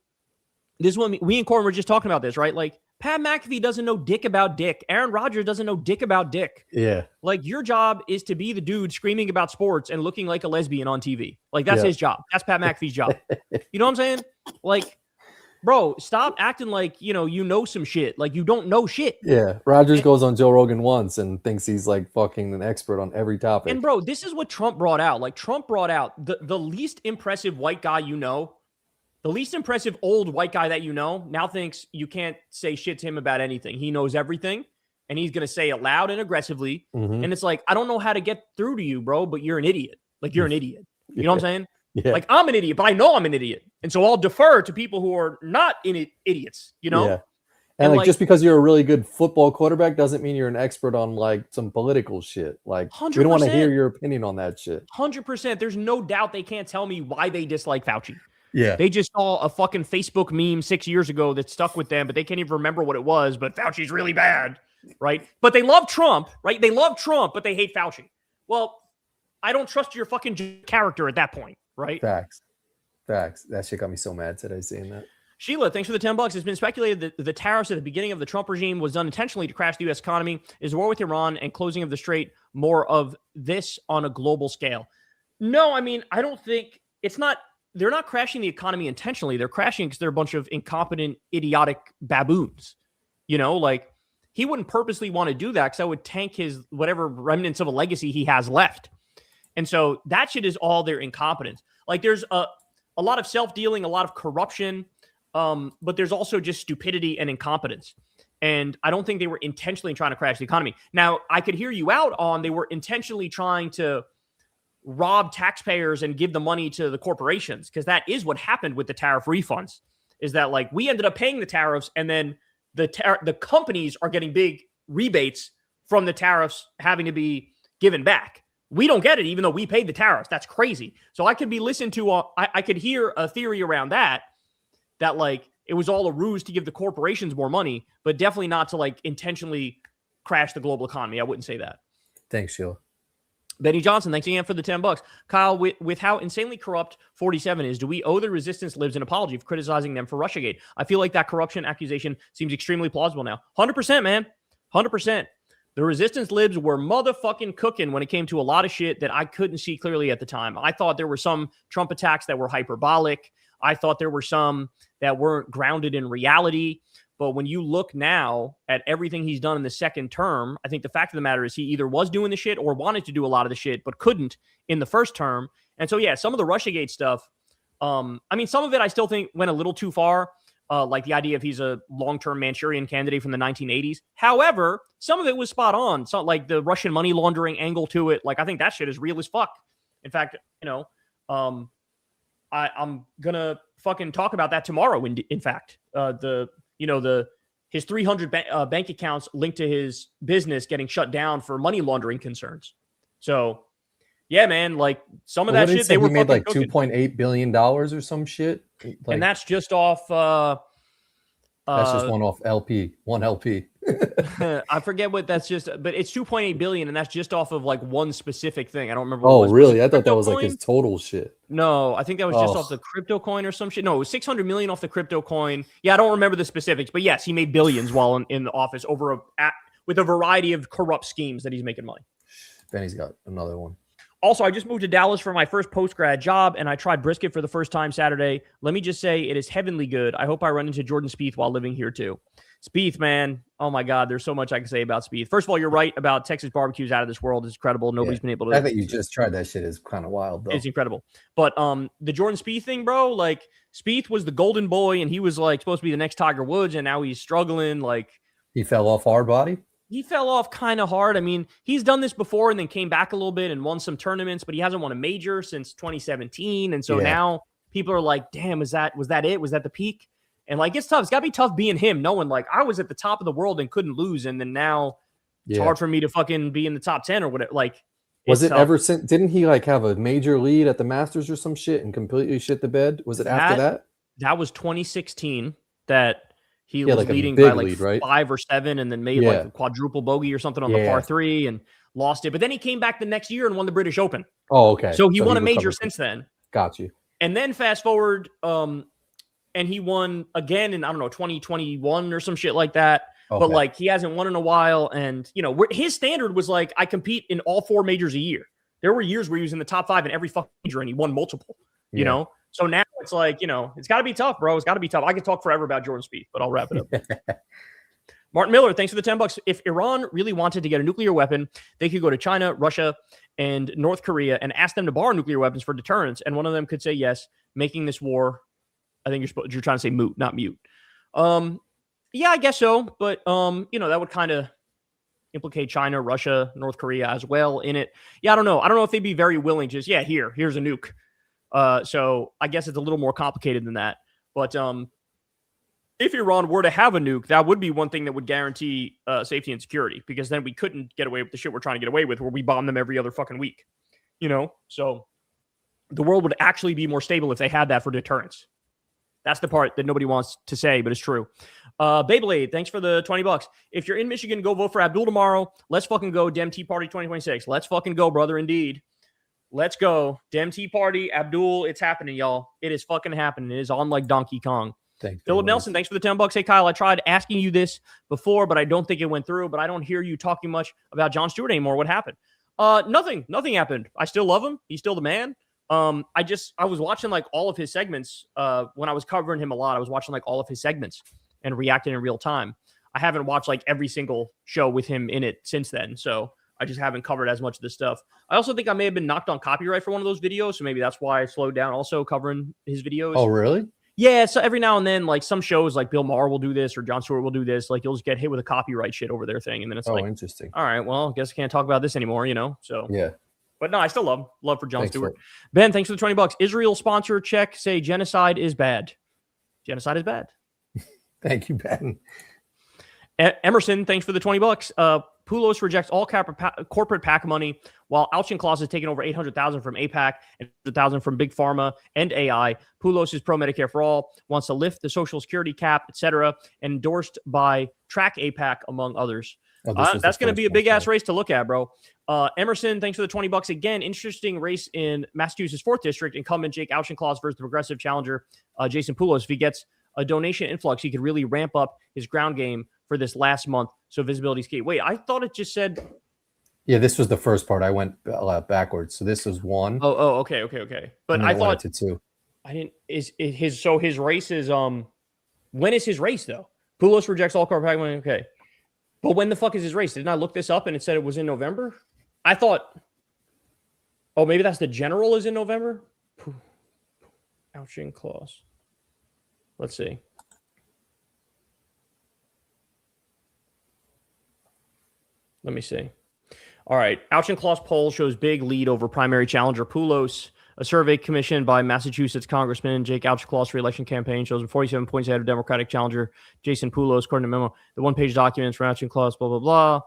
this is what we and Corin were just talking about this, right? Like, Pat McAfee doesn't know dick about dick. Aaron Rodgers doesn't know dick about dick. Yeah. Like, your job is to be the dude screaming about sports and looking like a lesbian on TV. Like, that's his job. That's Pat McAfee's job. You know what I'm saying? Like, bro, stop acting like, you know some shit. Like, you don't know shit. Yeah. Rodgers goes on Joe Rogan once and thinks he's like fucking an expert on every topic. And bro, this is what Trump brought out. Like, Trump brought out the least impressive white guy the least impressive old white guy that now thinks you can't say shit to him about anything. He knows everything, and he's going to say it loud and aggressively. Mm-hmm. And it's like, I don't know how to get through to you, bro, but you're an idiot. Like, you're an idiot. You know what I'm saying? Yeah. Like, I'm an idiot, but I know I'm an idiot. And so I'll defer to people who are not idiots, Yeah. And like, just because you're a really good football quarterback doesn't mean you're an expert on like some political shit. Like, 100%. We don't want to hear your opinion on that shit. 100%. There's no doubt they can't tell me why they dislike Fauci. Yeah. They just saw a fucking Facebook meme 6 years ago that stuck with them, but they can't even remember what it was. But Fauci's really bad, right? But they love Trump, right? They love Trump, but they hate Fauci. Well, I don't trust your fucking character at that point, right? Facts. That shit got me so mad today seeing that. Sheila, thanks for the $10. It's been speculated that the tariffs at the beginning of the Trump regime was done intentionally to crash the U.S. economy. Is war with Iran and closing of the strait more of this on a global scale? No, I mean, I don't think it's not. They're not crashing the economy intentionally. They're crashing because they're a bunch of incompetent, idiotic baboons. Like, he wouldn't purposely want to do that because that would tank his whatever remnants of a legacy he has left. And so that shit is all their incompetence. Like, there's a lot of self-dealing, a lot of corruption, but there's also just stupidity and incompetence. And I don't think they were intentionally trying to crash the economy. Now, I could hear you out on they were intentionally trying to rob taxpayers and give the money to the corporations, because that is what happened with the tariff refunds, is that like we ended up paying the tariffs and then the companies are getting big rebates from the tariffs having to be given back. We don't get it even though we paid the tariffs. That's crazy. So I could be listened to, I could hear a theory around that like it was all a ruse to give the corporations more money, but definitely not to like intentionally crash the global economy. I wouldn't say that. Thanks, Sheila. Benny Johnson, thanks again for the $10. Kyle, with how insanely corrupt 47 is, do we owe the resistance libs an apology for criticizing them for Russiagate? I feel like that corruption accusation seems extremely plausible now. 100%, man. 100%. The resistance libs were motherfucking cooking when it came to a lot of shit that I couldn't see clearly at the time. I thought there were some Trump attacks that were hyperbolic. I thought there were some that weren't grounded in reality. But when you look now at everything he's done in the second term, I think the fact of the matter is he either was doing the shit or wanted to do a lot of the shit, but couldn't in the first term. And so, yeah, some of the Russiagate stuff, I mean, some of it I still think went a little too far. like the idea of he's a long-term Manchurian candidate from the 1980s. However, some of it was spot on. So like the Russian money laundering angle to it, like I think that shit is real as fuck. In fact, I'm gonna fucking talk about that tomorrow. In fact, his 300 bank accounts linked to his business getting shut down for money laundering concerns. So, yeah, man, like some of that shit they were made like cooking. $2.8 billion or some shit, and that's just off. That's just one LP. I forget what that's just, but it's 2.8 billion, and that's just off of like one specific thing. I don't remember. Oh, really? I thought that was like his total shit. No, I think that was just off the crypto coin or some shit. No, it was 600 million off the crypto coin. Yeah, I don't remember the specifics, but yes, he made billions while in the office with a variety of corrupt schemes that he's making money. Benny's got another one. Also, I just moved to Dallas for my first post-grad job, and I tried brisket for the first time Saturday. Let me just say it is heavenly good. I hope I run into Jordan Spieth while living here, too. Spieth, man. Oh, my God. There's so much I can say about Spieth. First of all, you're right about Texas barbecues out of this world. It's incredible. Nobody's been able to. I think you just tried that shit is kind of wild, though. It's incredible. But the Jordan Spieth thing, bro, like Spieth was the golden boy, and he was like supposed to be the next Tiger Woods, and now he's struggling. Like he fell off hard body. He fell off kind of hard. I mean, he's done this before and then came back a little bit and won some tournaments, but he hasn't won a major since 2017. And so now people are like, damn, was that it? Was that the peak? And like, it's tough. It's got to be tough being him, knowing like I was at the top of the world and couldn't lose. And then now it's hard for me to fucking be in the top 10 or whatever. Like, was it tough. Ever since? Didn't he like have a major lead at the Masters or some shit and completely shit the bed? Was it after that? That was 2016 that he was like leading by like lead, 5 or 7 and then made like a quadruple bogey or something on the par 3 and lost it. But then he came back the next year and won the British Open. Oh, okay. So he won a major since then. Got you. And then fast forward, and he won again in, I don't know, 2021 or some shit like that. Okay. But like he hasn't won in a while. And, you know, his standard was like, I compete in all 4 majors a year. There were years where he was in the top 5 in every fucking major and he won multiple, you know? So now it's like, you know, it's got to be tough, bro. It's got to be tough. I could talk forever about Jordan Spieth, but I'll wrap it up. Martin Miller, thanks for the $10. If Iran really wanted to get a nuclear weapon, they could go to China, Russia, and North Korea and ask them to borrow nuclear weapons for deterrence. And one of them could say yes, making this war, I think you're trying to say moot, not mute. Yeah, I guess so. But, you know, that would kind of implicate China, Russia, North Korea as well in it. Yeah, I don't know. I don't know if they'd be very willing to just, here's a nuke. So I guess it's a little more complicated than that. But if Iran were to have a nuke, that would be one thing that would guarantee safety and security, because then we couldn't get away with the shit we're trying to get away with, where we bomb them every other fucking week. You know? So the world would actually be more stable if they had that for deterrence. That's the part that nobody wants to say, but it's true. Beyblade, thanks for the $20. If you're in Michigan, go vote for Abdul tomorrow. Let's fucking go. Dem Tea Party 2026. Let's fucking go, brother. Indeed. Let's go. Dem Tea Party, Abdul, it's happening, y'all. It is fucking happening. It is on like Donkey Kong. Thanks, Philip Nelson, thanks for the $10. Hey, Kyle, I tried asking you this before, but I don't think it went through. But I don't hear you talking much about Jon Stewart anymore. What happened? Nothing happened. I still love him. He's still the man. I was watching like all of his segments when I was covering him a lot. I was watching like all of his segments and reacting in real time. I haven't watched like every single show with him in it since then. So I just haven't covered as much of this stuff. I also think I may have been knocked on copyright for one of those videos. So maybe that's why I slowed down also covering his videos. Oh, really? Yeah. So every now and then, like some shows like Bill Maher will do this or Jon Stewart will do this. Like you'll just get hit with a copyright shit over their thing. And then it's like, interesting. All right, well, I guess I can't talk about this anymore, you know? So yeah. But no, I still love for Jon Stewart. Ben, thanks for the $20. Israel sponsor check. Say genocide is bad. Genocide is bad. Thank you, Ben. Emerson, thanks for the $20. Poulos rejects all corporate PAC money, while Auchincloss is taking over $800,000 from APAC and $100,000 from Big Pharma and AI. Poulos is pro-Medicare for all, wants to lift the Social Security cap, etc., endorsed by Track APAC, among others. That's going to be a big-ass race to look at, bro. Emerson, thanks for the $20 again. Interesting race in Massachusetts 4th District. Incumbent Jake Auchincloss versus the progressive challenger Jason Poulos. If he gets a donation influx, he could really ramp up his ground game for this last month. So visibility is key. Wait, I thought it just said. Yeah, this was the first part. I went backwards. So this is 1. Oh, okay. But I thought to 2. I didn't. His race is when is his race though? Poulos rejects all corporate. Okay, but when the fuck is his race? Didn't I look this up and it said it was in November? I thought. Oh, maybe that's the general is in November. Auchincloss. Let's see. Let me see. All right. Auchincloss poll shows big lead over primary challenger Poulos. A survey commissioned by Massachusetts Congressman Jake Auchincloss re-election campaign shows 47 points ahead of Democratic challenger Jason Poulos, according to memo. The one-page documents from Auchincloss, blah, blah,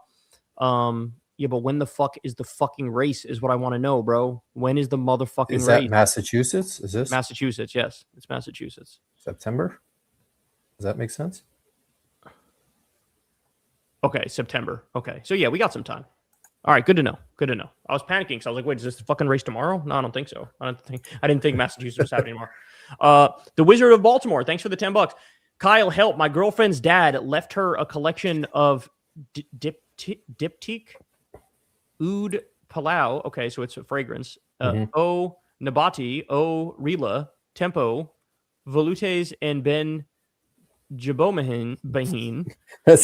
blah. Yeah, but when the fuck is the fucking race is what I want to know, bro. When is the motherfucking Is race? that Massachusetts? Is this Massachusetts, yes. It's Massachusetts. September? Does that make sense? Okay, September. Okay. So, yeah, we got some time. All right, good to know. Good to know. I was panicking because I was like, wait, is this the fucking race tomorrow? No, I don't think so. I didn't think Massachusetts was happening tomorrow. The Wizard of Baltimore, thanks for the $10. Kyle, help. My girlfriend's dad left her a collection of diptyque oud palau. Okay, so it's a fragrance. O Nabati, O Rila, Tempo, Volutes, and Ben Jabomahin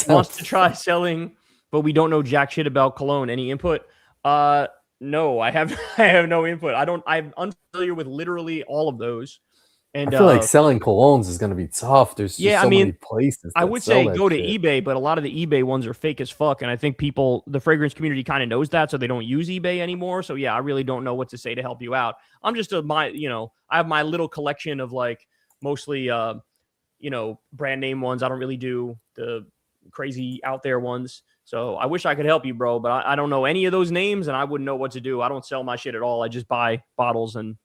wants to try selling, but we don't know jack shit about cologne. Any input? No, I have no input. I'm unfamiliar with literally all of those. And I feel like selling colognes is going to be tough. There's just so many places. I would say go to eBay, but a lot of the eBay ones are fake as fuck. And I think the fragrance community kind of knows that, so they don't use eBay anymore. So yeah, I really don't know what to say to help you out. I'm just I have my little collection of like mostly, brand name ones. I don't really do the crazy out there ones. So I wish I could help you, bro, but I don't know any of those names and I wouldn't know what to do. I don't sell my shit at all. I just buy bottles and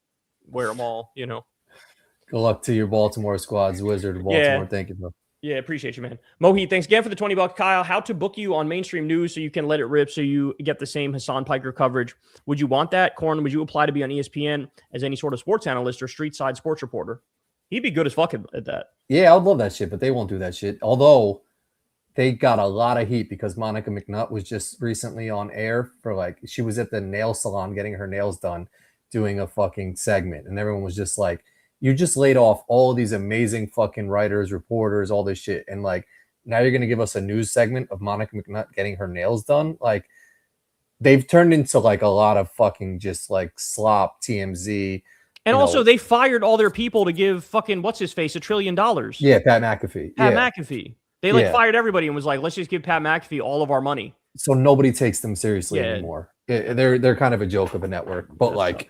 wear them all, Good luck to your Baltimore squads, Wizard of Baltimore. Yeah. Thank you, bro. Yeah, appreciate you, man. Mohit, thanks again for the $20. Kyle, how to book you on mainstream news so you can let it rip so you get the same Hassan Piker coverage. Would you want that? Corin, would you apply to be on ESPN as any sort of sports analyst or street side sports reporter? He'd be good as fuck at that. Yeah, I would love that shit, but they won't do that shit. Although they got a lot of heat because Monica McNutt was just recently on air for she was at the nail salon getting her nails done, doing a fucking segment. And everyone was just like, you just laid off all of these amazing fucking writers, reporters, all this shit. And now you're going to give us a news segment of Monica McNutt getting her nails done. They've turned into a lot of fucking just slop TMZ. And also they fired all their people to give fucking what's his face $1 trillion. Yeah. Pat McAfee. McAfee. They fired everybody and was like, let's just give Pat McAfee all of our money. So nobody takes them seriously anymore. They're kind of a joke of a network, but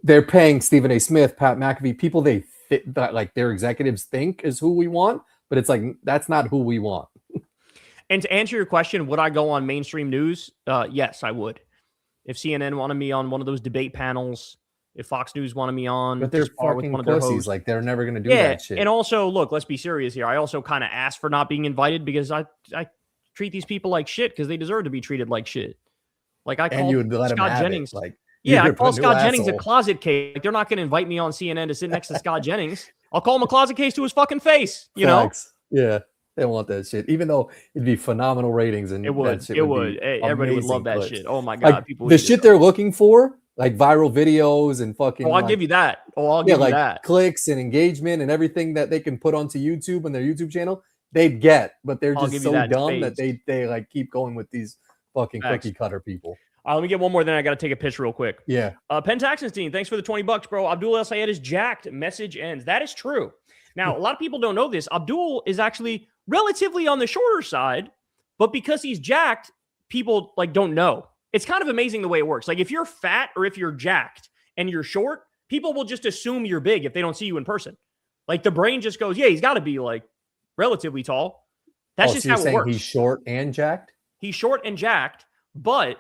they're paying Stephen A. Smith, Pat McAfee, people they fit that their executives think is who we want, but it's that's not who we want. And to answer your question, would I go on mainstream news? Yes, I would. If CNN wanted me on one of those debate panels, if Fox News wanted me on, but they're fucking pussies. They're never going to do that shit. And also, look, let's be serious here. I also kind of asked for not being invited because I treat these people like shit because they deserve to be treated like shit. I call you would let Scott Jennings. I call Scott Jennings a closet case. They're not going to invite me on CNN to sit next to Scott Jennings. I'll call him a closet case to his fucking face. You know? Yeah, they want that shit. Even though it'd be phenomenal ratings, and it would. Everybody would love that shit. Oh my god, people. The shit they're looking for, viral videos and fucking. Oh, I'll give you that. I'll give you that. Clicks and engagement and everything that they can put onto YouTube and their YouTube channel, they'd get, but they're just so dumb that they keep going with these fucking cookie cutter people. Let me get one more, then I got to take a piss real quick. Yeah. Pentaxenstein, thanks for the $20, bro. Abdul El Sayed is jacked. Message ends. That is true. Now, a lot of people don't know this. Abdul is actually relatively on the shorter side, but because he's jacked, people don't know. It's kind of amazing the way it works. If you're fat or if you're jacked and you're short, people will just assume you're big if they don't see you in person. The brain just goes, yeah, he's got to be relatively tall. That's just how it works. He's short and jacked? He's short and jacked, but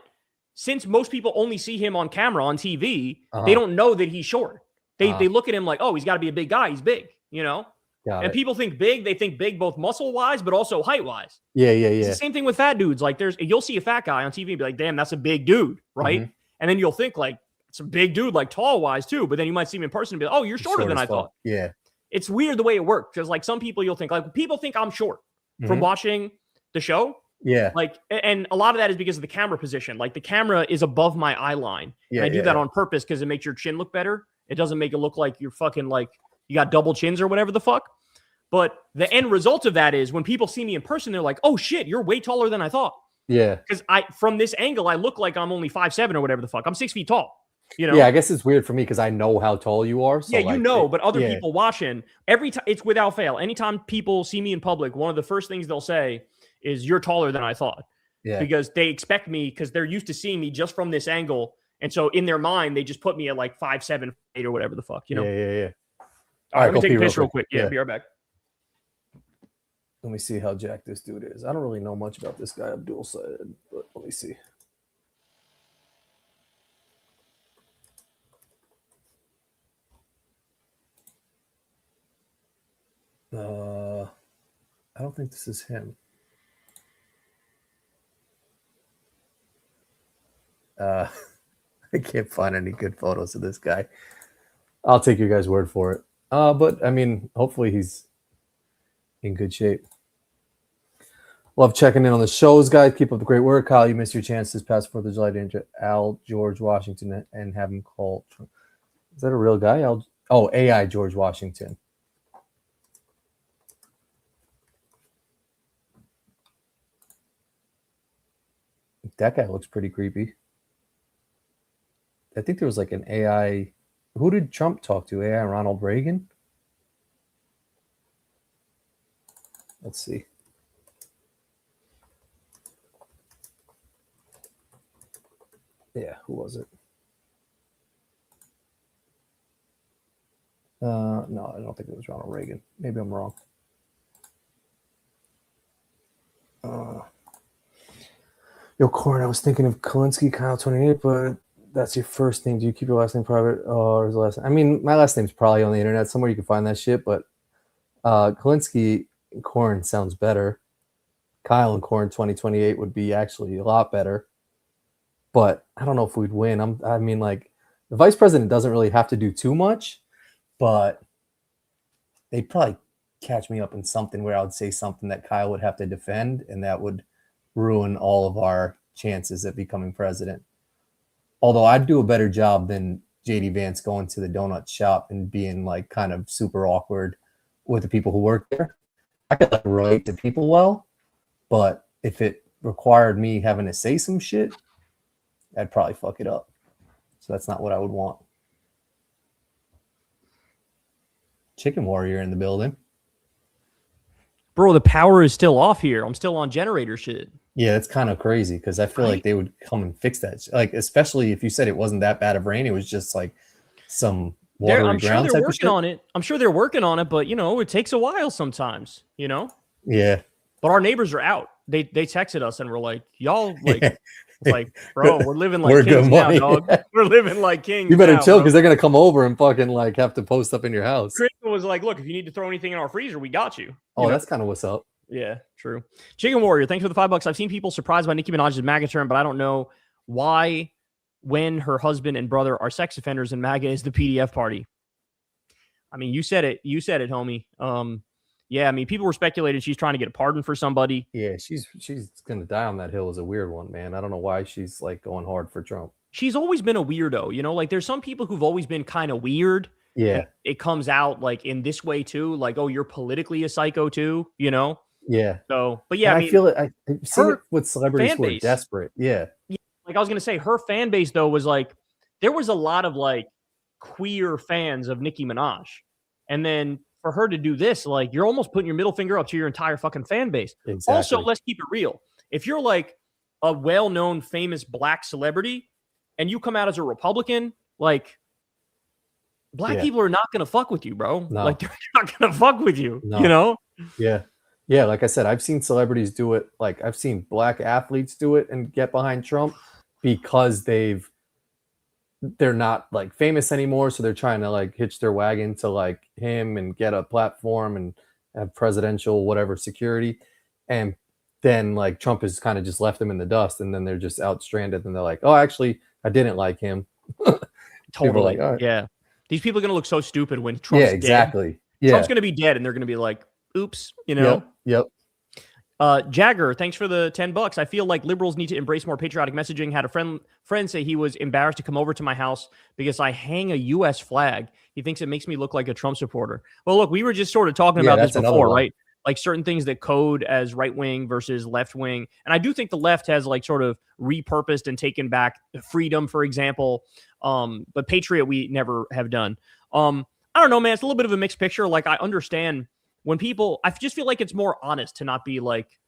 since most people only see him on camera on TV, they don't know that he's short. They look at him like, oh, he's got to be a big guy. He's big, And people think big. They think big both muscle-wise, but also height-wise. Yeah. It's the same thing with fat dudes. You'll see a fat guy on TV and be like, damn, that's a big dude, right? Mm-hmm. And then you'll think it's a big dude, tall-wise too. But then you might see him in person and be like, oh, you're shorter than I thought. Yeah. It's weird the way it works because some people you'll think people think I'm short from watching the show. Yeah. And a lot of that is because of the camera position. The camera is above my eye line. Yeah, and I do that on purpose because it makes your chin look better. It doesn't make it look like you're fucking you got double chins or whatever the fuck. But the end result of that is when people see me in person, they're like, oh shit, you're way taller than I thought. Yeah. Because from this angle, I look like I'm only 5'7" or whatever the fuck. I'm 6 feet tall. Yeah, I guess it's weird for me because I know how tall you are. So but other people watching, every time it's without fail. Anytime people see me in public, one of the first things they'll say is you're taller than I thought. Yeah. Because they expect me, because they're used to seeing me just from this angle. And so in their mind, they just put me at like 5'7", 8 or whatever the fuck, you know? Yeah. All right, let me go take a pee piss real quick. Yeah, be right back. Let me see how jacked this dude is. I don't really know much about this guy, Abdul said, but let me see. I don't think this is him. I can't find any good photos of this guy. I'll take your guys' word for it. But I mean, hopefully he's in good shape. Love checking in on the shows, guys. Keep up the great work. Kyle, you missed your chance this past 4th of July to enter Al George Washington and have him call. Is that a real guy? AI George Washington. That guy looks pretty creepy. I think there was like an AI. Who did Trump talk to? AI Ronald Reagan? Let's see. Yeah, who was it? No, I don't think it was Ronald Reagan. Maybe I'm wrong. Yo, Corin, I was thinking of Kulinski, Kyle 28, but that's your first name. Do you keep your last name private? Or is the last name? I mean, my last name's probably on the internet somewhere. You can find that shit, but Kulinski and Corin sounds better. Kyle and Corin 2028 would be actually a lot better. But I don't know if we'd win. I mean, like, the vice president doesn't really have to do too much, but they'd probably catch me up in something where I would say something that Kyle would have to defend, and that would ruin all of our chances at becoming president. Although I'd do a better job than JD Vance going to the donut shop and being like kind of super awkward with the people who work there. I could like relate to people well, but if it required me having to say some shit, I'd probably fuck it up. So that's not what I would want. Chicken Warrior in the building. Bro, the power is still off here. I'm still on generator shit. Yeah, it's kind of crazy because I feel like they would come and fix that. Like, especially if you said it wasn't that bad of rain, it was just like some watery I'm sure ground they're type of working shit. on it. I'm sure they're working on it, but you know, it takes a while sometimes, you know? Yeah. But our neighbors are out. They texted us and we're like, y'all like like, bro, we're living like kings now, dog. We're living like kings. You better now, chill because they're gonna come over and fucking like have to post up in your house. Chris was like, look, if you need to throw anything in our freezer, we got you. Oh, that's kind of what's up. Yeah, true. Chicken Warrior, thanks for the $5. I've seen people surprised by Nicki Minaj's MAGA term, but I don't know why when her husband and brother are sex offenders and MAGA is the PDF party. I mean, you said it. You said it, homie. Yeah, I mean, people were speculating she's trying to get a pardon for somebody. Yeah, she's gonna die on that hill is a weird one, man. I don't know why she's like going hard for Trump. She's always been a weirdo, you know, like there's some people who've always been kind of weird. Yeah. It comes out like in this way too, like, oh, you're politically a psycho too, you know? Yeah. So, but yeah, and I mean, feel it. I've seen it with celebrities who are base, desperate. Yeah. Like I was gonna say, her fan base though was like, there was a lot of like queer fans of Nicki Minaj, and then for her to do this, like you're almost putting your middle finger up to your entire fucking fan base. Exactly. Also, let's keep it real. If you're like a well-known, famous black celebrity, and you come out as a Republican, like black people are not gonna fuck with you, bro. No. Like they're not gonna fuck with you. No. You know? Yeah. Yeah, like I said, I've seen celebrities do it. Like I've seen black athletes do it and get behind Trump because they're not like famous anymore. So they're trying to like hitch their wagon to like him and get a platform and have presidential whatever security. And then like Trump has kind of just left them in the dust, and then they're just out stranded and they're like, oh, actually, I didn't like him. Totally. Like, right. Yeah. These people are gonna look so stupid when Trump's exactly. dead. Yeah. Trump's gonna be dead and they're gonna be like, oops, you know? Yep. Jagger, thanks for the $10. I feel like liberals need to embrace more patriotic messaging. Had a friend say he was embarrassed to come over to my house because I hang a U.S. flag. He thinks it makes me look like a Trump supporter. Well, look, we were just sort of talking about this before, right? Like certain things that code as right wing versus left wing. And I do think the left has like sort of repurposed and taken back freedom, for example. But patriot, we never have done. I don't know, man. It's a little bit of a mixed picture. Like I understand when people, I just feel like it's more honest to not be like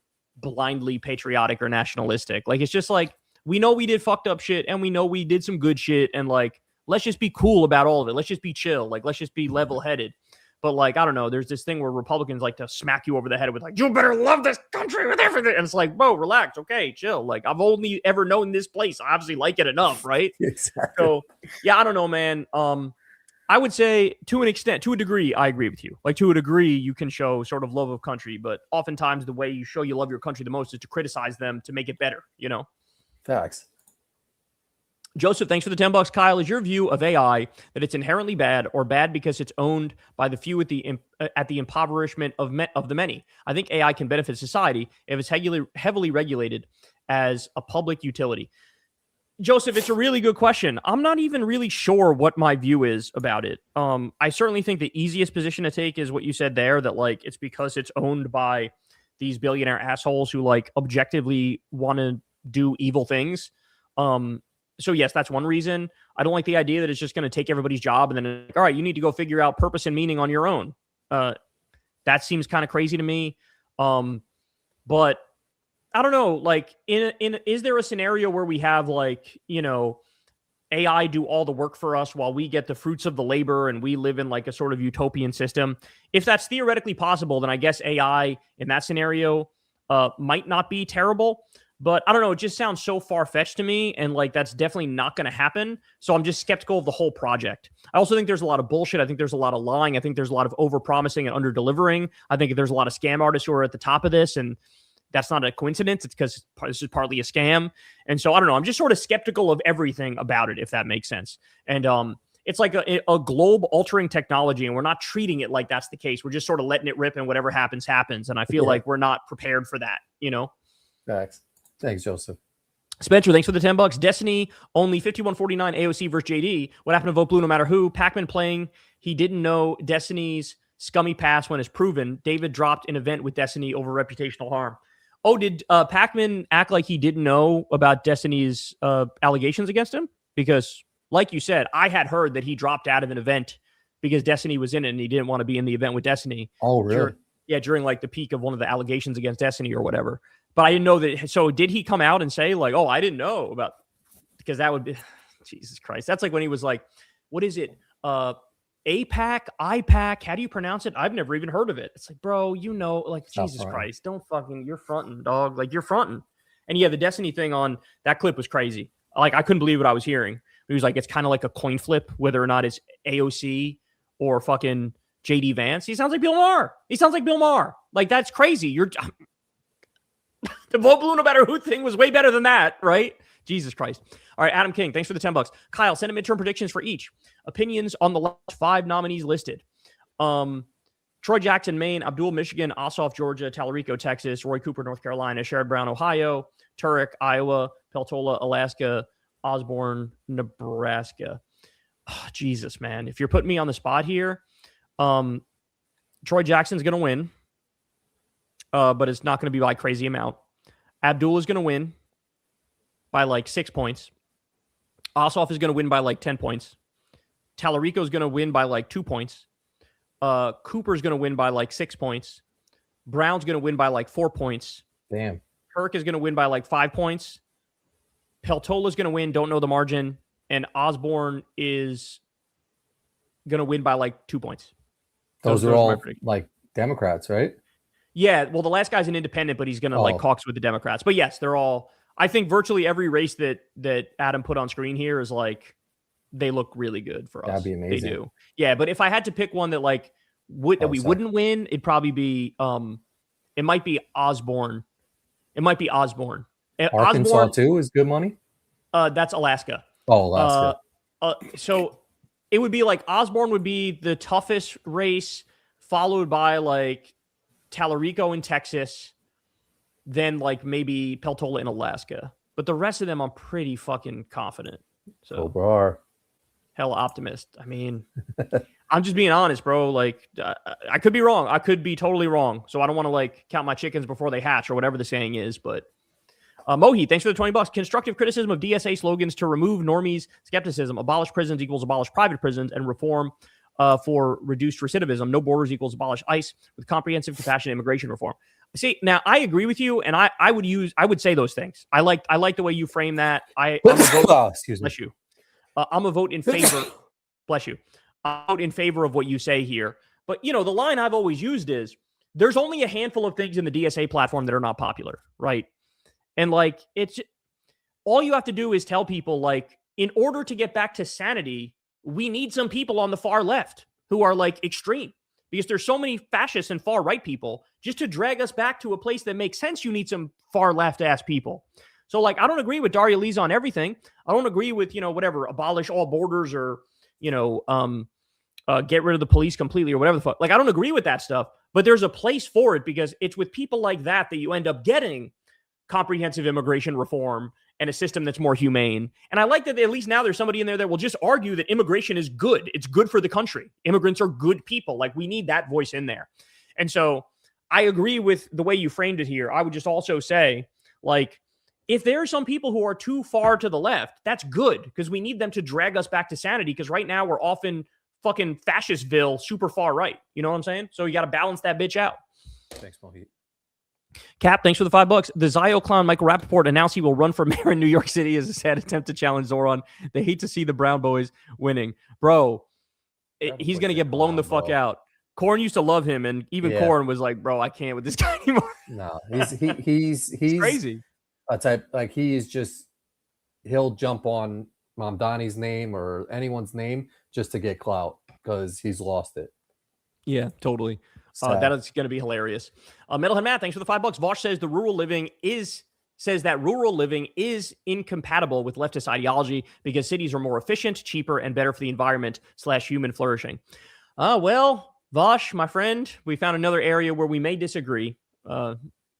blindly patriotic or nationalistic. Like, it's just like, we know we did fucked up shit and we know we did some good shit. And like, let's just be cool about all of it. Let's just be chill. Like, let's just be level headed. But like, I don't know, there's this thing where Republicans like to smack you over the head with like, you better love this country with everything. And it's like, bro, relax. Okay, chill. Like, I've only ever known this place. I obviously like it enough, right? Exactly. So yeah, I don't know, man. I would say to an extent, to a degree, I agree with you. Like, to a degree, you can show sort of love of country, but oftentimes the way you show you love your country the most is to criticize them to make it better, you know? Facts. Joseph, thanks for the $10. Kyle, is your view of AI that it's inherently bad or bad because it's owned by the few at the impoverishment of the many? I think AI can benefit society if it's heavily regulated as a public utility. Joseph, it's a really good question. I'm not even really sure what my view is about it. I certainly think the easiest position to take is what you said there, that like it's because it's owned by these billionaire assholes who like objectively want to do evil things. So yes, that's one reason. I don't like the idea that it's just going to take everybody's job and then, like, all right, you need to go figure out purpose and meaning on your own. That seems kind of crazy to me. But I don't know, like, is there a scenario where we have like, you know, AI do all the work for us while we get the fruits of the labor and we live in like a sort of utopian system? If that's theoretically possible, then I guess AI in that scenario might not be terrible. But I don't know, it just sounds so far-fetched to me, and like that's definitely not going to happen. So I'm just skeptical of the whole project. I also think there's a lot of bullshit. I think there's a lot of lying. I think there's a lot of over-promising and under-delivering. I think there's a lot of scam artists who are at the top of this, and that's not a coincidence. It's because this is partly a scam. And so I don't know, I'm just sort of skeptical of everything about it, if that makes sense. And it's like a globe-altering technology, and we're not treating it like that's the case. We're just sort of letting it rip, and whatever happens, happens. And I feel like we're not prepared for that, you know? Facts. Thanks, Joseph. Spencer, thanks for the $10. Destiny, only 5149 AOC versus JD. What happened to vote blue no matter who? Pac-Man playing. He didn't know Destiny's scummy past when it's proven. David dropped an event with Destiny over reputational harm. Oh, did Pac-Man act like he didn't know about Destiny's allegations against him? Because, like you said, I had heard that he dropped out of an event because Destiny was in it and he didn't want to be in the event with Destiny. Oh, really? During like the peak of one of the allegations against Destiny or whatever. But I didn't know that. So did he come out and say like, oh, I didn't know about, because that would be, Jesus Christ. That's like when he was like, what is it? APAC, IPAC. How do you pronounce it? I've never even heard of it. It's like, bro, you know, like, Jesus Christ, don't fucking, you're fronting, dog. Like, you're fronting. And yeah, the Destiny thing on that clip was crazy. Like, I couldn't believe what I was hearing. He was like, it's kind of like a coin flip, whether or not it's AOC or fucking JD Vance. He sounds like Bill Maher. Like, that's crazy. The vote blue no matter who thing was way better than that, right? Jesus Christ. All right, Adam King, thanks for the $10. Kyle, send a midterm predictions for each. Opinions on the last 5 nominees listed. Troy Jackson, Maine. Abdul, Michigan. Ossoff, Georgia. Tallarico, Texas. Roy Cooper, North Carolina. Sherrod Brown, Ohio. Turek, Iowa. Peltola, Alaska. Osborne, Nebraska. Oh, Jesus, man. If you're putting me on the spot here, Troy Jackson's going to win, but it's not going to be by a crazy amount. Abdul is going to win by like 6 points. Ossoff is going to win by like 10 points. Tallarico is going to win by like 2 points. Cooper's going to win by like 6 points. Brown's going to win by like 4 points. Damn. Kirk is going to win by like 5 points. Peltola's going to win, don't know the margin. And Osborne is going to win by like 2 points. Those are all like Democrats, right? Yeah, well, the last guy's an independent, but he's going to like caucus with the Democrats. But yes, they're all, I think virtually every race that Adam put on screen here is like, they look really good for us. That'd be amazing. They do. Yeah, but if I had to pick one that like we wouldn't win, it'd probably be it might be Osborne. Arkansas Osborne, too is good money. That's Alaska. Oh, Alaska. So it would be like Osborne would be the toughest race, followed by like Tallarico in Texas, then like maybe Peltola in Alaska. But the rest of them, I'm pretty fucking confident. So hell optimist. I mean, I'm just being honest, bro. Like, I could be wrong. I could be totally wrong. So I don't want to like count my chickens before they hatch or whatever the saying is. But Mohi, thanks for the $20. Constructive criticism of DSA slogans to remove normies skepticism. Abolish prisons equals abolish private prisons, and reform for reduced recidivism. No borders equals abolish ICE with comprehensive, compassionate immigration reform. See, now I agree with you, and I would say those things. I like the way you frame that. I'm a vote. Excuse me. Bless you. I'm a vote in favor. Bless you. I vote in favor of what you say here. But the line I've always used is there's only a handful of things in the DSA platform that are not popular, right? And like it's all you have to do is tell people like in order to get back to sanity, we need some people on the far left who are like extreme. Because there's so many fascists and far right people, just to drag us back to a place that makes sense, you need some far left ass people. So like, I don't agree with Daria Lee's on everything. I don't agree with, whatever, abolish all borders or, get rid of the police completely or whatever the fuck. Like, I don't agree with that stuff, but there's a place for it because it's with people like that you end up getting comprehensive immigration reform and a system that's more humane. And I like that at least now there's somebody in there that will just argue that immigration is good. It's good for the country. Immigrants are good people. Like we need that voice in there. And so I agree with the way you framed it here. I would just also say, like, if there are some people who are too far to the left, that's good because we need them to drag us back to sanity because right now we're often fucking fascistville, super far right. You know what I'm saying? So you got to balance that bitch out. Thanks, Mohit. Cap, thanks for the $5. The Zio clown Michael Rappaport announced he will run for mayor in New York City as a sad attempt to challenge Zoran. They hate to see the Brown boys winning. Bro, he's going to get blown the fuck out. Corin used to love him, and even Corin was like, bro, I can't with this guy anymore. No, he's crazy. A type, like he'll jump on Mamdani's name or anyone's name just to get clout because he's lost it. Yeah, totally. That is going to be hilarious. Metalhead Matt, thanks for the $5. Vosh says that rural living is incompatible with leftist ideology because cities are more efficient, cheaper, and better for the environment / human flourishing. Well, Vosh, my friend, we found another area where we may disagree.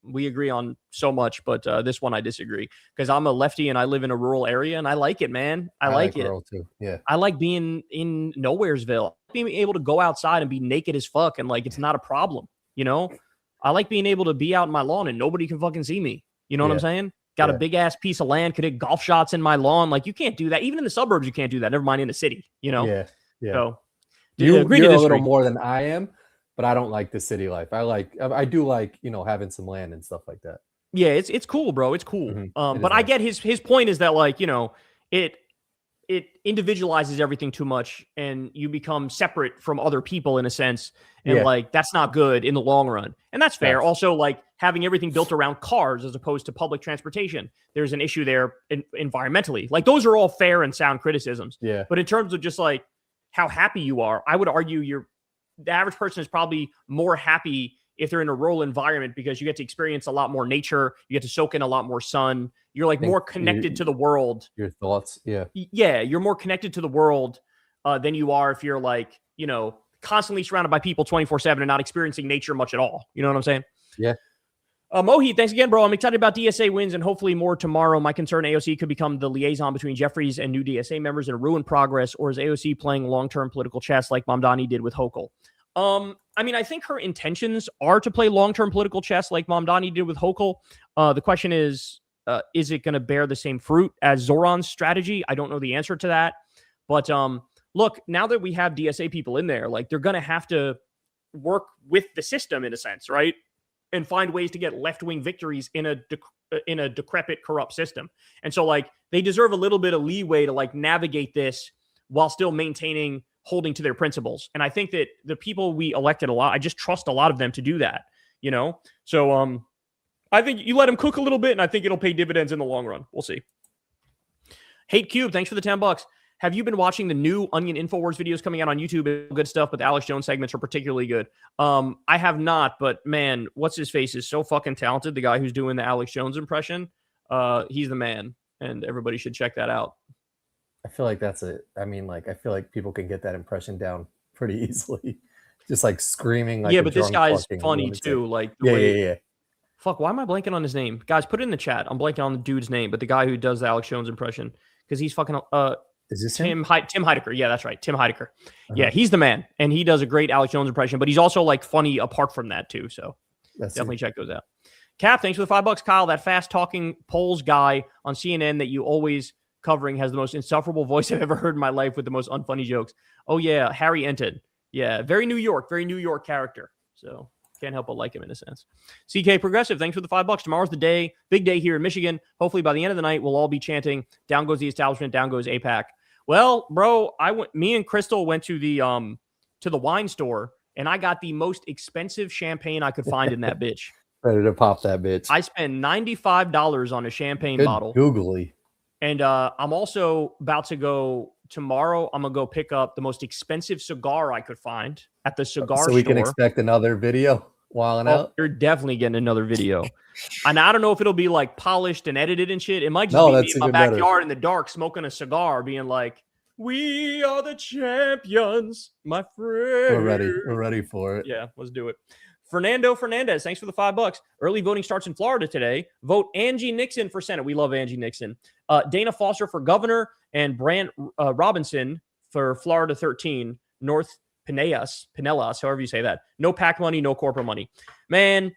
We agree on so much, but this one I disagree because I'm a lefty and I live in a rural area and I like it, man. I like it. Rural too. Yeah. I like being in Nowheresville, being able to go outside and be naked as fuck and like it's not a problem. I like being able to be out in my lawn and nobody can fucking see me. You know what I'm saying? Got a big ass piece of land, could hit golf shots in my lawn. Like you can't do that. Even in the suburbs, you can't do that. Never mind in the city. Yeah. So you're a little more than I am. But I don't like the city life. I do like, having some land and stuff like that. Yeah, it's cool, bro. It's cool. Mm-hmm. But I get his point is that like, it individualizes everything too much and you become separate from other people in a sense. And like, that's not good in the long run. And that's fair. Also, like having everything built around cars as opposed to public transportation. There's an issue there environmentally. Like those are all fair and sound criticisms. Yeah. But in terms of just like how happy you are, I would argue the average person is probably more happy if they're in a rural environment because you get to experience a lot more nature. You get to soak in a lot more sun. You're like more connected to the world. Your thoughts. Yeah. Yeah. You're more connected to the world than you are if you're like, constantly surrounded by people 24/7 and not experiencing nature much at all. You know what I'm saying? Yeah. Mohit, thanks again, bro. I'm excited about DSA wins and hopefully more tomorrow. My concern, AOC could become the liaison between Jeffries and new DSA members and ruin progress, or is AOC playing long-term political chess like Mamdani did with Hochul? I mean, I think her intentions are to play long-term political chess like Mamdani did with Hochul. The question is it going to bear the same fruit as Zoran's strategy? I don't know the answer to that. But look, now that we have DSA people in there, like they're going to have to work with the system in a sense, right? And find ways to get left-wing victories in a decrepit, corrupt system. And so like they deserve a little bit of leeway to like navigate this while still holding to their principles. And I think that the people we elected a lot, I just trust a lot of them to do that, So I think you let them cook a little bit and I think it'll pay dividends in the long run. We'll see. Hate Cube, thanks for the $10. Have you been watching the new Onion InfoWars videos coming out on YouTube? Good stuff, but the Alex Jones segments are particularly good. I have not, but man, what's his face is so fucking talented. The guy who's doing the Alex Jones impression, he's the man, and everybody should check that out. I feel like I feel like people can get that impression down pretty easily. Just like screaming. Like but this guy's funny too. Like, yeah. Fuck, why am I blanking on his name? Guys, put it in the chat. I'm blanking on the dude's name, but the guy who does the Alex Jones impression, because he's fucking, is this Tim Heidecker? Yeah, that's right. Tim Heidecker. Yeah, he's the man. And he does a great Alex Jones impression, but he's also like funny apart from that too. So definitely check those out. Cap, thanks for the $5. Kyle, that fast talking polls guy on CNN that you always covering has the most insufferable voice I've ever heard in my life with the most unfunny jokes. Oh yeah, Harry Enton. Yeah, very New York character. So Can't help but like him in a sense. CK Progressive, thanks for the $5. Tomorrow's the day, big day here in Michigan. Hopefully by the end of the night, we'll all be chanting, down goes the establishment, down goes APAC. Well, bro, me and Crystal went to the wine store, and I got the most expensive champagne I could find in that bitch. Ready to pop that bitch. I spent $95 on a champagne bottle. Googly. And I'm also about to go tomorrow. I'm going to go pick up the most expensive cigar I could find at the cigar store. So we can expect another video while out? You're definitely getting another video. And I don't know if it'll be like polished and edited and shit. It might just be me in my backyard in the dark smoking a cigar being like, we are the champions, my friend. We're ready for it. Yeah, let's do it. Fernando Fernandez, thanks for the $5. Early voting starts in Florida today. Vote Angie Nixon for Senate. We love Angie Nixon. Dana Foster for governor and Brant Robinson for Florida 13, North Pinellas, however you say that. No PAC money, no corporate money. Man,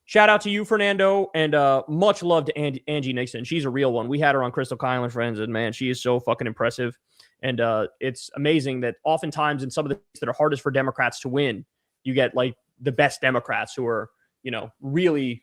shout out to you, Fernando, and much love to Angie Nixon. She's a real one. We had her on Crystal Kylan Friends, and man, she is so fucking impressive. And it's amazing that oftentimes in some of the things that are hardest for Democrats to win, you get like the best Democrats who are, really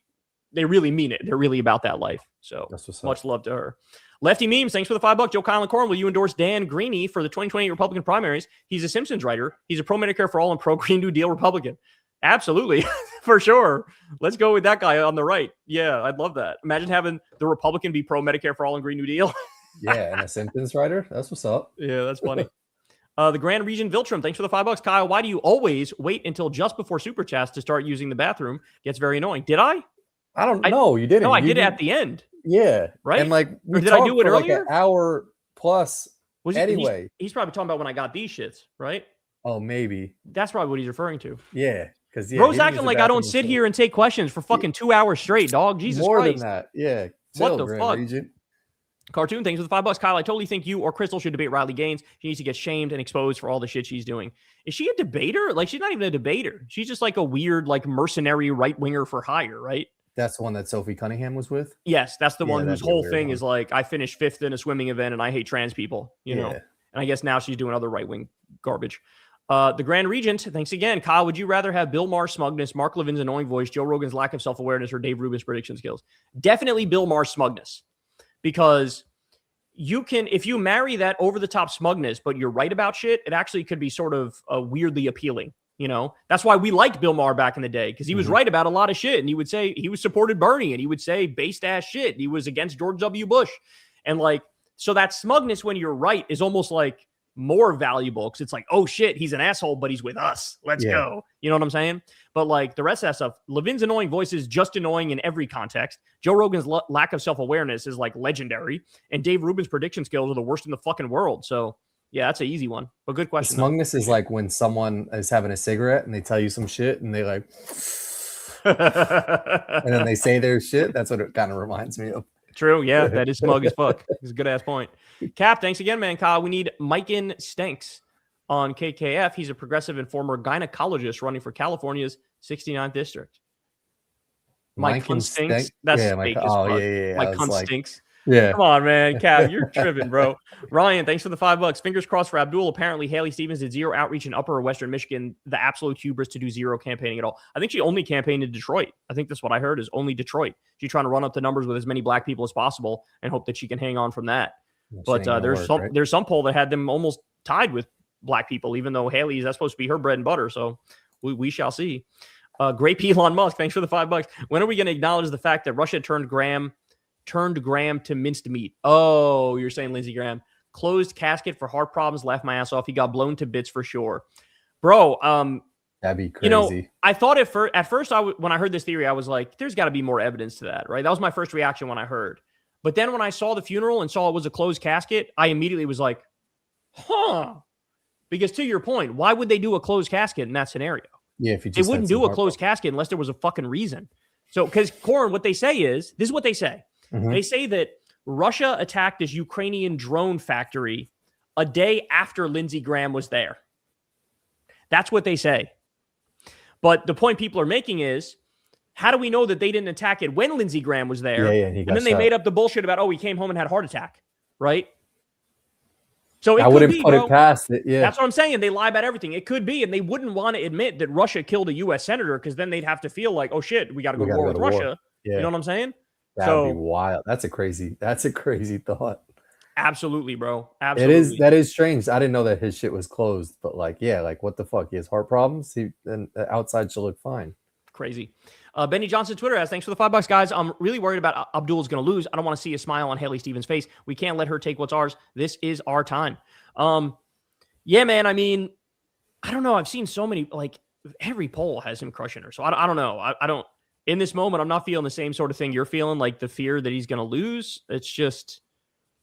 mean it. They're really about that life. So much love to her. Lefty Memes, thanks for the $5. Joe Kylan Corin, will you endorse Dan Greeny for the 2028 Republican primaries? He's a Simpsons writer. He's a pro-Medicare for all and pro-Green New Deal Republican. Absolutely. For sure. Let's go with that guy on the right. Yeah, I'd love that. Imagine having the Republican be pro-Medicare for all and Green New Deal. Yeah, and a Simpsons writer. That's what's up. Yeah, that's funny. The Grand Region Viltrum, thanks for the $5. Kyle, why do you always wait until just before Super Chats to start using the bathroom? Gets very annoying. Did I? I don't know. You didn't. No, I did it at the end. Yeah. Right? And like, or did I do it earlier? Like an hour plus. Anyway. He's probably talking about when I got these shits, right? Oh, maybe. That's probably what he's referring to. Yeah. Because Bro's acting like I don't sit here and take questions for fucking 2 hours straight, dog. Jesus More Christ. Than that. Yeah. What the fuck? Cartoon, thanks for the $5. Kyle, I totally think you or Crystal should debate Riley Gaines. She needs to get shamed and exposed for all the shit she's doing. Is she a debater? Like, she's not even a debater. She's just like a weird, like, mercenary right-winger for hire, right? That's the one that Sophie Cunningham was with? Yes, that's the one whose whole thing is like, I finished 5th in a swimming event and I hate trans people, you know? And I guess now she's doing other right-wing garbage. The Grand Regent, thanks again. Kyle, would you rather have Bill Maher's smugness, Mark Levin's annoying voice, Joe Rogan's lack of self-awareness, or Dave Rubin's prediction skills? Definitely Bill Maher's smugness. Because you can, if you marry that over-the-top smugness, but you're right about shit, it actually could be sort of weirdly appealing. You know, that's why we liked Bill Maher back in the day, because he was right about a lot of shit. And he would say he was supported Bernie, and he would say based ass shit. He was against George W. Bush. And like, so that smugness when you're right is almost like more valuable, because it's like, oh shit, he's an asshole, but he's with us. Let's go. You know what I'm saying? But like the rest of that stuff, Levin's annoying voice is just annoying in every context. Joe Rogan's lack of self-awareness is like legendary. And Dave Rubin's prediction skills are the worst in the fucking world. So yeah, that's an easy one, but good question. Smugness is like when someone is having a cigarette and they tell you some shit and they like, and then they say their shit. That's what it kind of reminds me of. True. Yeah, that is smug as fuck. It's a good ass point. Cap, thanks again, man. Kyle, we need Miken Stanks on KKF. He's a progressive and former gynecologist running for California's 69th district. Mike Stinks. That's fake as fuck. Mike Stinks. Yeah. Come on, man. Cap, you're tripping, bro. Ryan, thanks for the $5. Fingers crossed for Abdul. Apparently, Haley Stevens did zero outreach in upper or western Michigan. The absolute hubris to do zero campaigning at all. I think she only campaigned in Detroit. I think that's what I heard is only Detroit. She's trying to run up the numbers with as many black people as possible and hope that she can hang on from that. But there's some poll that had them almost tied with black people, even though Haley, that's supposed to be her bread and butter. So we shall see. Great Elon Musk, thanks for the $5. When are we going to acknowledge the fact that Russia turned Graham to minced meat? Oh, you're saying Lindsey Graham. Closed casket for heart problems, laughed my ass off. He got blown to bits for sure. Bro, that'd be crazy. You know, I thought at first when I heard this theory, I was like, there's got to be more evidence to that, right? That was my first reaction when I heard. But then when I saw the funeral and saw it was a closed casket, I immediately was like, huh. Because to your point, why would they do a closed casket in that scenario? Yeah, if you just they wouldn't do a closed casket unless there was a fucking reason. So, because Corin, what they say is, this is what they say. They say that Russia attacked this Ukrainian drone factory a day after Lindsey Graham was there. That's what they say. But the point people are making is, how do we know that they didn't attack it when Lindsey Graham was there? And then they made up the bullshit about, oh, he came home and had a heart attack, right? So it I could wouldn't be, put bro. it past it. Yeah. That's what I'm saying. They lie about everything. It could be, and they wouldn't want to admit that Russia killed a U.S. senator because then they'd have to feel like, oh shit, we got to go to war with Russia. Yeah. You know what I'm saying? That'd be wild. That's a crazy thought. Absolutely, bro. Absolutely. That is strange. I didn't know that his shit was closed, but like, yeah, like what the fuck? He has heart problems. Then the outside should look fine. Crazy. Benny Johnson Twitter asks, thanks for the $5, guys. I'm really worried about Abdul's going to lose. I don't want to see a smile on Haley Stevens' face. We can't let her take what's ours. This is our time. Yeah, man. I mean, I don't know. I've seen so many, like every poll has him crushing her. So I don't know. I don't, in this moment, I'm not feeling the same sort of thing you're feeling, like the fear that he's going to lose. It's just,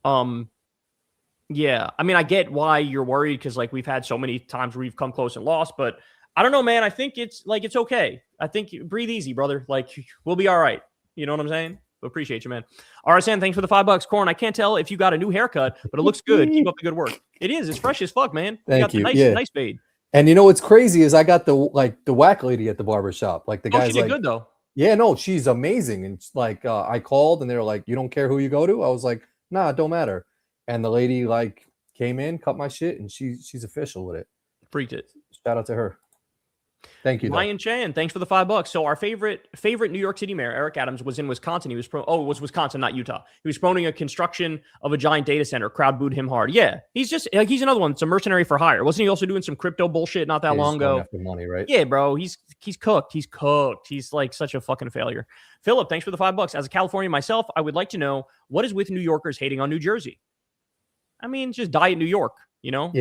yeah. I mean, I get why you're worried because like we've had so many times where we've come close and lost, but I don't know, man. I think it's okay. I think breathe easy, brother. Like we'll be all right. You know what I'm saying? Appreciate you, man. RSN, thanks for the $5. Corin, I can't tell if you got a new haircut, but it looks good. Keep up the good work. It is. It's fresh as fuck, man. Thank you. Nice fade. And you know what's crazy is I got the whack lady at the barbershop. Like the guy's she did good though. Yeah, no, she's amazing. And like I called and they were like, you don't care who you go to? I was like, nah, it don't matter. And the lady like came in, cut my shit, and she's official with it. Freaked it. Shout out to her. Thank you. Ryan Chan, thanks for the $5. So our favorite New York City mayor, Eric Adams, was in Wisconsin. He was it was Wisconsin, not Utah. He was promoting a construction of a giant data center. Crowd booed him hard. Yeah, he's just like he's another one. It's a mercenary for hire. Wasn't he also doing some crypto bullshit not that long ago? After money, right? Yeah, bro. He's cooked. He's cooked. He's like such a fucking failure. Philip, thanks for the $5. As a Californian myself, I would like to know what is with New Yorkers hating on New Jersey. I mean, just die in New York. You know,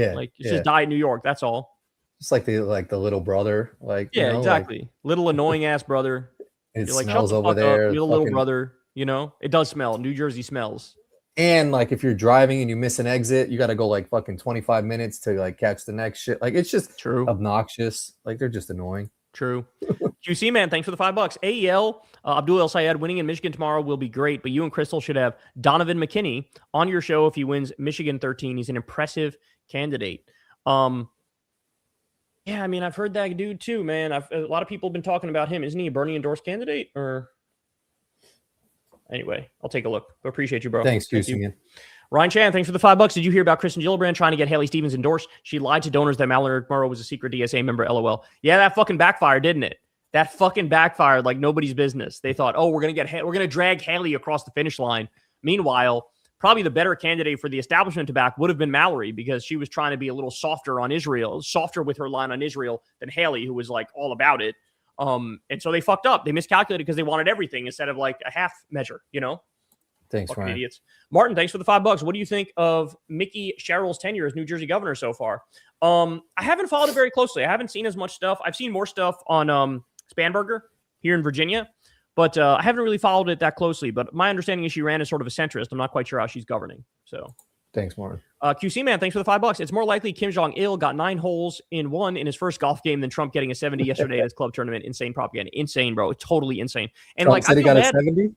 just die in New York. That's all. Just like the little brother, like yeah, exactly. Like, little annoying ass brother. It like, smells over there. You're the little brother. You know, it does smell. New Jersey smells. And like if you're driving and you miss an exit, you got to go like fucking 25 minutes to like catch the next shit. Like it's just obnoxious. Like they're just annoying. True. QC man, thanks for the $5. AEL, Abdul El Sayed winning in Michigan tomorrow will be great, but you and Crystal should have Donovan McKinney on your show if he wins Michigan 13. He's an impressive candidate. Yeah, I mean, I've heard that dude too, man. A lot of people have been talking about him. Isn't he a Bernie endorsed candidate? Or anyway, I'll take a look. Appreciate you, bro. Thanks, QC. Ryan Chan, thanks for the $5. Did you hear about Kristen Gillibrand trying to get Haley Stevens endorsed? She lied to donors that Mallory Murrow was a secret DSA member. LOL. Yeah, that fucking backfired, didn't it? That fucking backfired like nobody's business. They thought, oh, we're gonna drag Haley across the finish line. Meanwhile, probably the better candidate for the establishment to back would have been Mallory because she was trying to be a little softer on Israel, softer with her line on Israel than Haley, who was like all about it. And so they fucked up. They miscalculated because they wanted everything instead of like a half measure, you know? Thanks, fucking Ryan. Idiots. Martin, thanks for the $5. What do you think of Mickey Sherrill's tenure as New Jersey governor so far? I haven't followed it very closely. I haven't seen as much stuff. I've seen more stuff on Spanberger here in Virginia. But I haven't really followed it that closely. But my understanding is she ran as sort of a centrist. I'm not quite sure how she's governing. So thanks, Martin. QC man, thanks for the $5. It's more likely Kim Jong-il got 9 holes in 1 in his first golf game than Trump getting a 70 yesterday at his club tournament. Insane propaganda. Insane, bro. Totally insane. And Trump like said I he got a 70?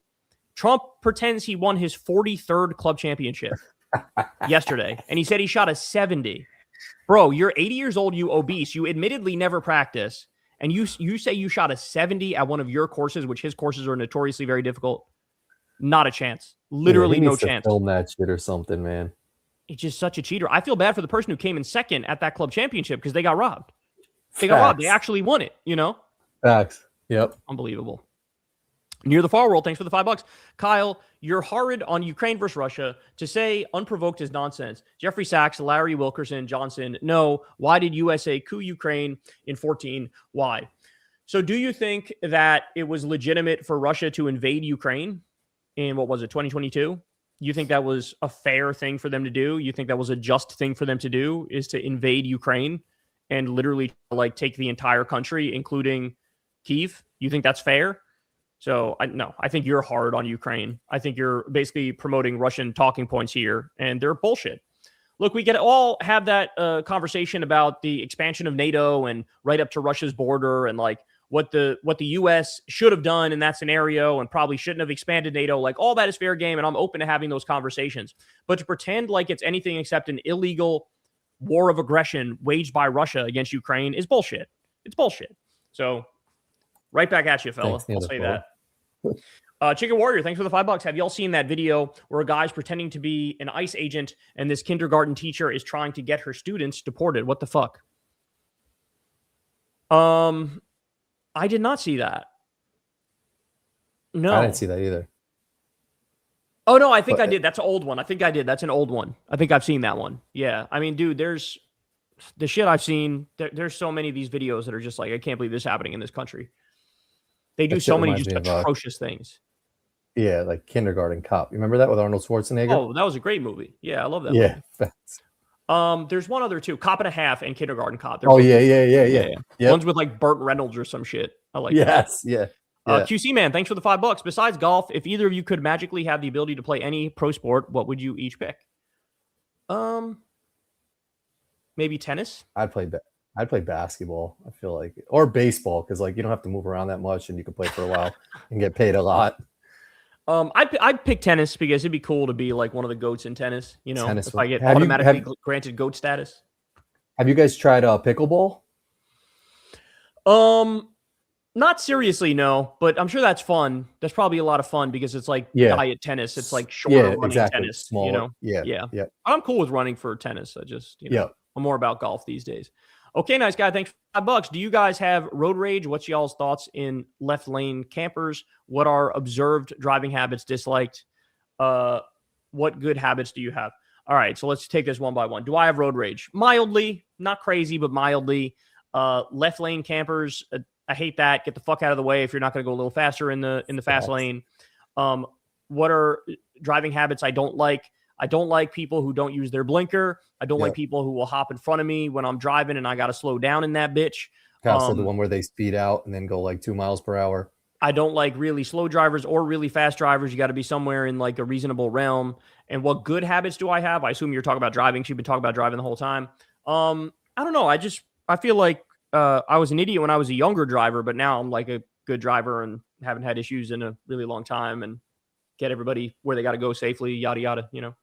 Trump pretends he won his 43rd club championship yesterday. And he said he shot a 70. Bro, you're 80 years old, you obese. You admittedly never practice. And you say you shot a 70 at one of your courses, which his courses are notoriously very difficult. Not a chance. Literally no chance. Film that shit or something, man. It's just such a cheater. I feel bad for the person who came in second at that club championship because they got robbed. They got robbed. They actually won it, you know? Facts. Yep. Unbelievable. Near the Far World, thanks for the $5. Kyle, you're horrid on Ukraine versus Russia. To say unprovoked is nonsense. Jeffrey Sachs, Larry Wilkerson, Johnson. No. Why did USA coup Ukraine in 14? Why? So do you think that it was legitimate for Russia to invade Ukraine in, 2022? You think that was a fair thing for them to do? You think that was a just thing for them to do, is to invade Ukraine and literally like take the entire country, including Kyiv? You think that's fair? So, I think you're hard on Ukraine. I think you're basically promoting Russian talking points here, and they're bullshit. Look, we can all have that conversation about the expansion of NATO and right up to Russia's border and like what the U.S. should have done in that scenario and probably shouldn't have expanded NATO. Like all that is fair game, and I'm open to having those conversations. But to pretend like it's anything except an illegal war of aggression waged by Russia against Ukraine is bullshit. It's bullshit. So right back at you, fella. I'll say that. Chicken Warrior, thanks for the $5. Have y'all seen that video where a guy's pretending to be an ICE agent and this kindergarten teacher is trying to get her students deported? What the fuck? I did not see that. No. I didn't see that either. Oh, no, I think I did. That's an old one. I think I did. That's an old one. I think I've seen that one. Yeah. I mean, dude, there's the shit I've seen. There's so many of these videos that are just like, I can't believe this is happening in this country. They do so many just atrocious things. Yeah, like Kindergarten Cop. You remember that with Arnold Schwarzenegger? Oh, that was a great movie. Yeah, I love that movie. There's one other too, Cop and a Half and Kindergarten Cop. Yeah. One's with like Burt Reynolds or some shit. I like that. Yeah. QC Man, thanks for the $5. Besides golf, if either of you could magically have the ability to play any pro sport, what would you each pick? Maybe tennis. I'd play basketball. I feel like, or baseball, because like you don't have to move around that much, and you can play for a while and get paid a lot. I'd pick tennis because it'd be cool to be like one of the goats in tennis. You know, if I get granted goat status. Have you guys tried pickleball? Not seriously, no, but I'm sure that's fun. That's probably a lot of fun because it's like diet tennis. It's like shorter running tennis. Smaller. You know, yeah. I'm cool with running for tennis. I just, I'm more about golf these days. Okay, nice guy. Thanks for $5. Do you guys have road rage? What's y'all's thoughts in left lane campers? What are observed driving habits disliked? What good habits do you have? All right, so let's take this one by one. Do I have road rage? Mildly, not crazy, but mildly. Left lane campers, I hate that. Get the fuck out of the way if you're not going to go a little faster in the fast lane. What are driving habits I don't like? I don't like people who don't use their blinker. I don't like people who will hop in front of me when I'm driving and I got to slow down in that bitch. So the one where they speed out and then go like 2 miles per hour. I don't like really slow drivers or really fast drivers. You got to be somewhere in like a reasonable realm. And what good habits do I have? I assume you're talking about driving. You've been talking about driving the whole time. I don't know. I feel like I was an idiot when I was a younger driver, but now I'm like a good driver and haven't had issues in a really long time and get everybody where they got to go safely, yada, yada,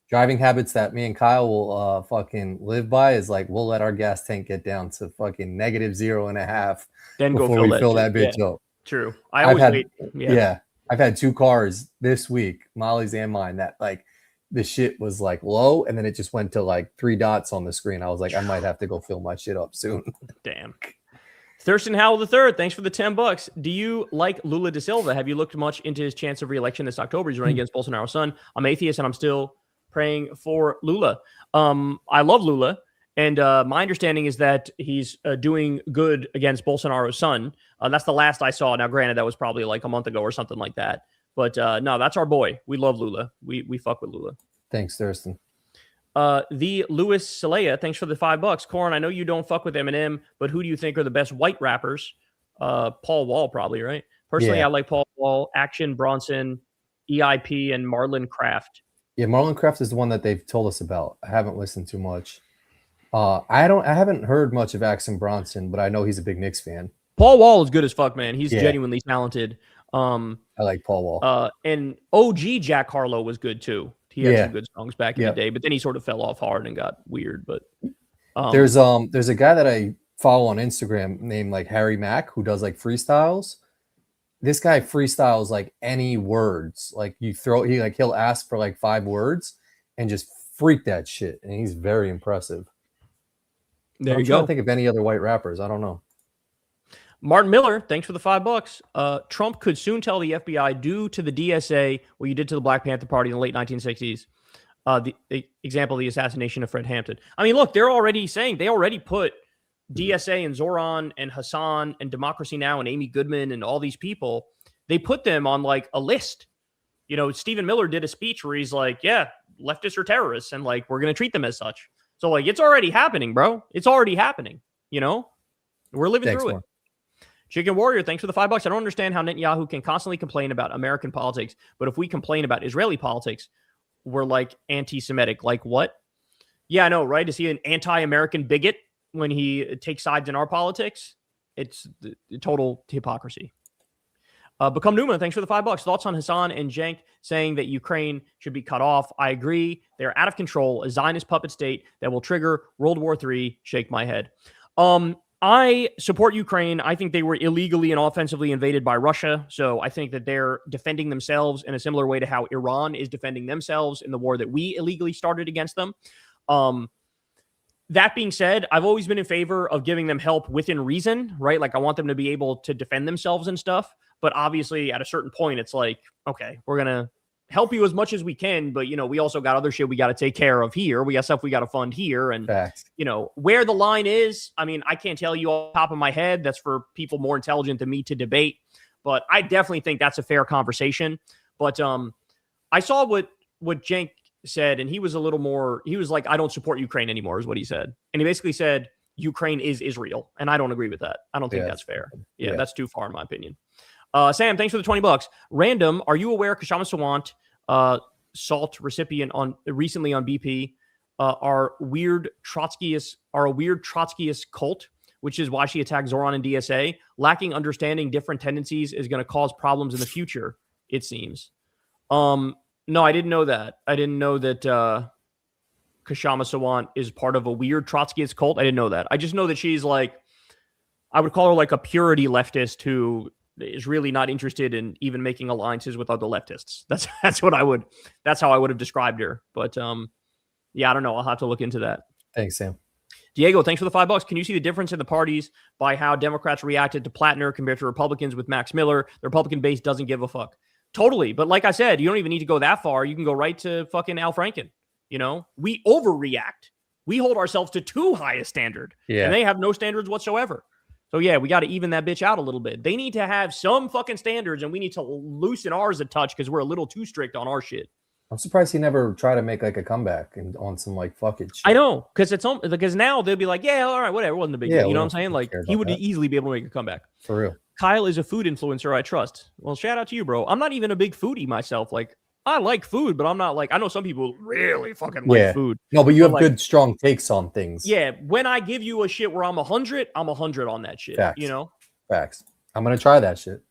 Driving habits that me and Kyle will fucking live by is like, we'll let our gas tank get down to fucking -0.5 then before we fill that bitch up. True. I've had 2 cars this week, Molly's and mine, that like the shit was like low and then it just went to like 3 dots on the screen. I was like, I might have to go fill my shit up soon. Damn. Thurston Howell III, thanks for the $10. Do you like Lula da Silva? Have you looked much into his chance of re-election this October? He's running against Bolsonaro's son. I'm atheist and I'm still praying for Lula. I love Lula. And my understanding is that he's doing good against Bolsonaro's son. That's the last I saw. Now, granted, that was probably like a month ago or something like that. But no, that's our boy. We love Lula. We fuck with Lula. Thanks, Thurston. The Louis Salea, thanks for the $5. Corin, I know you don't fuck with Eminem, but who do you think are the best white rappers? Paul Wall, probably, right? Personally, I like Paul Wall, Action Bronson, EIP, and Marlon Craft. Yeah, Marlon Craft is the one that they've told us about. I haven't listened too much. I haven't heard much of Action Bronson, but I know he's a big Knicks fan. Paul Wall is good as fuck, man. He's genuinely talented. I like Paul Wall. And OG Jack Harlow was good too. He had some good songs back in the day, but then he sort of fell off hard and got weird. But there's a guy that I follow on Instagram named like Harry Mack who does like freestyles. This guy freestyles like any words. Like he'll ask for like 5 words and just freak that shit. And he's very impressive. There you go. I'm trying to think of any other white rappers. I don't know. Martin Miller, thanks for the $5. Trump could soon tell the FBI due to the DSA what you did to the Black Panther Party in the late 1960s. The example of the assassination of Fred Hampton. I mean, look, they're already saying they already put DSA and Zoran and Hassan and Democracy Now! And Amy Goodman and all these people. They put them on like a list. Stephen Miller did a speech where he's like, yeah, leftists are terrorists and like we're going to treat them as such. So like it's already happening, bro. It's already happening. We're living through it. Chicken Warrior, thanks for the $5. I don't understand how Netanyahu can constantly complain about American politics, but if we complain about Israeli politics, we're like anti-Semitic. Like what? Yeah, I know, right? Is he an anti-American bigot when he takes sides in our politics? It's the total hypocrisy. Become Newman, thanks for the $5. Thoughts on Hassan and Cenk saying that Ukraine should be cut off? I agree. They're out of control, a Zionist puppet state that will trigger World War III. Shake my head. I support Ukraine. I think they were illegally and offensively invaded by Russia. So I think that they're defending themselves in a similar way to how Iran is defending themselves in the war that we illegally started against them. That being said, I've always been in favor of giving them help within reason, right? Like I want them to be able to defend themselves and stuff. But obviously at a certain point, it's like, okay, we're going to help you as much as we can. But, we also got other shit we got to take care of here. We got stuff we got to fund here. And, Facts. Where the line is, I mean, I can't tell you off the top of my head. That's for people more intelligent than me to debate. But I definitely think that's a fair conversation. But I saw what Cenk said, and he was like, I don't support Ukraine anymore, is what he said. And he basically said, Ukraine is Israel. And I don't agree with that. I don't think that's fair. Yeah, that's too far in my opinion. Sam, thanks for the $20. Random, are you aware Kshama Sawant, SALT recipient recently on BP, are a weird Trotskyist cult, which is why she attacked Zoran and DSA. Lacking understanding different tendencies is going to cause problems in the future, it seems. No, I didn't know that. I didn't know that Kshama Sawant is part of a weird Trotskyist cult. I didn't know that. I just know that she's like, I would call her like a purity leftist who is really not interested in even making alliances with other leftists. That's how I would have described her. But yeah, I don't know. I'll have to look into that. Thanks, Sam. Diego, thanks for the $5. Can you see the difference in the parties by how Democrats reacted to Plattner compared to Republicans with Max Miller? The Republican base doesn't give a fuck. Totally. But like I said, you don't even need to go that far. You can go right to fucking Al Franken. We overreact. We hold ourselves to too high a standard. Yeah. And they have no standards whatsoever. So yeah, we got to even that bitch out a little bit. They need to have some fucking standards, and we need to loosen ours a touch because we're a little too strict on our shit. I'm surprised he never tried to make like a comeback and on some like fuck it shit. I know, because now they'll be like, yeah, all right, whatever, it wasn't a big deal. You know what I'm saying? Like he would easily be able to make a comeback. For real. Kyle is a food influencer I trust. Well, shout out to you, bro. I'm not even a big foodie myself. Like I like food, but I'm not like, I know some people really fucking like food. No, but you have good, strong takes on things. Yeah. When I give you a shit where I'm 100, I'm 100 on that shit. Facts. Facts. I'm going to try that shit.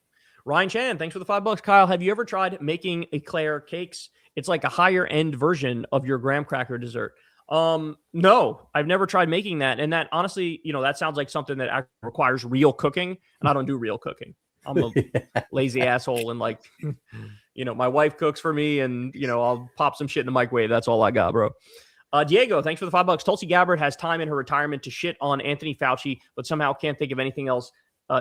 Ryan Chan, thanks for the $5. Kyle, have you ever tried making eclair cakes? It's like a higher end version of your graham cracker dessert. No, I've never tried making that. And that honestly, that sounds like something that actually requires real cooking. And I don't do real cooking. I'm a lazy asshole. And like, my wife cooks for me and, I'll pop some shit in the microwave. That's all I got, bro. Diego, thanks for the $5. Tulsi Gabbard has time in her retirement to shit on Anthony Fauci, but somehow can't think of anything else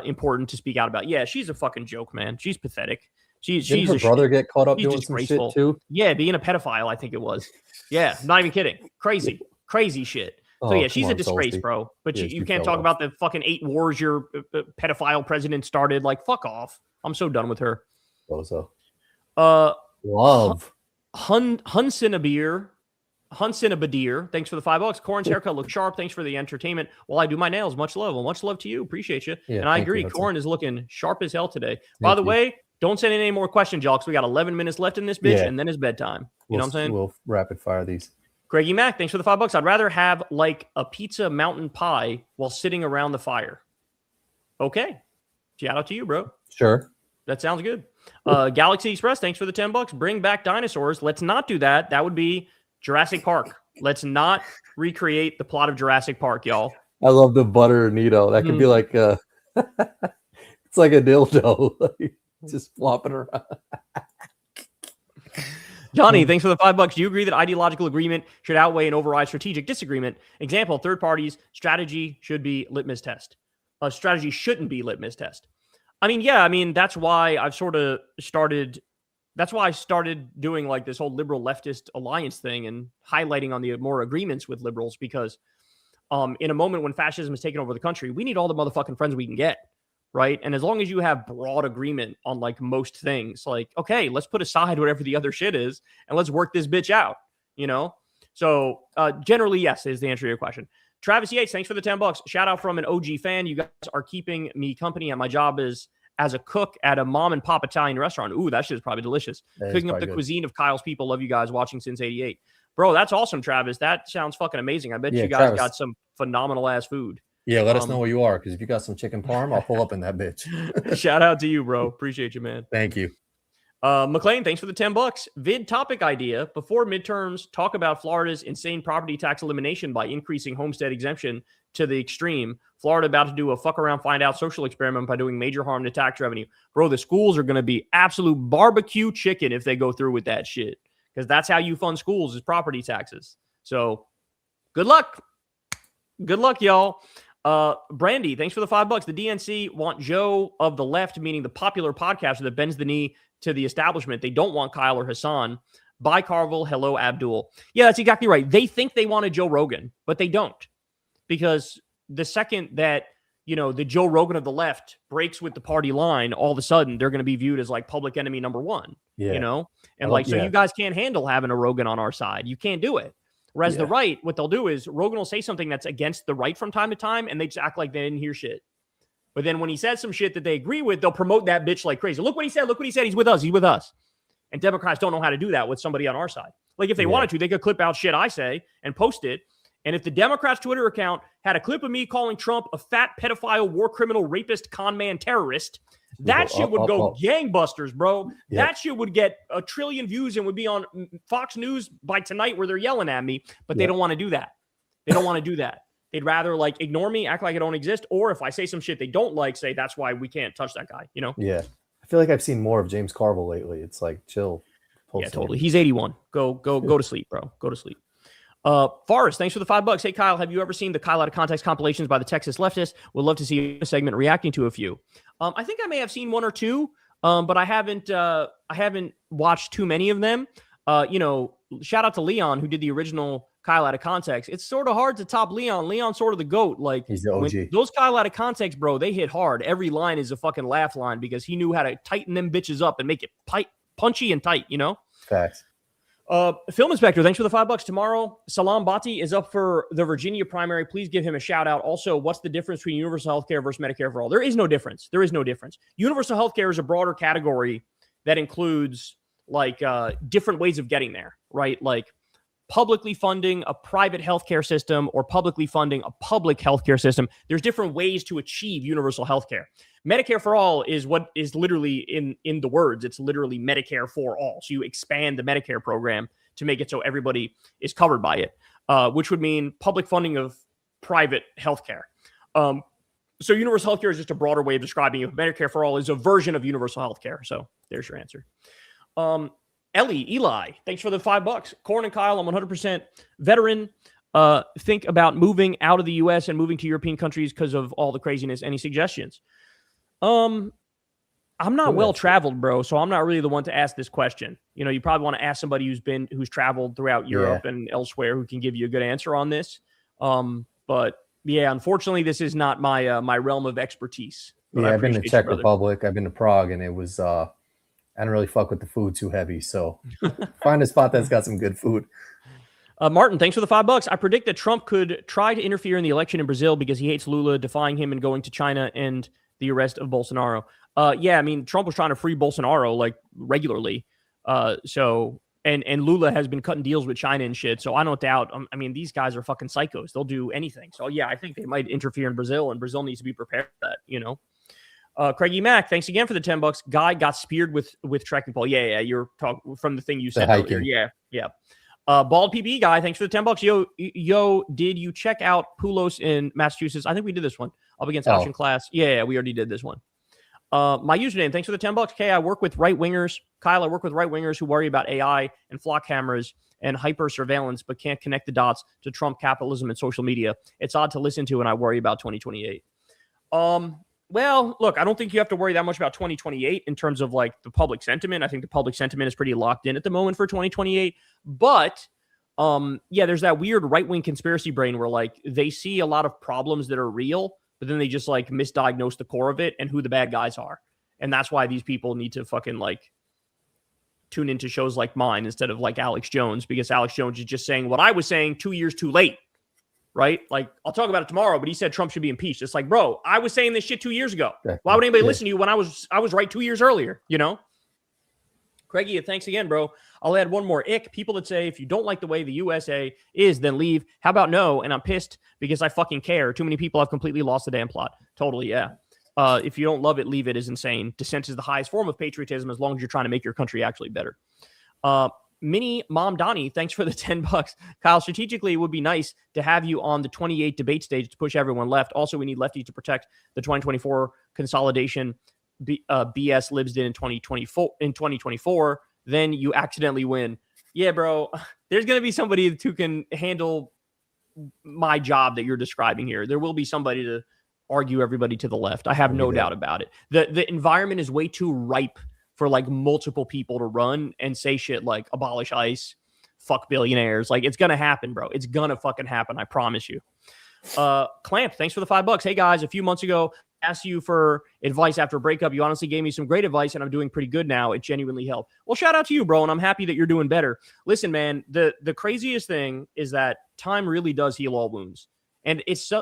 important to speak out about. Yeah, she's a fucking joke, man. She's pathetic. She's her brother get caught up doing some shit too? Yeah, being a pedophile, I think it was. Yeah, not even kidding. Crazy shit. So yeah, she's a disgrace, bro. But you can't talk about the fucking 8 wars your pedophile president started. Like, fuck off. I'm so done with her. Also, love Hunsinabadir. Thanks for the $5. Corin's haircut looks sharp. Thanks for the entertainment while I do my nails. Much love. Well, much love to you. Appreciate you. Yeah, and I agree. Corin is looking sharp as hell today. By the way, don't send in any more questions, y'all, because we got 11 minutes left in this bitch, and then it's bedtime. You know what I'm saying? We'll rapid fire these. Greggy Mac, thanks for the $5. I'd rather have like a pizza mountain pie while sitting around the fire. Okay. Shout out to you, bro. Sure. That sounds good. Galaxy Express, thanks for the $10. Bring back dinosaurs. Let's not do that. That would be Jurassic Park. Let's not recreate the plot of Jurassic Park, y'all. I love the butter needle. That could be like it's like a dildo. Just flopping around. Johnny, thanks for the $5. Do you agree that ideological agreement should outweigh and override strategic disagreement? Example, third parties, strategy should be litmus test. Strategy shouldn't be litmus test. I mean, yeah, that's why I've sort of started. That's why I started doing like this whole liberal leftist alliance thing and highlighting on the more agreements with liberals, because in a moment when fascism is taking over the country, we need all the motherfucking friends we can get. Right. And as long as you have broad agreement on like most things, like, okay, let's put aside whatever the other shit is and let's work this bitch out, So generally, yes, is the answer to your question. Travis Yates, thanks for the $10. Shout out from an OG fan. You guys are keeping me company at my job as a cook at a mom and pop Italian restaurant. Ooh, that shit is probably delicious. Cooking up the cuisine of Kyle's people. Love you guys, watching since '88. Bro, that's awesome, Travis. That sounds fucking amazing. I bet you guys got some phenomenal ass food. Yeah, let us know where you are, because if you got some chicken parm, I'll pull up in that bitch. Shout out to you, bro. Appreciate you, man. Thank you. McLean, thanks for the $10. Vid topic idea. Before midterms, talk about Florida's insane property tax elimination by increasing homestead exemption to the extreme. Florida about to do a fuck around, find out social experiment by doing major harm to tax revenue. Bro, the schools are going to be absolute barbecue chicken if they go through with that shit. Because that's how you fund schools is property taxes. So good luck. Good luck, y'all. Brandy, thanks for the $5. The DNC want Joe of the left, meaning the popular podcaster that bends the knee to the establishment. They don't want Kyle or Hassan. Bye, Carville. Hello, Abdul. Yeah, that's exactly right. They think they wanted Joe Rogan, but they don't. Because the second that, the Joe Rogan of the left breaks with the party line, all of a sudden they're going to be viewed as like public enemy number one, And so you guys can't handle having a Rogan on our side. You can't do it. Whereas the right, what they'll do is Rogan will say something that's against the right from time to time, and they just act like they didn't hear shit. But then when he says some shit that they agree with, they'll promote that bitch like crazy. Look what he said. Look what he said. He's with us. He's with us. And Democrats don't know how to do that with somebody on our side. Like if they wanted to, they could clip out shit I say and post it. And if the Democrats' Twitter account had a clip of me calling Trump a fat pedophile, war criminal, rapist, con man, terrorist, that shit would go gangbusters, bro. Yeah. That shit would get 1 trillion views and would be on Fox News by tonight where they're yelling at me. But they don't want to do that. They don't want to do that. They'd rather like ignore me, act like I don't exist, or if I say some shit they don't like, say that's why we can't touch that guy. Yeah, I feel like I've seen more of James Carville lately. It's like chill. Yeah, totally. He's 81. Go to sleep, bro. Go to sleep. Forrest, thanks for the $5. Hey, Kyle, have you ever seen the Kyle Out of Context compilations by the Texas leftists? Would love to see a segment reacting to a few. I think I may have seen one or two, but I haven't watched too many of them. Shout out to Leon who did the original Kyle Out of Context. It's sort of hard to top Leon. Leon's sort of the GOAT. Like he's the OG. Those Kyle Out of Context, bro, they hit hard. Every line is a fucking laugh line because he knew how to tighten them bitches up and make it punchy and tight, Facts. Film Inspector, thanks for the $5 tomorrow. Salam Bhatti is up for the Virginia primary. Please give him a shout out. Also, what's the difference between universal health care versus Medicare for all? There is no difference. There is no difference. Universal health care is a broader category that includes like different ways of getting there, right? Like publicly funding a private healthcare system or publicly funding a public healthcare system. There's different ways to achieve universal healthcare. Medicare for all is what is literally in the words. It's literally Medicare for all. So you expand the Medicare program to make it so everybody is covered by it, which would mean public funding of private healthcare. So universal healthcare is just a broader way of describing it. Medicare for all is a version of universal healthcare. So there's your answer. Eli, thanks for the $5. Corin and Kyle, I'm 100% veteran. Think about moving out of the U.S. and moving to European countries because of all the craziness. Any suggestions? I'm not well traveled, bro, so I'm not really the one to ask this question. You probably want to ask somebody who's traveled throughout Europe and elsewhere who can give you a good answer on this. But yeah, unfortunately, this is not my realm of expertise. Yeah, I've been to Czech Republic. I've been to Prague, and it was I don't really fuck with the food too heavy. So find a spot that's got some good food. Martin, thanks for the $5. I predict that Trump could try to interfere in the election in Brazil because he hates Lula, defying him and going to China and the arrest of Bolsonaro. Yeah, I mean, Trump was trying to free Bolsonaro like regularly. And Lula has been cutting deals with China and shit. So I don't doubt. I mean, these guys are fucking psychos. They'll do anything. So yeah, I think they might interfere in Brazil, and Brazil needs to be prepared for that. Craigie Mack, thanks again for the $10. Guy got speared with trekking pole. Yeah, you're talking from the thing you said earlier. Yeah. Bald PB guy, thanks for the $10. Yo, did you check out Poulos in Massachusetts? I think we did this one up against Action Class. Yeah, we already did this one. My username, thanks for the $10. Okay, I work with right wingers. Kyle, I work with right wingers who worry about AI and flock cameras and hyper surveillance, but can't connect the dots to Trump capitalism and social media. It's odd to listen to, and I worry about 2028. Well, look, I don't think you have to worry that much about 2028 in terms of like the public sentiment. I think the public sentiment is pretty locked in at the moment for 2028. But yeah, there's that weird right-wing conspiracy brain where like they see a lot of problems that are real, but then they just like misdiagnose the core of it and who the bad guys are. And that's why these people need to fucking like tune into shows like mine instead of like Alex Jones, because Alex Jones is just saying what I was saying 2 years too late. Right? Like, I'll talk about it tomorrow, but he said Trump should be impeached. It's like, bro, I was saying this shit 2 years ago. Why would anybody listen to you when I was right 2 years earlier, Craigie, thanks again, bro. I'll add one more ick. People that say, if you don't like the way the USA is, then leave. How about no? And I'm pissed because I fucking care. Too many people have completely lost the damn plot. Totally, yeah. If you don't love it, leave it is insane. Dissent is the highest form of patriotism as long as you're trying to make your country actually better. Mini Mom Donnie, thanks for the $10. Kyle, strategically, it would be nice to have you on the 28 debate stage to push everyone left. Also, we need lefties to protect the 2024 consolidation BS lives in 2024. Then you accidentally win. Yeah, bro. There's going to be somebody who can handle my job that you're describing here. There will be somebody to argue everybody to the left. I have no doubt about it. The environment is way too ripe for like multiple people to run and say shit like abolish ICE, fuck billionaires. Like it's going to happen, bro. It's going to fucking happen. I promise you. Clamp, thanks for the $5. Hey guys, a few months ago, asked you for advice after a breakup. You honestly gave me some great advice and I'm doing pretty good now. It genuinely helped. Well, shout out to you, bro. And I'm happy that you're doing better. Listen, man, the craziest thing is that time really does heal all wounds. And it's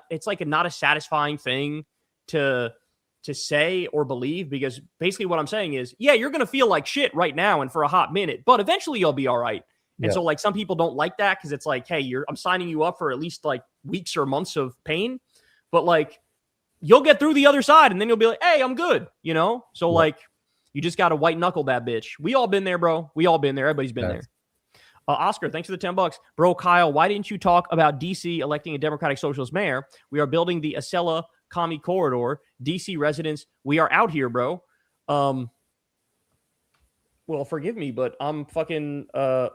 it's like not a satisfying thing to say or believe, because basically what I'm saying is, yeah, you're going to feel like shit right now and for a hot minute, but eventually you'll be all right. And so like some people don't like that because it's like, hey, I'm signing you up for at least like weeks or months of pain, but like you'll get through the other side and then you'll be like, hey, I'm good, you know? So like you just got to white knuckle that bitch. We all been there, bro. We all been there. Everybody's been there. Oscar, thanks for the $10. Bro, Kyle, why didn't you talk about DC electing a Democratic Socialist mayor? We are building the Acela Commie Corridor. DC residents, we are out here, bro. Well, forgive me, but I'm fucking I'm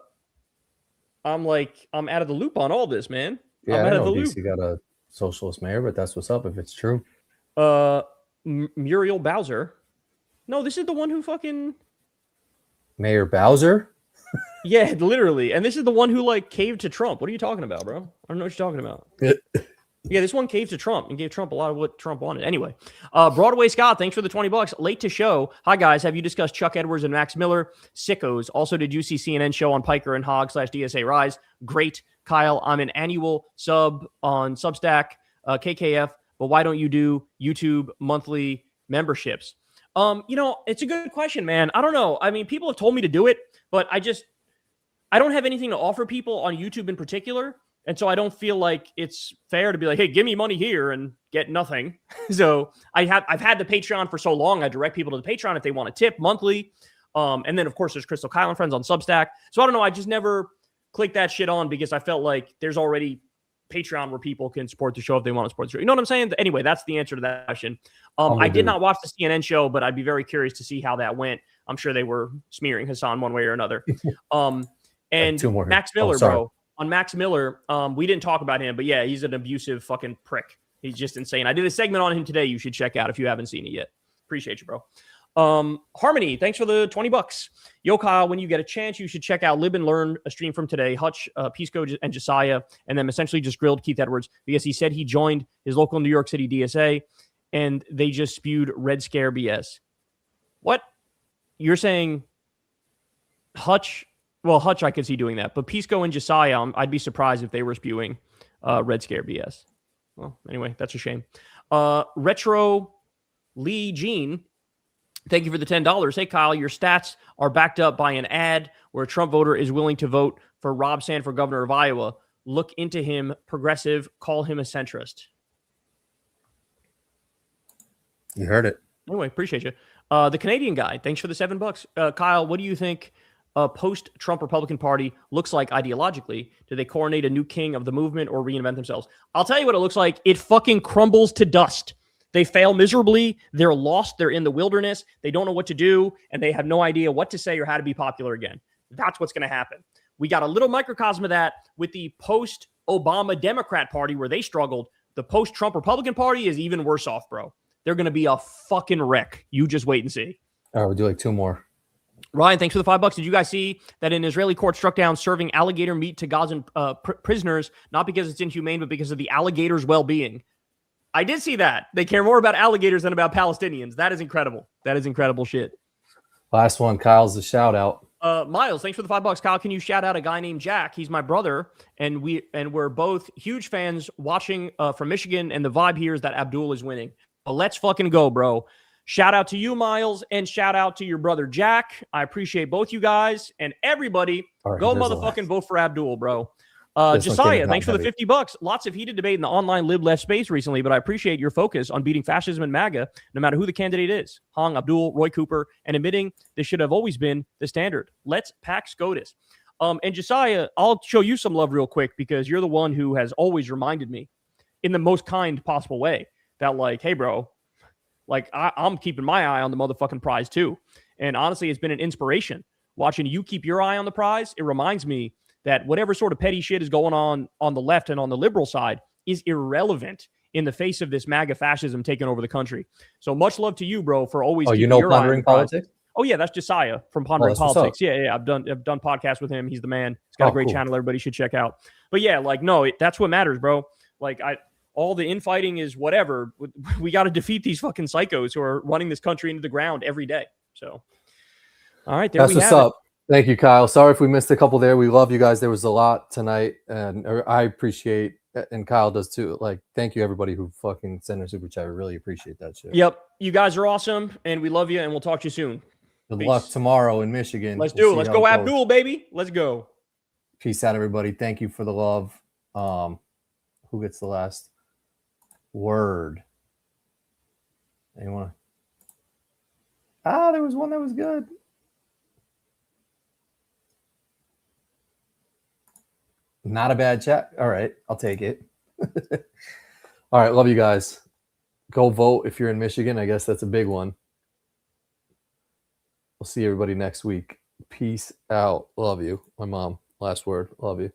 out of the loop on all this, man. Yeah, I'm out I of know the loop. DC got a socialist mayor, but that's what's up if it's true. Muriel Bowser. No, this is the one who fucking Mayor Bowser? Yeah, literally. And this is the one who like caved to Trump. What are you talking about, bro? I don't know what you're talking about. Yeah, this one caved to Trump and gave Trump a lot of what Trump wanted. Anyway, Broadway Scott, thanks for the $20. Late to show. Hi, guys. Have you discussed Chuck Edwards and Max Miller? Sickos. Also, did you see CNN show on Piker and Hog /DSA Rise? Great. Kyle, I'm an annual sub on Substack, KKF, but why don't you do YouTube monthly memberships? It's a good question, man. I don't know. I mean, people have told me to do it, but I don't have anything to offer people on YouTube in particular. And so I don't feel like it's fair to be like, hey, give me money here and get nothing. So I've had the Patreon for so long. I direct people to the Patreon if they want to tip monthly. And then, of course, there's Crystal Kyle and Friends on Substack. So I don't know. I just never clicked that shit on because I felt like there's already Patreon where people can support the show if they want to support the show. You know what I'm saying? Anyway, that's the answer to that question. I did not watch the CNN show, but I'd be very curious to see how that went. I'm sure they were smearing Hassan one way or another. And Max Miller, bro. On Max Miller, we didn't talk about him, but yeah, he's an abusive fucking prick. He's just insane. I did a segment on him today. You should check out if you haven't seen it yet. Appreciate you, bro. Harmony, thanks for the $20. Yo, Kyle, when you get a chance, you should check out Live and Learn, a stream from today. Hutch, Pisco, and Josiah, and then essentially just grilled Keith Edwards because he said he joined his local New York City DSA, and they just spewed Red Scare BS. What? You're saying Hutch... Well, Hutch, I could see doing that. But Pisco and Josiah, I'd be surprised if they were spewing Red Scare BS. Well, anyway, that's a shame. Retro Lee Jean, thank you for the $10. Hey, Kyle, your stats are backed up by an ad where a Trump voter is willing to vote for Rob Sanford, governor of Iowa. Look into him, progressive, call him a centrist. You heard it. Anyway, appreciate you. The Canadian guy, thanks for the $7. Kyle, what do you think a post-Trump Republican Party looks like ideologically? Do they coronate a new king of the movement or reinvent themselves? I'll tell you what it looks like. It fucking crumbles to dust. They fail miserably. They're lost. They're in the wilderness. They don't know what to do, and they have no idea what to say or how to be popular again. That's what's going to happen. We got a little microcosm of that with the post-Obama Democrat Party where they struggled. The post-Trump Republican Party is even worse off, bro. They're going to be a fucking wreck. You just wait and see. All right, we'll do like two more. Ryan, thanks for the $5. Did you guys see that an Israeli court struck down serving alligator meat to Gazan prisoners, not because it's inhumane, but because of the alligators' well-being? I did see that. They care more about alligators than about Palestinians. That is incredible. That is incredible shit. Last one, Kyle's the shout out. Miles, thanks for the $5. Kyle, can you shout out a guy named Jack? He's my brother, and we're both huge fans watching from Michigan, and the vibe here is that Abdul is winning. But let's fucking go, bro. Shout out to you, Miles, and shout out to your brother, Jack. I appreciate both you guys and everybody. Right, go motherfucking vote for Abdul, bro. Josiah, thanks for the $50. Lots of heated debate in the online lib left space recently, but I appreciate your focus on beating fascism and MAGA, no matter who the candidate is. Hong, Abdul, Roy Cooper, and admitting this should have always been the standard. Let's pack SCOTUS. And Josiah, I'll show you some love real quick because you're the one who has always reminded me in the most kind possible way that, like, hey, bro, like, I'm keeping my eye on the motherfucking prize too. And honestly, it's been an inspiration watching you keep your eye on the prize. It reminds me that whatever sort of petty shit is going on the left and on the liberal side is irrelevant in the face of this MAGA fascism taking over the country. So much love to you, bro, for always keeping your Pondering Politics? Oh, yeah, that's Josiah from Pondering Politics. Yeah, I've done podcasts with him. He's the man. He's got a great channel everybody should check out. But yeah, like, no, that's what matters, bro. Like, all the infighting is whatever. We got to defeat these fucking psychos who are running this country into the ground every day. So, all right, there we have it. That's what's up. Thank you, Kyle. Sorry if we missed a couple there. We love you guys. There was a lot tonight, and I appreciate, and Kyle does too. Like, thank you everybody who fucking sent a super chat. We really appreciate that shit. Yep, you guys are awesome, and we love you, and we'll talk to you soon. Good luck tomorrow in Michigan. Let's do it. Let's go, Abdul, baby. Let's go. Peace out, everybody. Thank you for the love. Who gets the last word? Anyone? There was one that was good. Not a bad chat. All right, I'll take it. All right, love you guys. Go vote if you're in Michigan. I guess that's a big one. We'll see everybody next week. Peace out. Love you. My mom. Last word. Love you.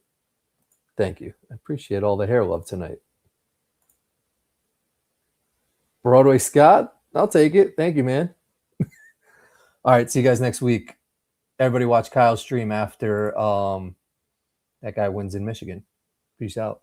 Thank you. I appreciate all the hair love tonight. Broadway Scott. I'll take it. Thank you, man. All right, see you guys next week. Everybody watch Kyle's stream after that guy wins in Michigan. Peace out.